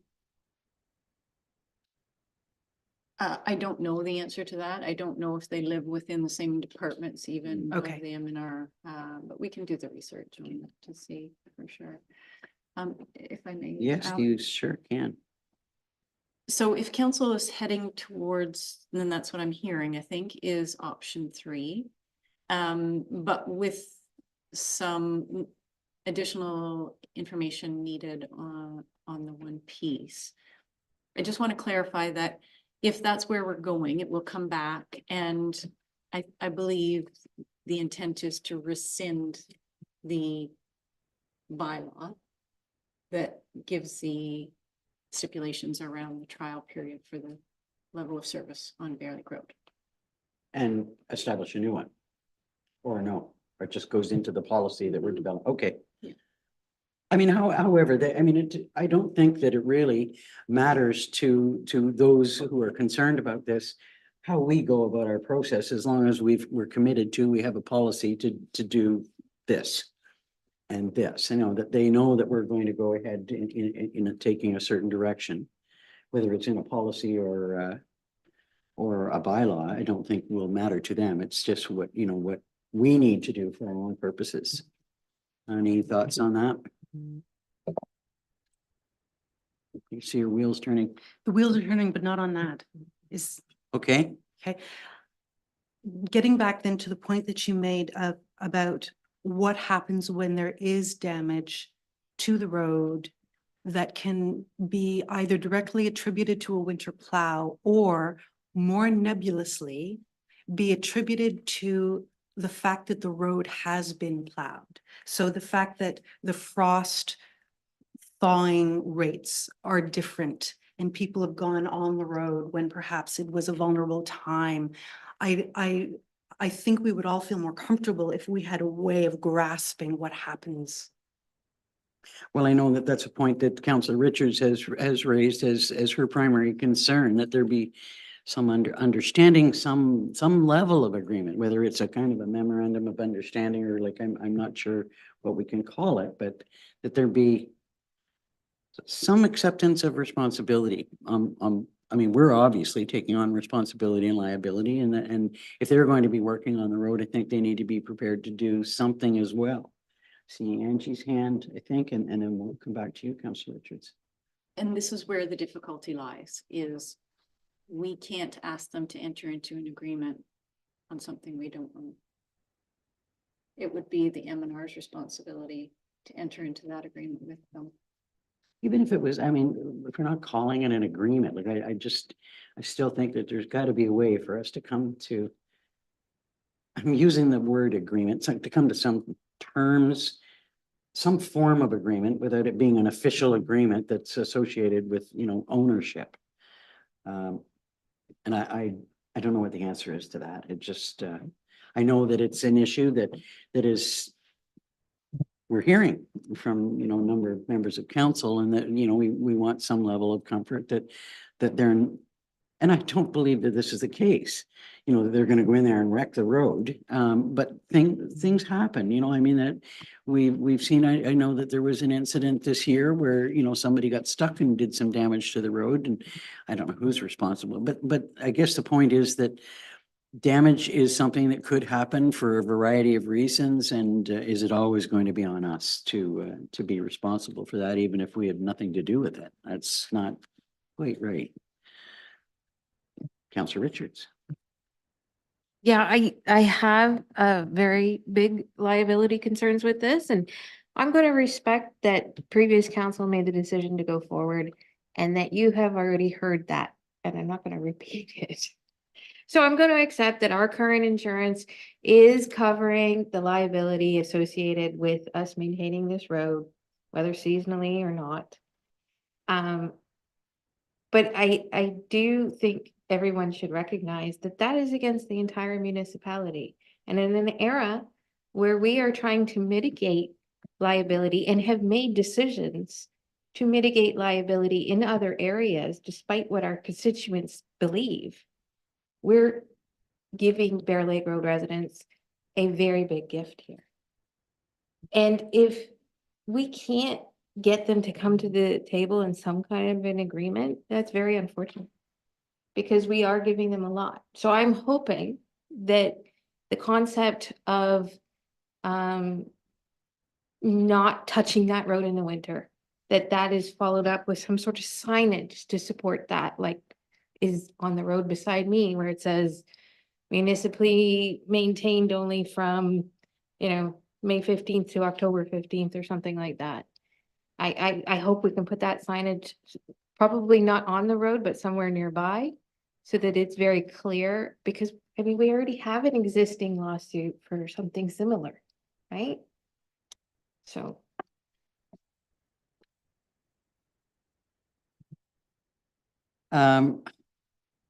I don't know the answer to that. I don't know if they live within the same departments even. of Okay. Them in our, but we can do the research on that to see for sure. If I may. Yes, you sure can. So if council is heading towards, then that's what I'm hearing, I think, is option 3. But with some additional information needed on the one piece. I just want to clarify that if that's where we're going, it will come back, and I believe the intent is to rescind the bylaw that gives the stipulations around the trial period for the level of service on Bear Lake Road. And establish a new one. Or no, or it just goes into the policy that we're developing. Okay. Yeah. I mean, however, I don't think that it really matters to those who are concerned about this, how we go about our process, as long as we're committed to, we have a policy to do this and this, that they know that we're going to go ahead in taking a certain direction, whether it's in a policy or a bylaw. I don't think will matter to them. It's just what we need to do for our own purposes. Any thoughts on that? You see your wheels turning. The wheels are turning, but not on that. Okay. Okay. Getting back then to the point that you made about what happens when there is damage to the road that can be either directly attributed to a winter plow or more nebulously be attributed to the fact that the road has been plowed. So the fact that the frost thawing rates are different and people have gone on the road when perhaps it was a vulnerable time. I think we would all feel more comfortable if we had a way of grasping what happens. Well, I know that that's a point that Councillor Richards has raised as her primary concern, that there be some understanding, some level of agreement, whether it's a kind of a memorandum of understanding or like, I'm not sure what we can call it, but that there be some acceptance of responsibility. I mean, we're obviously taking on responsibility and liability, and if they're going to be working on the road, I think they need to be prepared to do something as well. See Angie's hand, I think, and then we'll come back to you, Councillor Richards. And this is where the difficulty lies, is we can't ask them to enter into an agreement on something we don't own. It would be the M&R's responsibility to enter into that agreement with them. Even if it was, I mean, if we're not calling it an agreement, like I still think that there's got to be a way for us to come to, I'm using the word agreement, to come to some terms, some form of agreement without it being an official agreement that's associated with, ownership. And I don't know what the answer is to that. It just, I know that it's an issue that is, we're hearing from, a number of members of council, and that, we want some level of comfort that they're, and I don't believe that this is the case, that they're going to go in there and wreck the road. But things happen, I mean, that we've seen, I know that there was an incident this year where, somebody got stuck and did some damage to the road, and I don't know who's responsible, but I guess the point is that damage is something that could happen for a variety of reasons, and is it always going to be on us to be responsible for that, even if we had nothing to do with it? That's not quite right. Councillor Richards. Yeah, I have very big liability concerns with this, and I'm going to respect that previous council made the decision to go forward and that you have already heard that, and I'm not going to repeat it. So I'm going to accept that our current insurance is covering the liability associated with us maintaining this road, whether seasonally or not. But I do think everyone should recognize that that is against the entire municipality. And in an era where we are trying to mitigate liability and have made decisions to mitigate liability in other areas, despite what our constituents believe, we're giving Bear Lake Road residents a very big gift here. And if we can't get them to come to the table in some kind of an agreement, that's very unfortunate, because we are giving them a lot. So I'm hoping that the concept of not touching that road in the winter, that is followed up with some sort of signage to support that, like is on the road beside me, where it says municipally maintained only from, May 15th to October 15th or something like that. I hope we can put that signage, probably not on the road, but somewhere nearby, so that it's very clear, because we already have an existing lawsuit for something similar, right? So.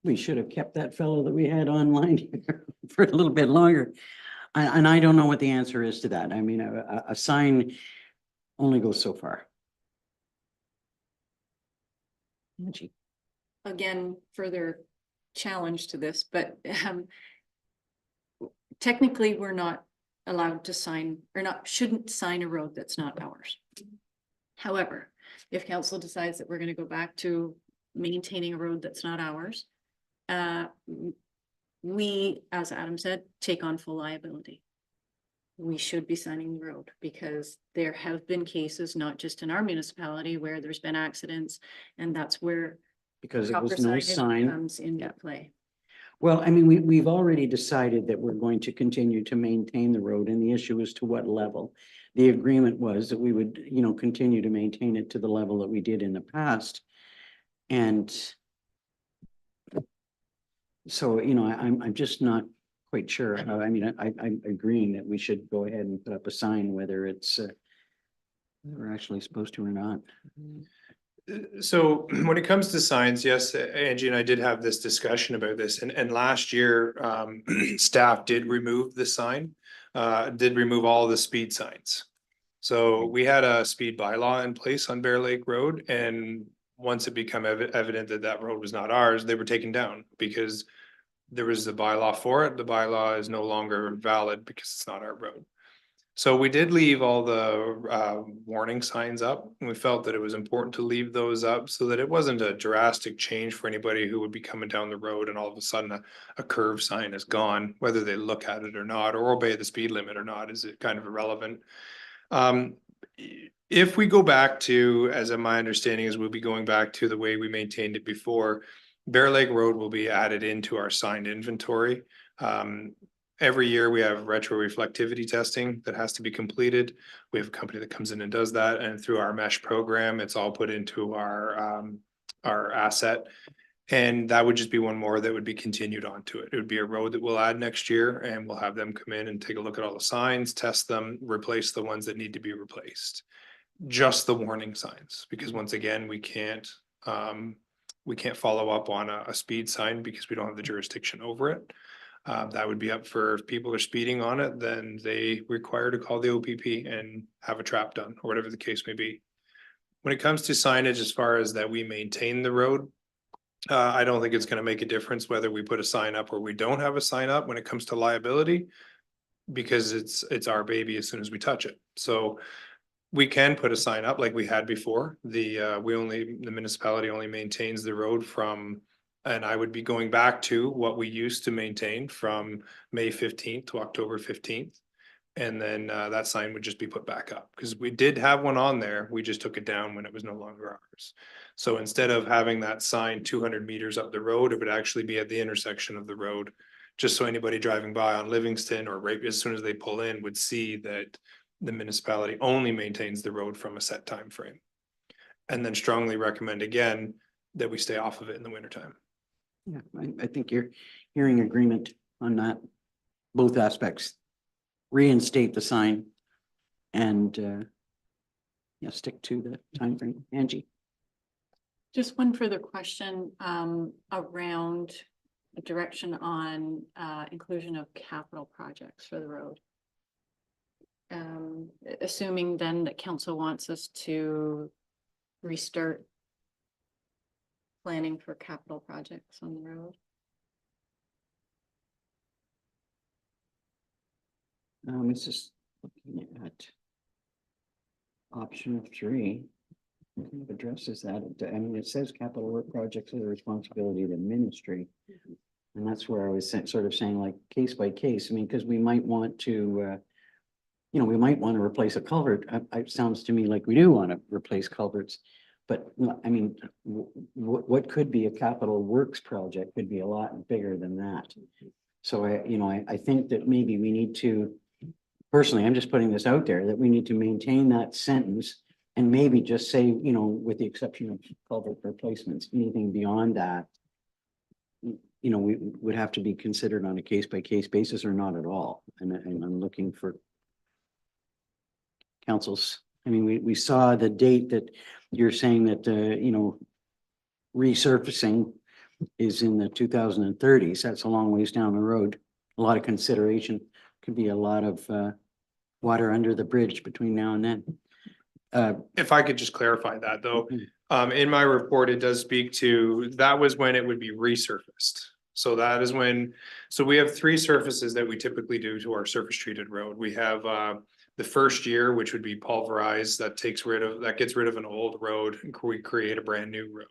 We should have kept that fellow that we had online here for a little bit longer. And I don't know what the answer is to that. I mean, a sign only goes so far. Angie. Again, further challenge to this, but technically we're not allowed to sign, or shouldn't sign a road that's not ours. However, if council decides that we're going to go back to maintaining a road that's not ours, we, as Adam said, take on full liability. We should be signing the road, because there have been cases, not just in our municipality, where there's been accidents, and that's where Because it proper was no signage sign. comes into play. Well, I mean, we've already decided that we're going to continue to maintain the road, and the issue is to what level. The agreement was that we would, continue to maintain it to the level that we did in the past. And so, I'm just not quite sure how, I'm agreeing that we should go ahead and put up a sign, whether it's we're actually supposed to or not. So when it comes to signs, yes, Angie and I did have this discussion about this, and last year, staff did remove the sign, did remove all the speed signs. So we had a speed bylaw in place on Bear Lake Road, and once it became evident that that road was not ours, they were taken down because there was the bylaw for it. The bylaw is no longer valid because it's not our road. So we did leave all the warning signs up, and we felt that it was important to leave those up so that it wasn't a drastic change for anybody who would be coming down the road and all of a sudden a curve sign is gone, whether they look at it or not, or obey the speed limit or not, is it kind of irrelevant. If we go back to, as my understanding is, we'll be going back to the way we maintained it before, Bear Lake Road will be added into our signed inventory. Every year we have retro reflectivity testing that has to be completed. We have a company that comes in and does that, and through our mesh program, it's all put into our asset. And that would just be one more that would be continued onto it. It would be a road that we'll add next year, and we'll have them come in and take a look at all the signs, test them, replace the ones that need to be replaced. Just the warning signs, because once again, we can't follow up on a speed sign because we don't have the jurisdiction over it. That would be up for, if people are speeding on it, then they require to call the OPP and have a trap done, or whatever the case may be. When it comes to signage, as far as that we maintain the road, I don't think it's gonna make a difference whether we put a sign up or we don't have a sign up when it comes to liability, because it's our baby as soon as we touch it. So we can put a sign up like we had before. The municipality only maintains the road from, and I would be going back to what we used to maintain from May 15th to October 15th. And then that sign would just be put back up, because we did have one on there. We just took it down when it was no longer ours. So instead of having that sign 200 meters up the road, it would actually be at the intersection of the road. Just so anybody driving by on Livingston, or right as soon as they pull in, would see that the municipality only maintains the road from a set time frame. And then strongly recommend again that we stay off of it in the wintertime. Yeah, I think you're hearing agreement on that, both aspects. Reinstate the sign and yeah, stick to the timeframe. Angie? Just one further question around the direction on inclusion of capital projects for the road. Assuming then that council wants us to restart planning for capital projects on the road. It's just looking at option 3. It kind of addresses that. I mean, it says capital work projects are the responsibility of the ministry. And that's where I was sort of saying, like, case by case. I mean, because we might want to, we might want to replace a culvert. It sounds to me like we do want to replace culverts. But I mean, what could be a capital works project could be a lot bigger than that. So I think that maybe we need to, personally, I'm just putting this out there, that we need to maintain that sentence and maybe just say, with the exception of culvert replacements, anything beyond that, we would have to be considered on a case by case basis or not at all. And I'm looking for councils. I mean, we saw the date that you're saying that, resurfacing is in the 2030s. That's a long ways down the road. A lot of consideration. Could be a lot of water under the bridge between now and then. If I could just clarify that though, in my report, it does speak to, that was when it would be resurfaced. So that is when, so we have 3 surfaces that we typically do to our surface treated road. We have the first year, which would be pulverized, that gets rid of an old road and we create a brand new road.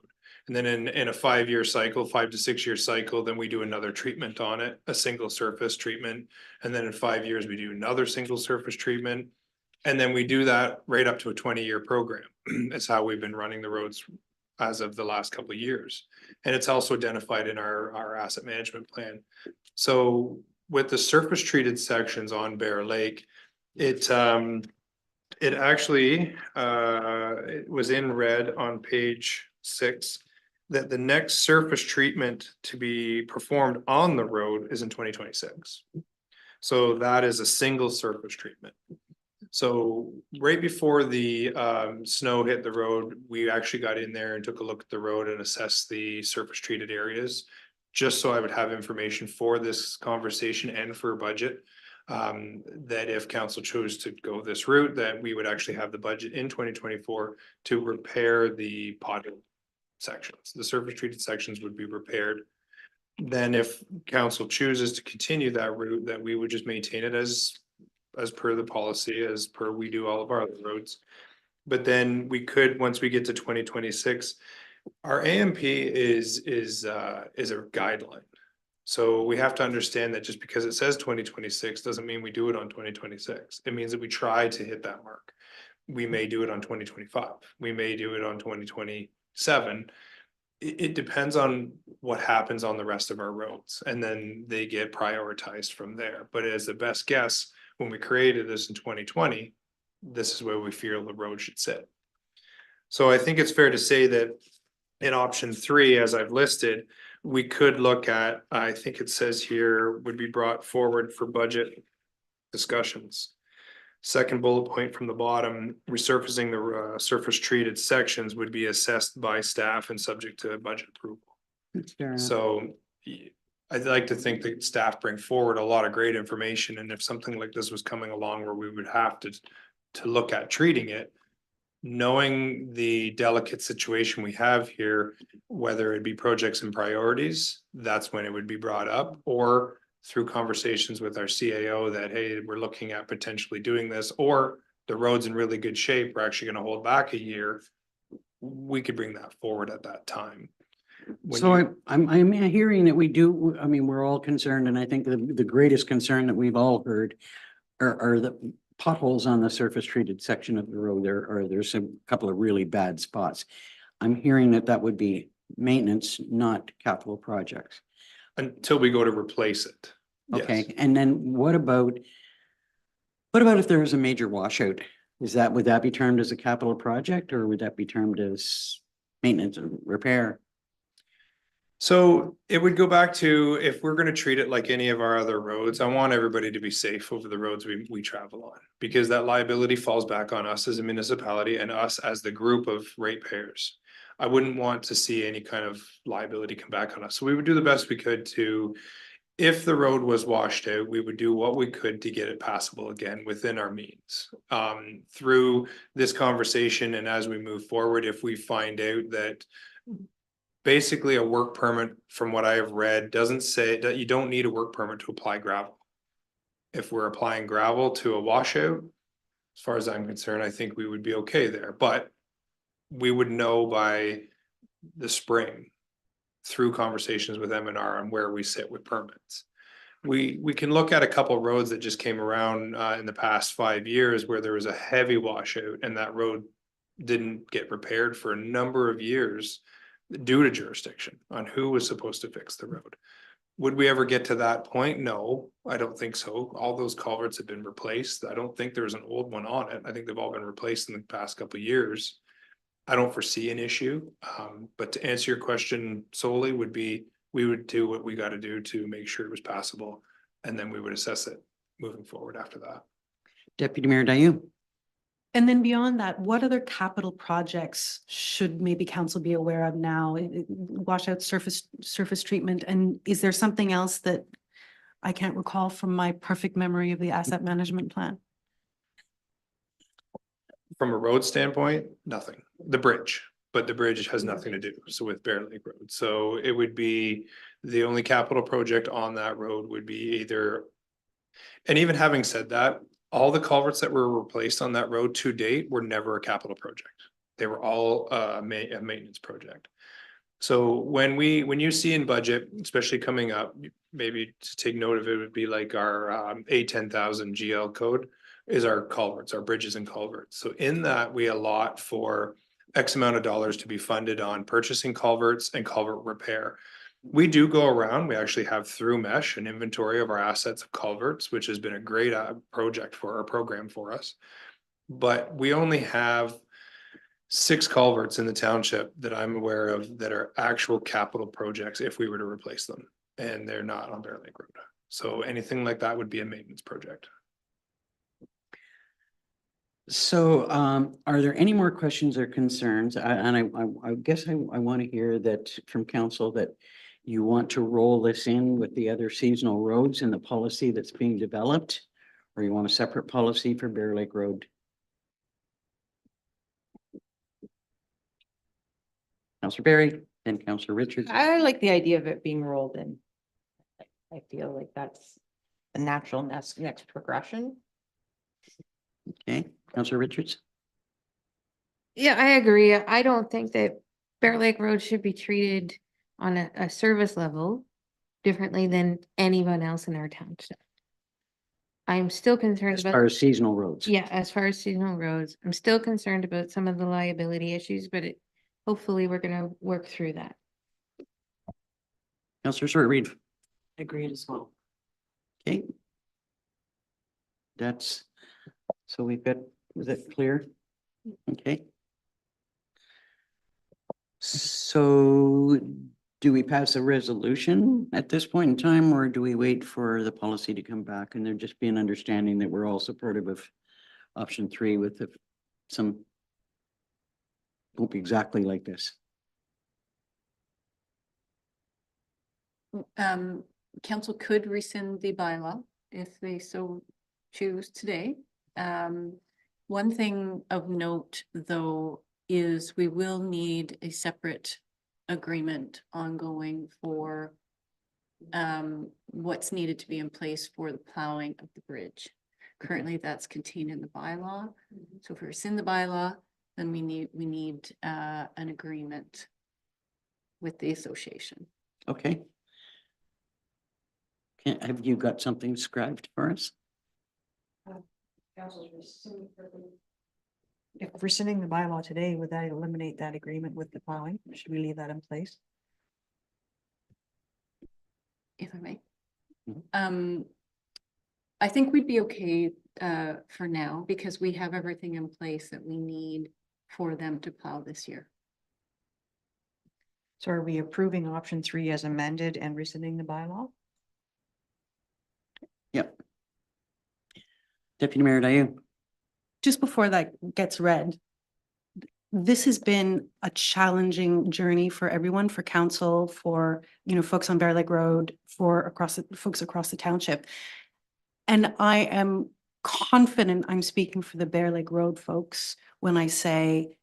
And then in a 5-year cycle, 5 to 6 year cycle, then we do another treatment on it, a single surface treatment. And then in 5 years, we do another single surface treatment. And then we do that right up to a 20-year program. It's how we've been running the roads as of the last couple of years. And it's also identified in our asset management plan. So with the surface treated sections on Bear Lake, it actually it was in red on page 6 that the next surface treatment to be performed on the road is in 2026. So that is a single surface treatment. So right before the snow hit the road, we actually got in there and took a look at the road and assessed the surface treated areas, just so I would have information for this conversation and for budget. That if council chose to go this route, that we would actually have the budget in 2024 to repair the pothole sections. The surface treated sections would be repaired. Then if council chooses to continue that route, then we would just maintain it as as per the policy, as per we do all of our other roads. But then we could, once we get to 2026, our AMP is a guideline. So we have to understand that just because it says 2026 doesn't mean we do it on 2026. It means that we try to hit that mark. We may do it on 2025. We may do it on 2027. It depends on what happens on the rest of our roads, and then they get prioritized from there. But as the best guess, when we created this in 2020, this is where we feel the road should sit. So I think it's fair to say that in option 3, as I've listed, we could look at, I think it says here, would be brought forward for budget discussions. Second bullet point from the bottom, resurfacing the surface treated sections would be assessed by staff and subject to budget approval. That's fair enough. So I'd like to think that staff bring forward a lot of great information, and if something like this was coming along where we would have to look at treating it, knowing the delicate situation we have here, whether it be projects and priorities, that's when it would be brought up, or through conversations with our CAO that, hey, we're looking at potentially doing this, or the road's in really good shape, we're actually gonna hold back a year. We could bring that forward at that time. When So you- I'm hearing that we do, I mean, we're all concerned, and I think the greatest concern that we've all heard are the potholes on the surface treated section of the road. There's a couple of really bad spots. I'm hearing that would be maintenance, not capital projects. Until we go to replace it. Okay, Yes. and then what about if there was a major washout? Would that be termed as a capital project, or would that be termed as maintenance or repair? So it would go back to, if we're gonna treat it like any of our other roads, I want everybody to be safe over the roads we travel on. Because that liability falls back on us as a municipality and us as the group of ratepayers. I wouldn't want to see any kind of liability come back on us. So we would do the best we could to, if the road was washed out, we would do what we could to get it passable again within our means. Through this conversation and as we move forward, if we find out that basically a work permit, from what I have read, doesn't say that you don't need a work permit to apply gravel. If we're applying gravel to a washout, as far as I'm concerned, I think we would be okay there, but we would know by the spring through conversations with M&R on where we sit with permits. We can look at a couple of roads that just came around in the past 5 years where there was a heavy washout and that road didn't get repaired for a number of years due to jurisdiction on who was supposed to fix the road. Would we ever get to that point? No, I don't think so. All those culverts have been replaced. I don't think there's an old one on it. I think they've all been replaced in the past couple of years. I don't foresee an issue, but to answer your question solely would be, we would do what we got to do to make sure it was passable, and then we would assess it moving forward after that. Deputy Mayor Dayu? And then beyond that, what other capital projects should maybe council be aware of now? Washout surface treatment, and is there something else that I can't recall from my perfect memory of the asset management plan? From a road standpoint, nothing. The bridge, but the bridge has nothing to do. So with Bear Lake Road, so it would be the only capital project on that road would be either. And even having said that, all the culverts that were replaced on that road to date were never a capital project. They were all a maintenance project. So when you see in budget, especially coming up, maybe to take note of it would be like our A10,000 GL code is our culverts, our bridges and culverts. So in that we allot for X amount of dollars to be funded on purchasing culverts and culvert repair. We do go around, we actually have through Mesh an inventory of our assets of culverts, which has been a great project for our program for us. But we only have 6 culverts in the township that I'm aware of that are actual capital projects if we were to replace them, and they're not on Bear Lake Road. So anything like that would be a maintenance project. So are there any more questions or concerns? I guess I want to hear that from council that you want to roll this in with the other seasonal roads in the policy that's being developed, or you want a separate policy for Bear Lake Road? Councillor Barry, then Councillor Richards. I like the idea of it being rolled in. I feel like that's the natural next progression. Okay, Counselor Richards? Yeah, I agree. I don't think that Bear Lake Road should be treated on a service level differently than anyone else in our township. I'm still concerned As about. far as seasonal roads? Yeah, as far as seasonal roads, I'm still concerned about some of the liability issues, but hopefully we're gonna work through that. Counselor Short-Reed? Agreed as well. Okay. That's, so we've got, is that clear? Okay. So do we pass a resolution at this point in time, or do we wait for the policy to come back and there just be an understanding that we're all supportive of option 3 with some won't be exactly like this? Council could rescind the bylaw if they so choose today. One thing of note, though, is we will need a separate agreement ongoing for what's needed to be in place for the plowing of the bridge. Currently, that's contained in the bylaw. So if we rescind the bylaw, then we need an agreement with the association. Okay. Have you got something scribed for us? If rescinding the bylaw today, would that eliminate that agreement with the plowing? Should we leave that in place? If I may. Mhm. I think we'd be okay for now because we have everything in place that we need for them to plow this year. So are we approving option 3 as amended and rescinding the bylaw? Yep. Deputy Mayor Dayu? Just before that gets read, this has been a challenging journey for everyone, for council, for, folks on Bear Lake Road, for folks across the township. And I am confident I'm speaking for the Bear Lake Road folks when I say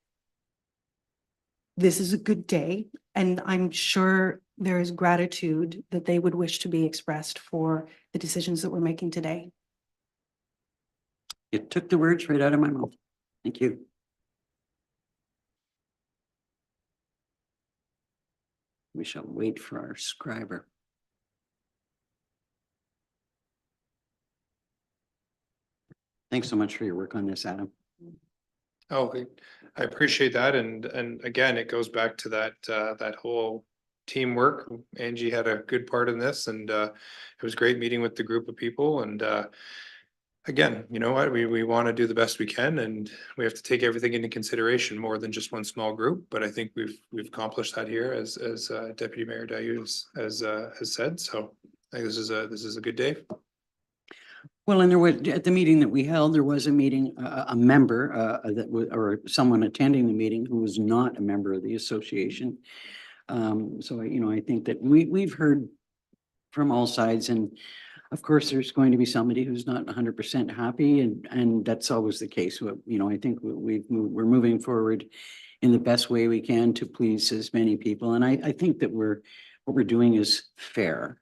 this is a good day, and I'm sure there is gratitude that they would wish to be expressed for the decisions that we're making today. You took the words right out of my mouth. Thank you. We shall wait for our scriber. Thanks so much for your work on this, Adam. Oh, I appreciate that. And again, it goes back to that whole teamwork. Angie had a good part in this, and it was great meeting with the group of people. And again, you know what, we want to do the best we can, and we have to take everything into consideration more than just one small group. But I think we've accomplished that here, as Deputy Mayor Dayu has said. So I think this is a good day. Well, and there was, at the meeting that we held, there was a meeting, a member that was, or someone attending the meeting who was not a member of the association. So, I think that we've heard from all sides, and of course, there's going to be somebody who's not 100% happy, and that's always the case. I think we're moving forward in the best way we can to please as many people, and I think that what we're doing is fair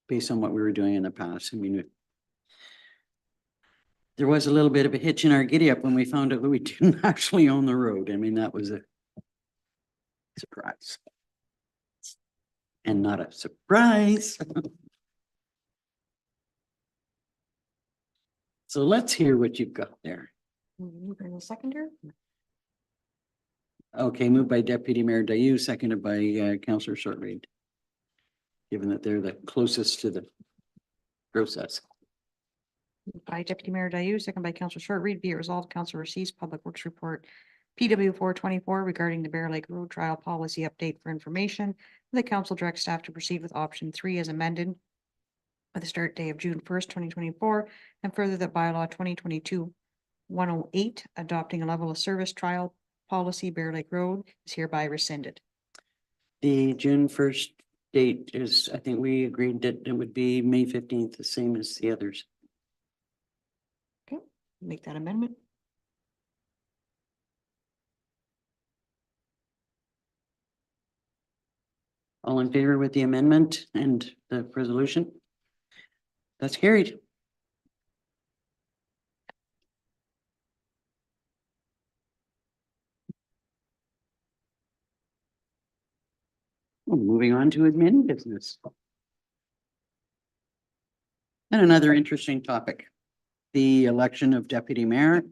based on what we were doing in the past. I mean, there was a little bit of a hitch in our giddy up when we found out that we didn't actually own the road. I mean, that was a surprise. And not a surprise. So let's hear what you've got there. Moving a seconder. Okay, moved by Deputy Mayor Dayu, seconded by Councillor Short-Reed. Given that they're the closest to the process. By Deputy Mayor Dayu, second by Councillor Short-Reed, be it resolved, Council receives Public Works Report PW 424 regarding the Bear Lake Road Trial Policy Update for information. The council directs staff to proceed with option 3 as amended with the start date of June 1st, 2024, and further that bylaw 2022-108 adopting a level of service trial policy Bear Lake Road is hereby rescinded. The June 1st date is, I think we agreed that it would be May 15th, the same as the others. Okay, make that amendment. All in favor with the amendment and the resolution? That's carried. Well, moving on to admin business. And another interesting topic, the election of deputy mayor.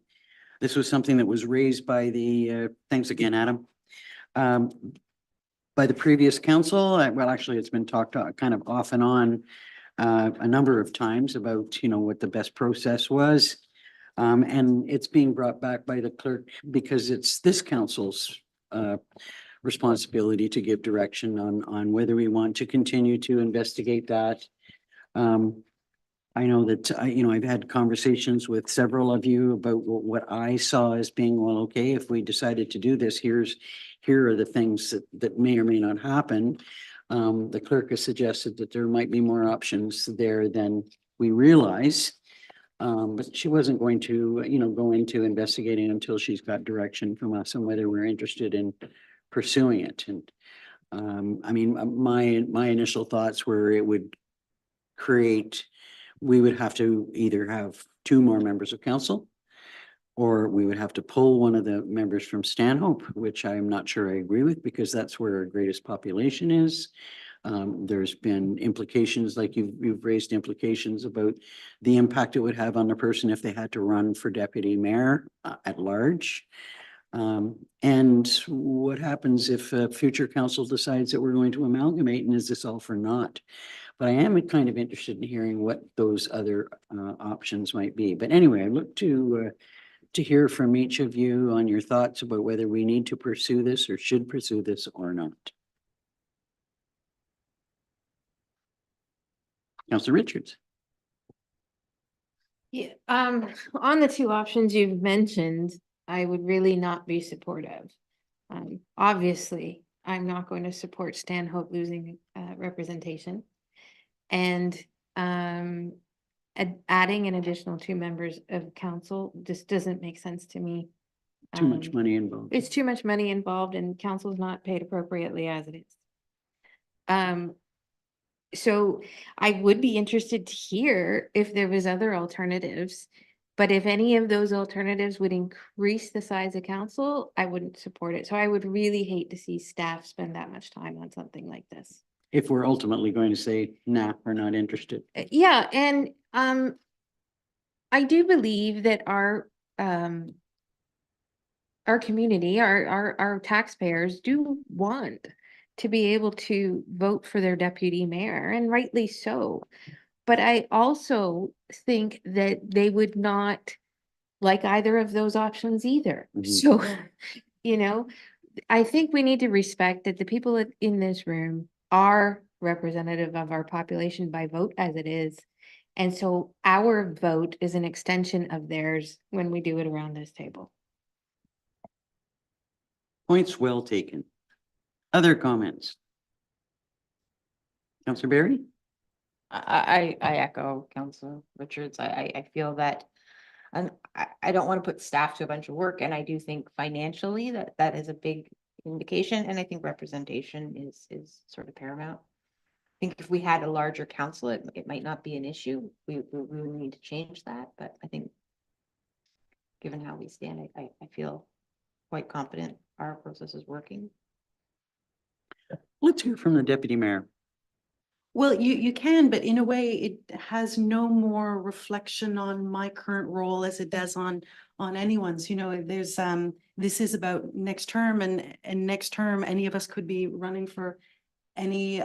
This was something that was raised by thanks again, Adam. By the previous council, well, actually, it's been talked kind of off and on a number of times about, what the best process was. And it's being brought back by the clerk because it's this council's responsibility to give direction on whether we want to continue to investigate that. I know that, I've had conversations with several of you about what I saw as being, well, okay, if we decided to do this, here are the things that may or may not happen. The clerk has suggested that there might be more options there than we realize. But she wasn't going to, go into investigating until she's got direction from us on whether we're interested in pursuing it. And I mean, my initial thoughts were it would we would have to either have 2 more members of council, or we would have to pull one of the members from Stanhope, which I'm not sure I agree with, because that's where our greatest population is. There's been implications, like you've raised implications about the impact it would have on the person if they had to run for deputy mayor at large. And what happens if a future council decides that we're going to amalgamate, and is this all for naught? But I am kind of interested in hearing what those other options might be. But anyway, I look to hear from each of you on your thoughts about whether we need to pursue this or should pursue this or not. Councillor Richards. Yeah, on the 2 options you've mentioned, I would really not be supportive. Obviously, I'm not going to support Stanhope losing representation. And adding an additional 2 members of council just doesn't make sense to me. Too much money involved. It's too much money involved, and council's not paid appropriately as it is. So I would be interested to hear if there was other alternatives, but if any of those alternatives would increase the size of council, I wouldn't support it. So I would really hate to see staff spend that much time on something like this. If we're ultimately going to say, nah, we're not interested. Yeah, and I do believe that our community, our taxpayers do want to be able to vote for their deputy mayor, and rightly so. But I also think that they would not like either of those options either. So, I think we need to respect that the people in this room are representative of our population by vote as it is. And so our vote is an extension of theirs when we do it around this table. Points well taken. Other comments? Councillor Barry? I echo Councillor Richards. I feel that, and I don't want to put staff to a bunch of work, and I do think financially that is a big indication, and I think representation is sort of paramount. I think if we had a larger council, it might not be an issue. We would need to change that, but I think given how we stand, I feel quite confident our process is working. Let's hear from the deputy mayor. Well, you can, but in a way, it has no more reflection on my current role as it does on anyone's. There's this is about next term, and next term, any of us could be running for any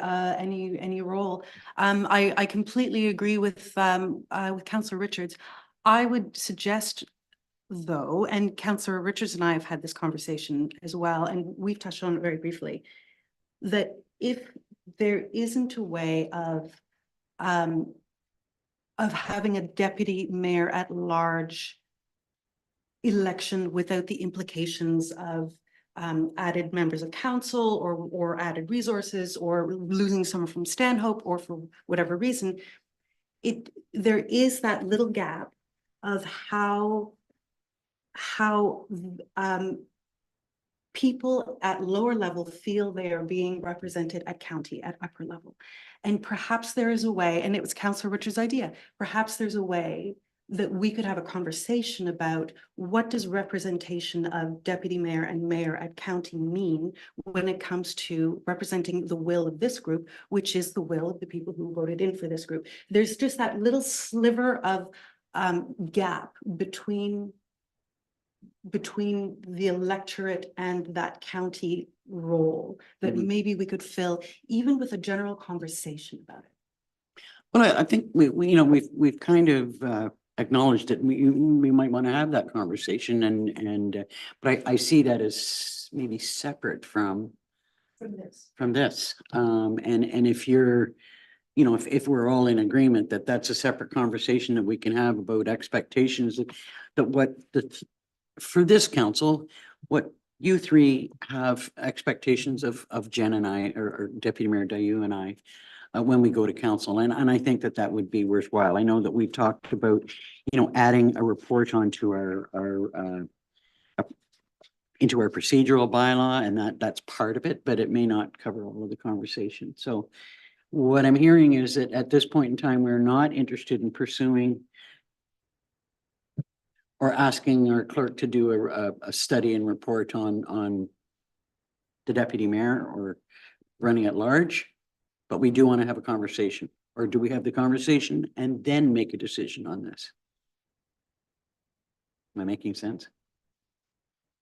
role. I completely agree with Councillor Richards. I would suggest, though, and Councillor Richards and I have had this conversation as well, and we've touched on it very briefly, that if there isn't a way of having a deputy mayor at large election without the implications of added members of council or added resources or losing someone from Stanhope or for whatever reason, there is that little gap of how people at lower level feel they are being represented at county, at upper level. And perhaps there is a way, and it was Councillor Richards' idea, perhaps there's a way that we could have a conversation about what does representation of deputy mayor and mayor at county mean when it comes to representing the will of this group, which is the will of the people who voted in for this group. There's just that little sliver of gap between the electorate and that county role that Mhm. maybe we could fill even with a general conversation about it. Well, I think we, you know, we've kind of acknowledged that we might want to have that conversation but I see that as maybe separate from this. And if you're, you know, if we're all in agreement that that's a separate conversation that we can have about expectations that what for this council, what you three have expectations of Jen and I, or Deputy Mayor Dayu and I, when we go to council. And I think that that would be worthwhile. I know that we've talked about, you know, adding a report onto into our procedural bylaw, and that's part of it, but it may not cover all of the conversation. So what I'm hearing is that at this point in time, we're not interested in pursuing or asking our clerk to do a study and report on the deputy mayor or running at large, but we do want to have a conversation. Or do we have the conversation and then make a decision on this? Am I making sense?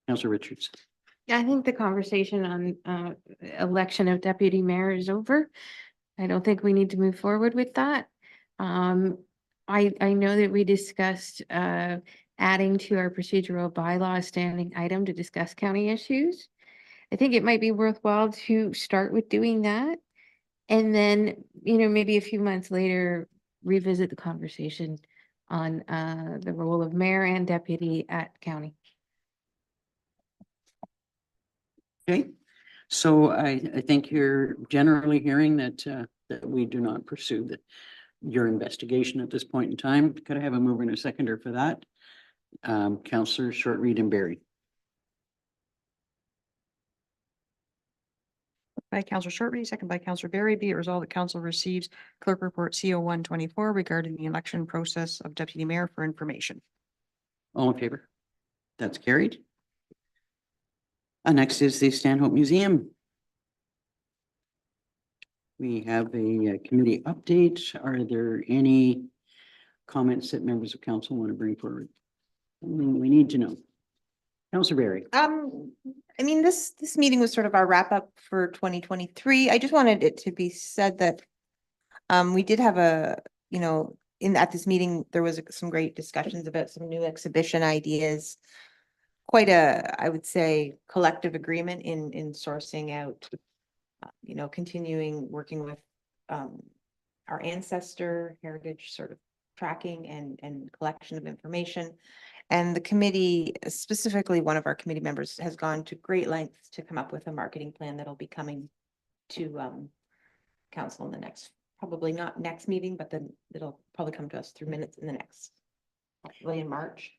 Councillor Richards. Yeah, I think the conversation on election of deputy mayor is over. I don't think we need to move forward with that. I know that we discussed adding to our procedural bylaw a standing item to discuss county issues. I think it might be worthwhile to start with doing that. And then, you know, maybe a few months later, revisit the conversation on the role of mayor and deputy at county. Okay, so I think you're generally hearing that we do not pursue your investigation at this point in time. Could I have a mover and a seconder for that? Councillor Short-Reed and Barry. By Councillor Short-Reed, second by Councillor Berry, be it resolved that council receives clerk report CO 124 regarding the election process of deputy mayor for information. All in favor? That's carried. Next is the Stanhope Museum. We have a committee update. Are there any comments that members of council want to bring forward? Something we need to know. Councillor Berry. I mean, this meeting was sort of our wrap up for 2023. I just wanted it to be said that we did have at this meeting, there was some great discussions about some new exhibition ideas. Quite I would say, collective agreement in sourcing out, continuing working with our ancestor heritage sort of tracking and collection of information. And the committee, specifically one of our committee members, has gone to great lengths to come up with a marketing plan that'll be coming to council in the next, probably not next meeting, but then it'll probably come to us through minutes in the next, probably in March.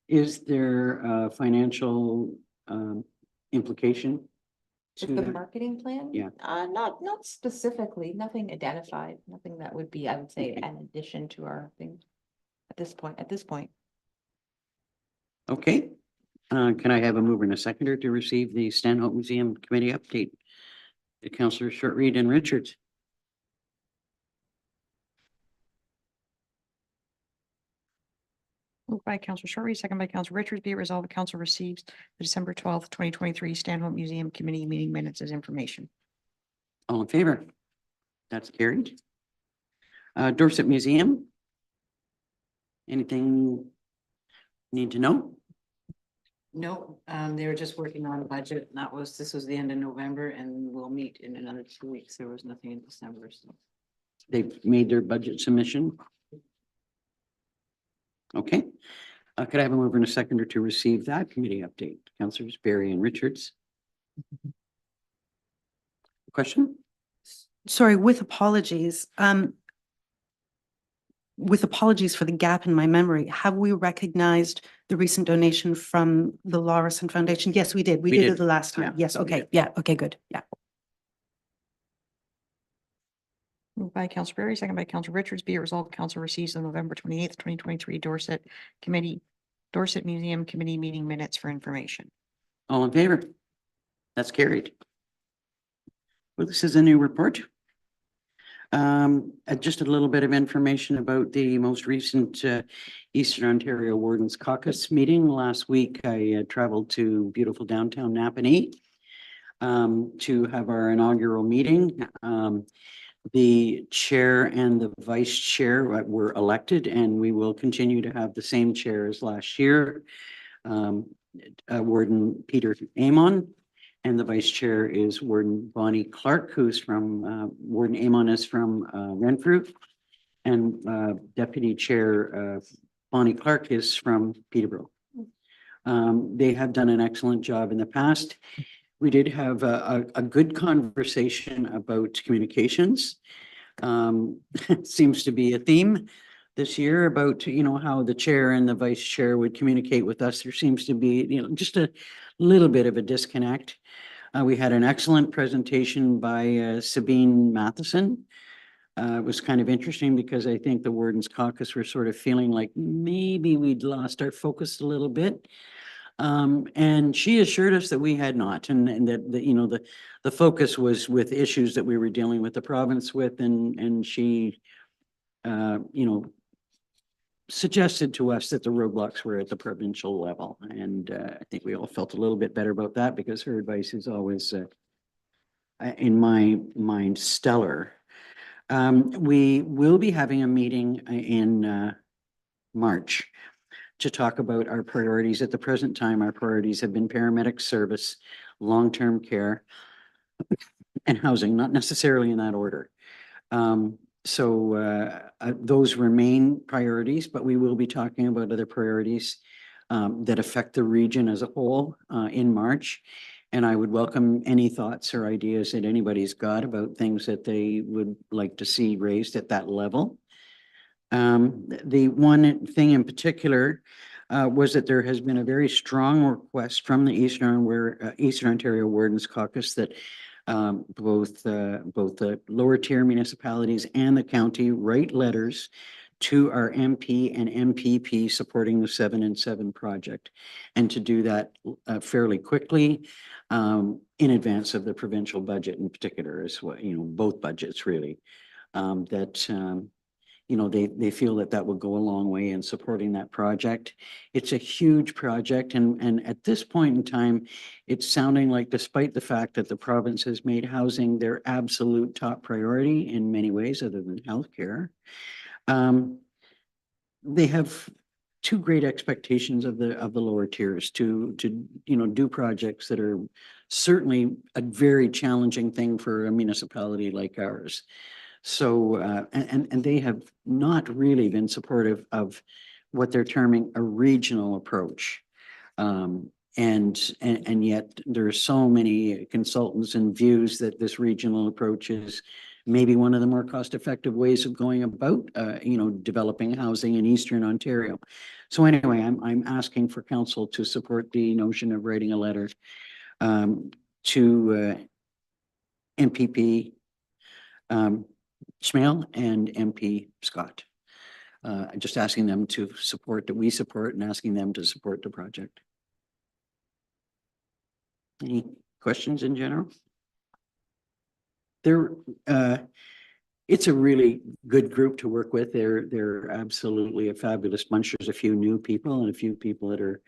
Is there a financial implication to With the that? marketing plan? Yeah. Not specifically, nothing identified, nothing that would be, I would say, an addition to our thing at this point. Okay. Can I have a mover and a seconder to receive the Stanhope Museum Committee update? Councillor Short-Reed and Richards. Moved by Councillor Short-Reed, second by Councillor Richards, be it resolved the council receives the December 12th, 2023 Stanhope Museum Committee meeting minutes as information. All in favor? That's carried. Dorset Museum. Anything need to know? No, they were just working on a budget, and this was the end of November, and we'll meet in another 2 weeks. There was nothing in December, so. They've made their budget submission. Okay. Could I have a mover and a seconder to receive that committee update? Councillors Berry and Richards. Question? Sorry, with apologies. With apologies for the gap in my memory, have we recognized the recent donation from the Lawrison Foundation? Yes, we did. We did it the last time. Yeah, Yes, we okay. did. Yeah, okay, good. Yeah. Moved by Counselor Berry, second by Counselor Richards, be it resolved, council receives the November 28th, 2023 Dorset Museum Committee meeting minutes for information. All in favor? That's carried. Well, this is a new report. Just a little bit of information about the most recent Eastern Ontario Wardens Caucus meeting. Last week, I traveled to beautiful downtown Napanee to have our inaugural meeting. The chair and the vice chair were elected, and we will continue to have the same chair as last year. Warden Peter Amon, and the vice chair is Warden Bonnie Clark, who's from, Warden Amon is from Renfrew, and Deputy Chair Bonnie Clark is from Peterborough. They have done an excellent job in the past. We did have a good conversation about communications. Seems to be a theme this year about, you know, how the chair and the vice chair would communicate with us. There seems to be, you know, just a little bit of a disconnect. We had an excellent presentation by Sabine Matheson. It was kind of interesting because I think the Wardens Caucus were sort of feeling like maybe we'd lost our focus a little bit. And she assured us that we had not, and that you know, the focus was with issues that we were dealing with the province with, and she, you know, suggested to us that the roadblocks were at the provincial level, and I think we all felt a little bit better about that because her advice is always, in my mind, stellar. We will be having a meeting in March to talk about our priorities. At the present time, our priorities have been paramedic service, long-term care, and housing, not necessarily in that order. Those remain priorities, but we will be talking about other priorities that affect the region as a whole in March. And I would welcome any thoughts or ideas that anybody's got about things that they would like to see raised at that level. The one thing in particular was that there has been a very strong request from the Eastern Ontario Wardens Caucus that both the lower tier municipalities and the county write letters to our MP and MPP supporting the 7 and 7 project, and to do that fairly quickly in advance of the provincial budget in particular, as well, you know, both budgets really, you know, they feel that that will go a long way in supporting that project. It's a huge project, and at this point in time, it's sounding like, despite the fact that the province has made housing their absolute top priority in many ways other than healthcare, they have two great expectations of the lower tiers to you know, do projects that are certainly a very challenging thing for a municipality like ours. So, and they have not really been supportive of what they're terming a regional approach. And yet there are so many consultants and views that this regional approach is maybe one of the more cost-effective ways of going about, you know, developing housing in Eastern Ontario. So anyway, I'm asking for council to support the notion of writing a letter to MPP Schmale and MP Scott. Just asking them to support, that we support, and asking them to support the project. Any questions in general? It's a really good group to work with. They're absolutely a fabulous bunch. There's a few new people and a few people that are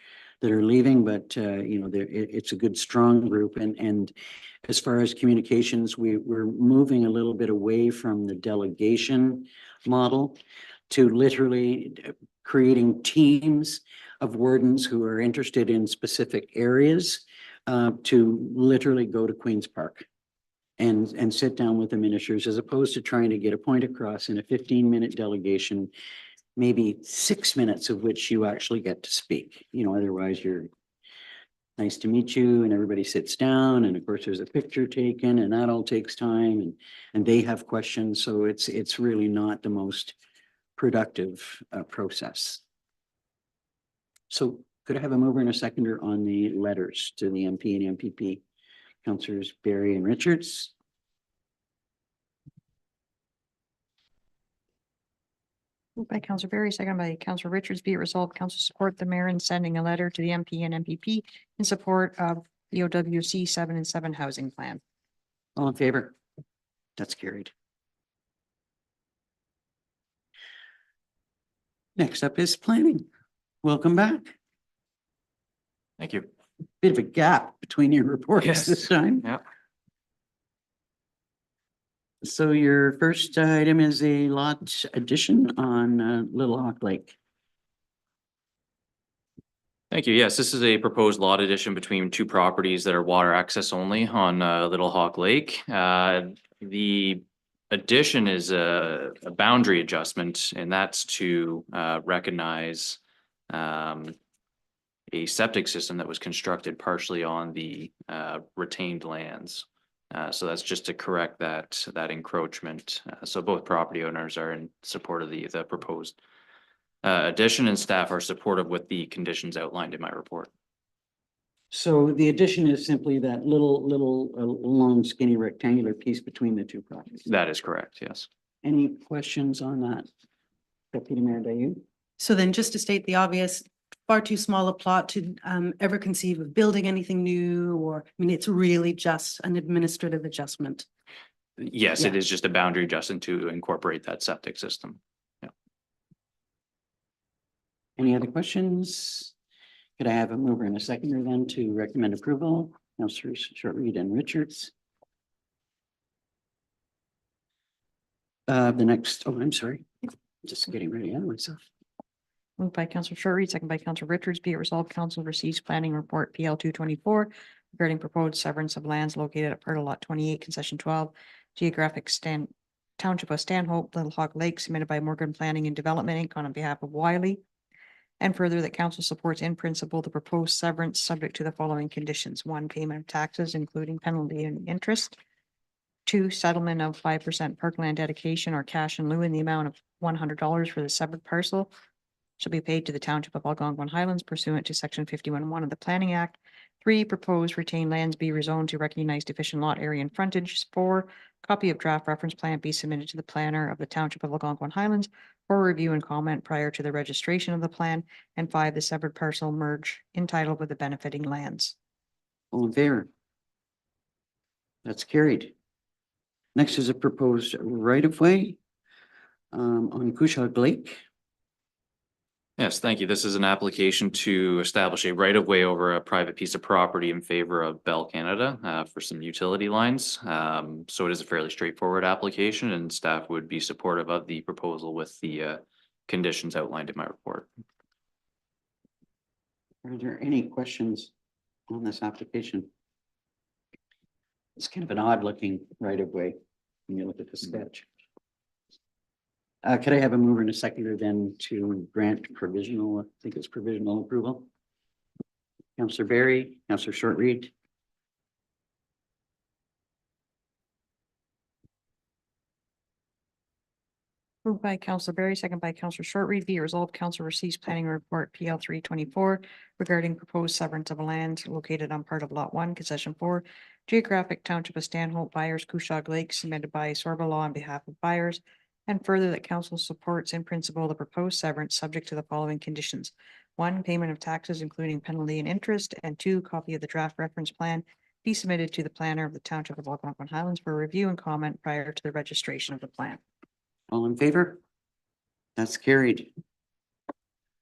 leaving, but you know, it's a good, strong group. And as far as communications, we're moving a little bit away from the delegation model to literally creating teams of wardens who are interested in specific areas to literally go to Queen's Park and sit down with the ministers, as opposed to trying to get a point across in a 15-minute delegation, maybe 6 minutes of which you actually get to speak. You know, otherwise you're nice to meet you, and everybody sits down, and of course there's a picture taken, and that all takes time, and they have questions. So it's really not the most productive process. So could I have a mover and a seconder on the letters to the MP and MPP? Councillors Berry and Richards. Moved by Counselor Berry, second by Counselor Richards, be it resolved, council support the mayor in sending a letter to the MP and MPP in support of the OWC 7 and 7 housing plan. All in favor? That's carried. Next up is planning. Welcome back. Thank you. Bit of a gap between your reports Yes. this time. Yeah. So your first item is a lot addition on Little Hawk Lake. Thank you. Yes, this is a proposed lot addition between two properties that are water access only on Little Hawk Lake. The addition is a boundary adjustment, and that's to recognize a septic system that was constructed partially on the retained lands. So that's just to correct that encroachment. So both property owners are in support of the proposed addition, and staff are supportive with the conditions outlined in my report. So the addition is simply that little long skinny rectangular piece between the two properties. That is correct, yes. Any questions on that? Deputy Mayor Dayu? So then just to state the obvious, far too small a plot to ever conceive of building anything new, or, I mean, it's really just an administrative adjustment. Yes, it Yeah. is just a boundary adjustment to incorporate that septic system. Any other questions? Could I have a mover and a seconder then to recommend approval? Councilors Shortreed and Richards. The next, oh, I'm sorry. Just getting ready on myself. Moved by Counselor Shortreed, second by Counselor Richards, be it resolved, council receives planning report PL 224 regarding proposed severance of lands located at part of lot 28, concession 12, geographic Township of Stanhope, Little Hawk Lake, submitted by Morgan Planning and Development Inc. on behalf of Wiley. And further, that council supports in principle the proposed severance subject to the following conditions: 1, payment of taxes, including penalty and interest; 2, settlement of 5% parkland dedication or cash in lieu in the amount of $100 for the severed parcel shall be paid to the Township of Algonquin Highlands pursuant to section 51(1) of the Planning Act. 3, proposed retained lands be rezoned to recognize deficient lot area and frontage. 4, copy of draft reference plan be submitted to the planner of the Township of Algonquin Highlands for review and comment prior to the registration of the plan. And 5, the severed parcel merge entitled with the benefiting lands. All in favor? That's carried. Next is a proposed right-of-way on Cushog Lake. Yes, thank you. This is an application to establish a right-of-way over a private piece of property in favor of Bell Canada for some utility lines. So it is a fairly straightforward application, and staff would be supportive of the proposal with the conditions outlined in my report. Are there any questions on this application? It's kind of an odd looking right-of-way when you look at the sketch. Could I have a mover and a seconder then to grant provisional, I think it's provisional approval? Councillor Berry, Councillor Shortreed. Moved by Counselor Berry, second by Counselor Shortreed, be it resolved, council receives planning report PL 324 regarding proposed severance of land located on part of lot 1, concession 4, geographic Township of Stanhope, buyers Cushog Lake, submitted by Sorba Law on behalf of buyers. And further, that council supports in principle the proposed severance subject to the following conditions: 1, payment of taxes including penalty and interest; and 2, copy of the draft reference plan be submitted to the planner of the Township of Algonquin Highlands for review and comment prior to the registration of the plan. All in favor? That's carried.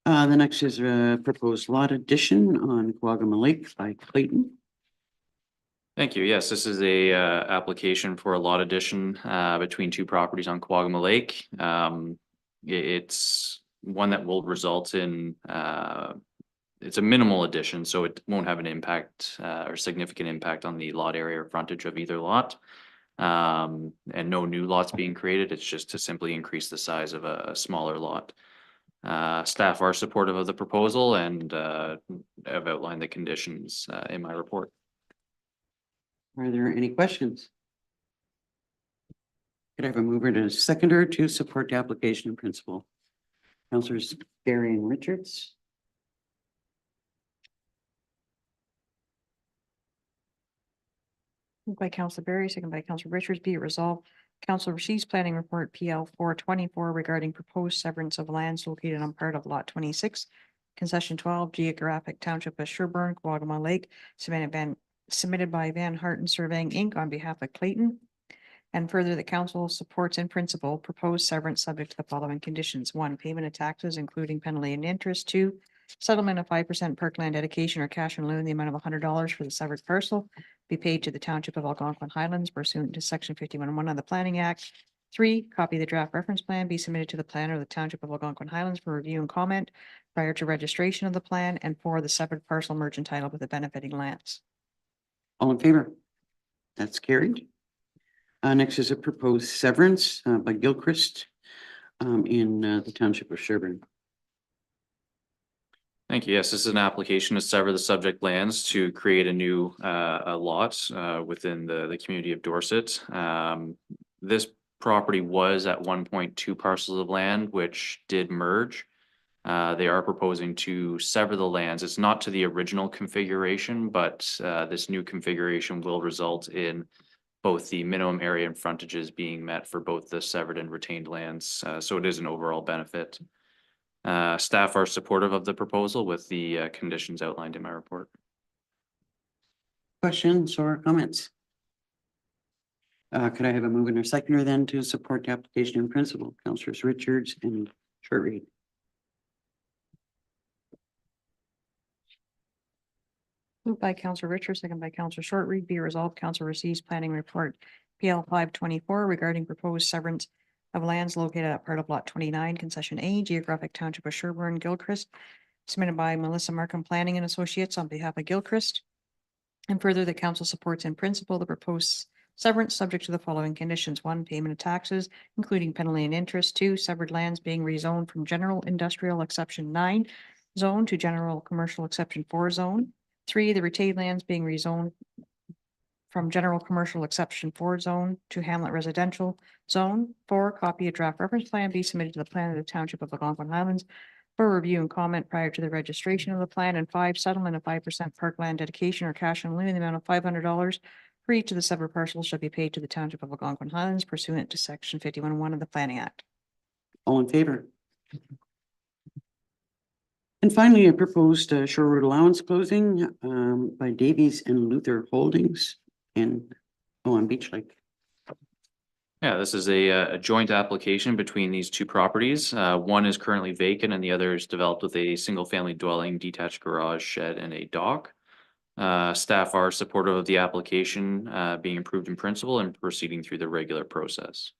The next is a proposed lot addition on Quagama Lake by Clayton. Thank you. Yes, this is a application for a lot addition between two properties on Quagama Lake. It's one that will result in it's a minimal addition, so it won't have an impact or significant impact on the lot area or frontage of either lot. And no new lots being created. It's just to simply increase the size of a smaller lot. Staff are supportive of the proposal and have outlined the conditions in my report. Are there any questions? Could I have a mover and a seconder to support the application in principle? Councilors Berry and Richards. Moved by Counselor Berry, second by Counselor Richards, be it resolved, Council receives planning report PL 424 regarding proposed severance of lands located on part of lot 26, concession 12, geographic township of Sherburne, Quagga Lake, submitted by Van Harten Surveying Inc. on behalf of Clayton. And further, the council supports in principle proposed severance subject to the following conditions. 1, payment of taxes, including penalty and interest. 2, settlement of 5% parkland dedication or cash in lieu in the amount of $100 for the severed parcel be paid to the Township of Algonquin Highlands pursuant to section 51(1) of the Planning Act. 3, copy of the draft reference plan be submitted to the planner of the Township of Algonquin Highlands for review and comment prior to registration of the plan. And 4, the severed parcel merge entitled with the benefiting lands. All in favor? That's carried. Next is a proposed severance by Gilchrist in the Township of Sherburne. Thank you. Yes, this is an application to sever the subject lands to create a new lot within the community of Dorset. This property was at one point 2 parcels of land, which did merge. They are proposing to sever the lands. It's not to the original configuration, but this new configuration will result in both the minimum area and frontages being met for both the severed and retained lands. So it is an overall benefit. Staff are supportive of the proposal with the conditions outlined in my report. Questions or comments? Could I have a mover and a seconder then to support the application in principle? Councillors Richards and Short-Reed. Moved by Councillor Richards, second by Councillor Short-Reed. Be resolved, council receives planning report PL 524 regarding proposed severance of lands located at part of lot 29, concession A, geographic township of Sherburne, Gilchrist, submitted by Melissa Markham Planning and Associates on behalf of Gilchrist. And further, the council supports in principle the proposed severance subject to the following conditions. 1, payment of taxes, including penalty and interest. 2, severed lands being rezoned from general industrial exception 9 zone to general commercial exception 4 zone. 3, the retained lands being rezoned from general commercial exception 4 zone to hamlet residential zone. 4, copy of draft reference plan be submitted to the plan of the Township of Algonquin Highlands for review and comment prior to the registration of the plan. And 5, settlement of 5% parkland dedication or cash in lieu in the amount of $500 for each of the severed parcels shall be paid to the Township of Algonquin Highlands pursuant to section 51(1) of the Planning Act. All in favor? And finally, a proposed shore road allowance closing by Davies and Luther Holdings on Beach Lake. Yeah, this is a joint application between these 2 properties. One is currently vacant and the other is developed with a single family dwelling, detached garage, shed, and a dock. Staff are supportive of the application being approved in principle and proceeding through the regular process.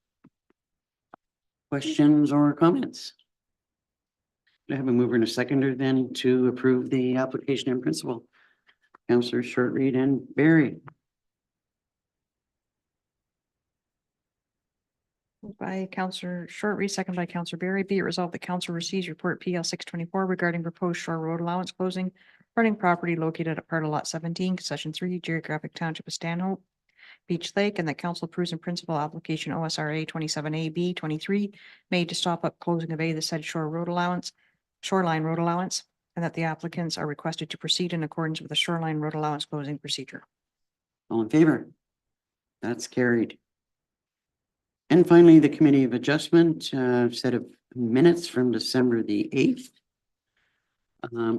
Questions or comments? I have a mover and a seconder then to approve the application in principle. Councillors Short-Reed and Barry. Moved by Councillor Short-Reed, second by Councillor Barry. Be it resolved that council receives report PL 624 regarding proposed shore road allowance closing running property located at part of lot 17, concession 3, geographic township of Stanhope, Beach Lake, and that council approves in principle application OSRA 27AB 23 made to stop up closing of the said shoreline road allowance, and that the applicants are requested to proceed in accordance with the shoreline road allowance closing procedure. All in favor? That's carried. And finally, the Committee of Adjustment set of minutes from December the 8th.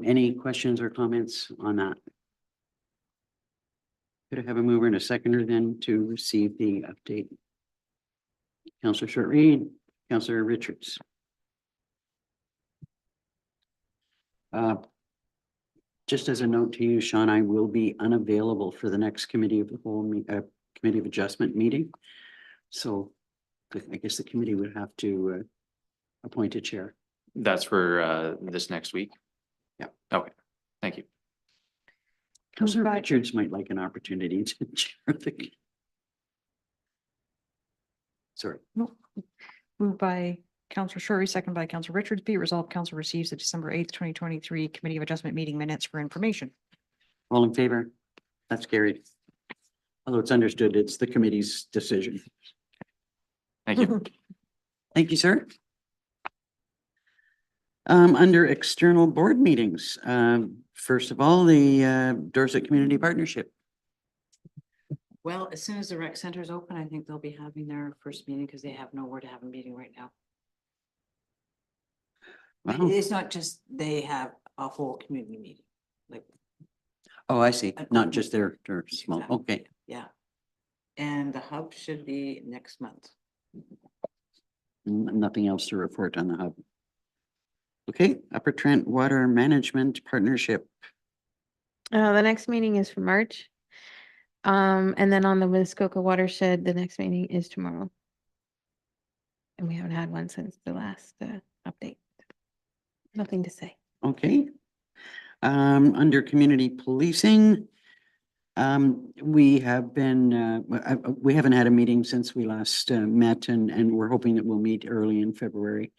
Any questions or comments on that? Could I have a mover and a seconder then to receive the update? Councillor Short-Reed, Councillor Richards. Just as a note to you, Sean, I will be unavailable for the next Committee of the Whole Committee of Adjustment meeting. So I guess the committee would have to appoint a chair. That's for this next week? Yeah. Okay, thank you. Councillor Richards might like an opportunity to chair the. Sorry. No. Moved by Councillor Short-Reed, second by Councillor Richards. Be it resolved, council receives the December 8th, 2023 Committee of Adjustment meeting minutes for information. All in favor? That's carried. Although it's understood, it's the committee's decision. Thank you. Thank you, sir. Under external board meetings, first of all, the Dorset Community Partnership. Well, as soon as the rec center is open, I think they'll be having their first meeting because they have nowhere to have a meeting right now. Wow. It's not just, they have a whole community meeting, like, Oh, I see. Apartment. Not just their small, Exactly. okay. yeah. And the hub should be next month. Nothing else to report on the hub. Okay, Upper Trent Water Management Partnership. The next meeting is for March. And then on the Muskoka watershed, the next meeting is tomorrow. And we haven't had one since the last update. Nothing to say. Okay. Under community policing, we have been, we haven't had a meeting since we last met, and we're hoping that we'll meet early in February.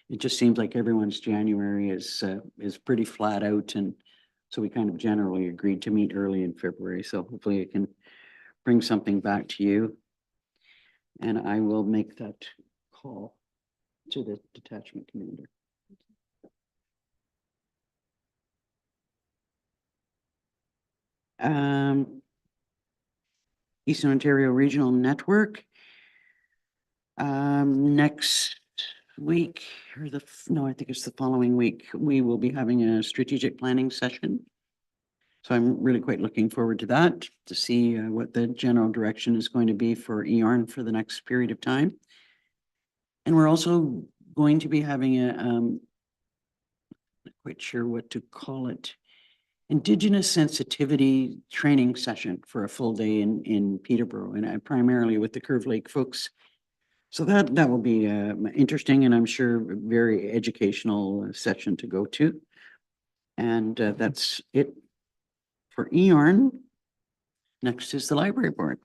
It just seems like everyone's January is pretty flat out, and so we kind of generally agreed to meet early in February. So hopefully I can bring something back to you. And I will make that call to the detachment commander. Eastern Ontario Regional Network. Next week, or no, I think it's the following week, we will be having a strategic planning session. So I'm really quite looking forward to that, to see what the general direction is going to be for EORN for the next period of time. And we're also going to be having a, not quite sure what to call it, Indigenous sensitivity training session for a full day in Peterborough, and primarily with the Curve Lake folks. So that will be interesting, and I'm sure very educational session to go to. And that's it for EORN. Next is the library board.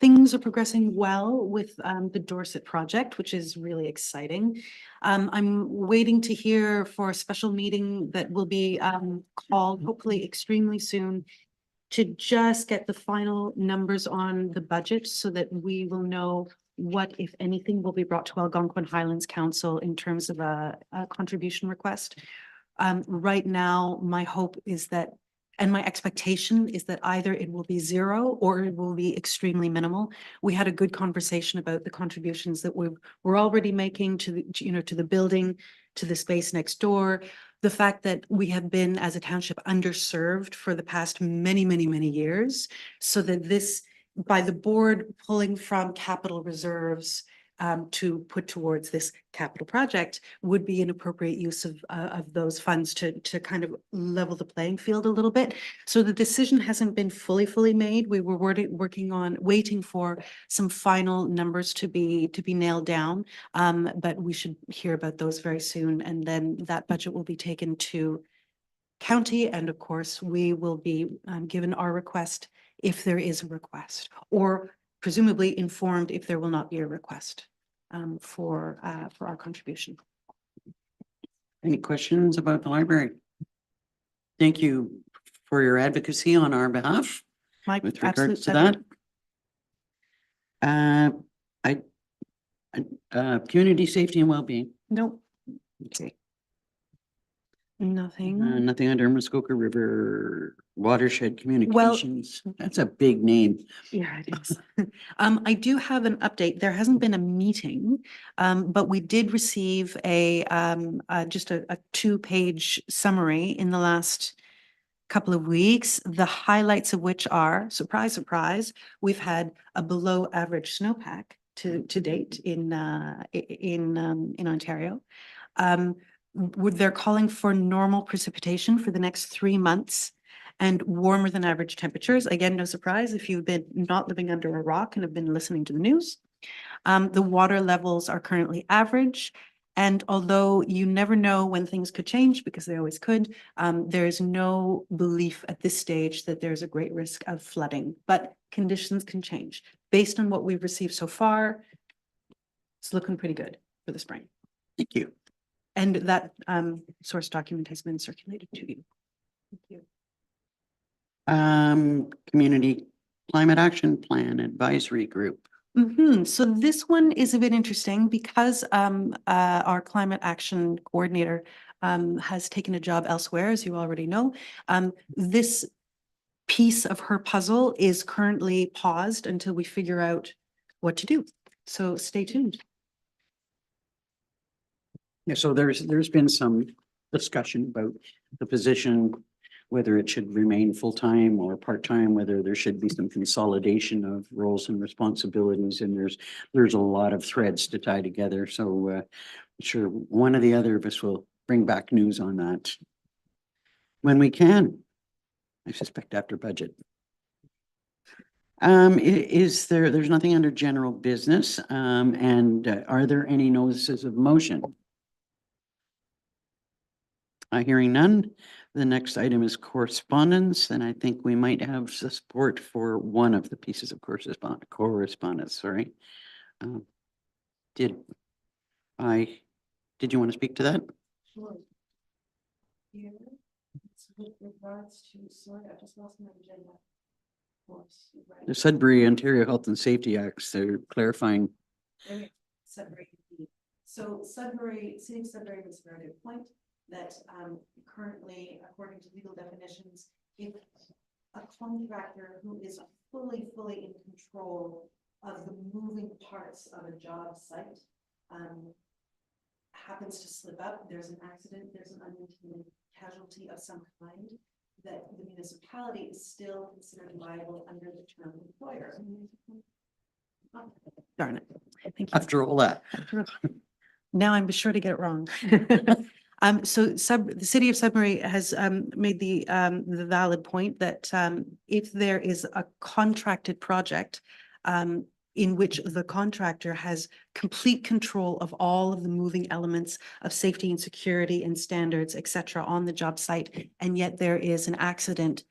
Things are progressing well with the Dorset project, which is really exciting. I'm waiting to hear for a special meeting that will be called hopefully extremely soon to just get the final numbers on the budget so that we will know what, if anything, will be brought to Algonquin Highlands Council in terms of a contribution request. Right now, my hope is that, and my expectation is that either it will be zero or it will be extremely minimal. We had a good conversation about the contributions that we're already making to the, to the building, to the space next door. The fact that we have been as a township underserved for the past many, many, many years, so that this, by the board pulling from capital reserves to put towards this capital project would be an appropriate use of those funds to kind of level the playing field a little bit. So the decision hasn't been fully made. We were waiting for some final numbers to be nailed down. But we should hear about those very soon. And then that budget will be taken to county. And of course, we will be given our request if there is a request, or presumably informed if there will not be a request for our contribution. Any questions about the library? Thank you for your advocacy on our behalf My with absolute regards to pleasure. that. Community safety and well-being. Nope, Okay. nothing. Nothing under Muskoka River Watershed Communications. That's a big name. Yeah, it is. I do have an update. There hasn't been a meeting, but we did receive just a 2-page summary in the last couple of weeks, the highlights of which are, surprise, surprise, we've had a below average snowpack to date in Ontario. They're calling for normal precipitation for the next 3 months and warmer than average temperatures. Again, no surprise if you've been not living under a rock and have been listening to the news. The water levels are currently average. And although you never know when things could change, because they always could, there is no belief at this stage that there's a great risk of flooding, but conditions can change. Based on what we've received so far, it's looking pretty good for the spring. Thank you. And that source document has been circulated to you. Thank you. Community Climate Action Plan Advisory Group. So this one is a bit interesting because our climate action coordinator has taken a job elsewhere, as you already know. This piece of her puzzle is currently paused until we figure out what to do. So stay tuned. Yeah, so there's been some discussion about the position, whether it should remain full-time or part-time, whether there should be some consolidation of roles and responsibilities, and there's a lot of threads to tie together, so I'm sure one or the other of us will bring back news on that when we can. I suspect after budget. There's nothing under general business, and are there any notices of motion? Hearing none, the next item is correspondence, and I think we might have support for one of the pieces of correspondence, sorry. Did you want to speak to that? Sure. Here, it's with regards to, sorry, I just lost my agenda. The Sudbury Ontario Health and Safety Acts, they're clarifying. Sudbury. So Sudbury, City of Sudbury was very good point that currently, according to legal definitions, if a contractor who is fully in control of the moving parts of a job site happens to slip up, there's an accident, there's an unintended casualty of some kind, that the municipality is still considered liable under the term employer. Darn it. Thank you. After all that. Now I'm sure to get it wrong. So the city of Sudbury has made the valid point that if there is a contracted project in which the contractor has complete control of all of the moving elements of safety and security and standards, et cetera, on the job site, and yet there is an accident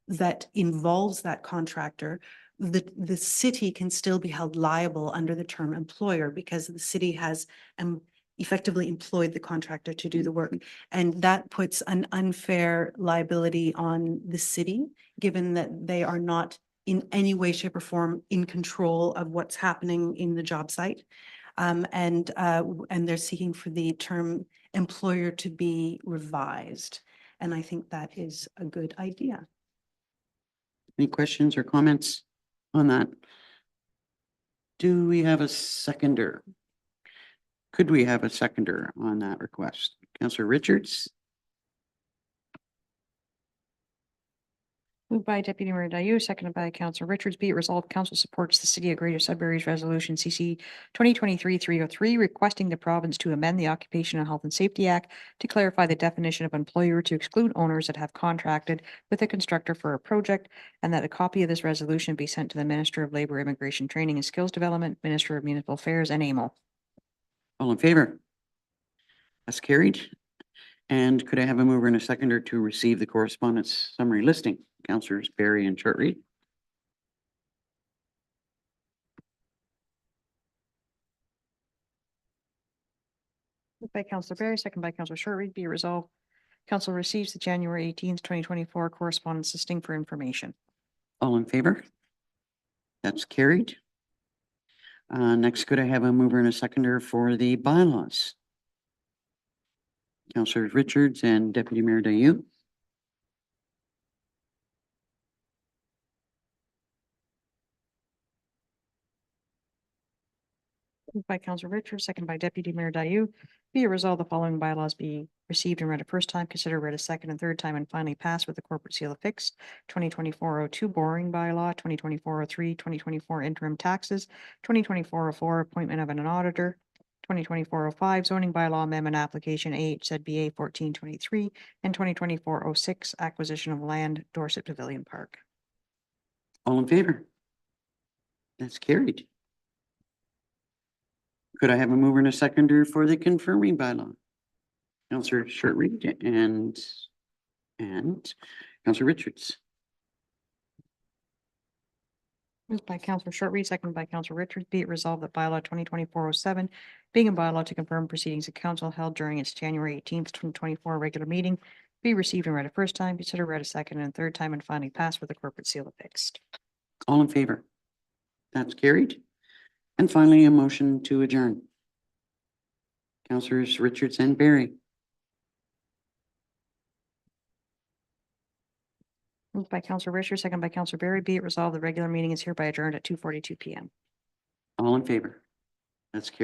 that involves that contractor, the city can still be held liable under the term employer because the city has effectively employed the contractor to do the work. And that puts an unfair liability on the city, given that they are not in any way, shape, or form in control of what's happening in the job site. And they're seeking for the term employer to be revised. And I think that is a good idea. Any questions or comments on that? Do we have a seconder? Could we have a seconder on that request? Councillor Richards? Moved by Deputy Mayor Dayu, seconded by Councillor Richards. Be it resolved, Council supports the City of Greater Sudbury's Resolution CC 2023-303, requesting the province to amend the Occupational Health and Safety Act to clarify the definition of employer to exclude owners that have contracted with a constructor for a project, and that a copy of this resolution be sent to the Minister of Labour, Immigration, Training and Skills Development, Minister of Municipal Affairs, and AMO. All in favor? That's carried. And could I have a mover and a seconder to receive the correspondence summary listing? Councillors Barry and Shortreed. Moved by Councillor Barry, second by Councillor Shortreed. Be it resolved, Council receives the January 18th, 2024 correspondence listing for information. All in favor? That's carried. Next, could I have a mover and a seconder for the bylaws? Councillors Richards and Deputy Mayor Dayu. Moved by Councillor Richards, second by Deputy Mayor Dayu. Be it resolved, the following bylaws be received and read a first time, considered read a second and third time, and finally passed with the corporate seal affixed. 2024-02 borrowing bylaw, 2024-03, 2024 interim taxes, 2024-04 appointment of an auditor, 2024-05 zoning bylaw amendment application AHZBA 1423, and 2024-06 acquisition of land, Dorset Pavilion Park. All in favor? That's carried. Could I have a mover and a seconder for the confirming bylaw? Councillor Shortreed and Councillor Richards. Moved by Councillor Shortreed, seconded by Councillor Richards. Be it resolved that bylaw 2024-07, being a bylaw to confirm proceedings of council held during its January 18th, 2024 regular meeting, be received and read a first time, considered read a second and third time, and finally passed with the corporate seal affixed. All in favor? That's carried. And finally, a motion to adjourn. Councillors Richards and Barry. Moved by Counselor Richard, second by Counselor Berry. Be it resolved, the regular meeting is hereby adjourned at 2:42 PM. All in favor? That's carried.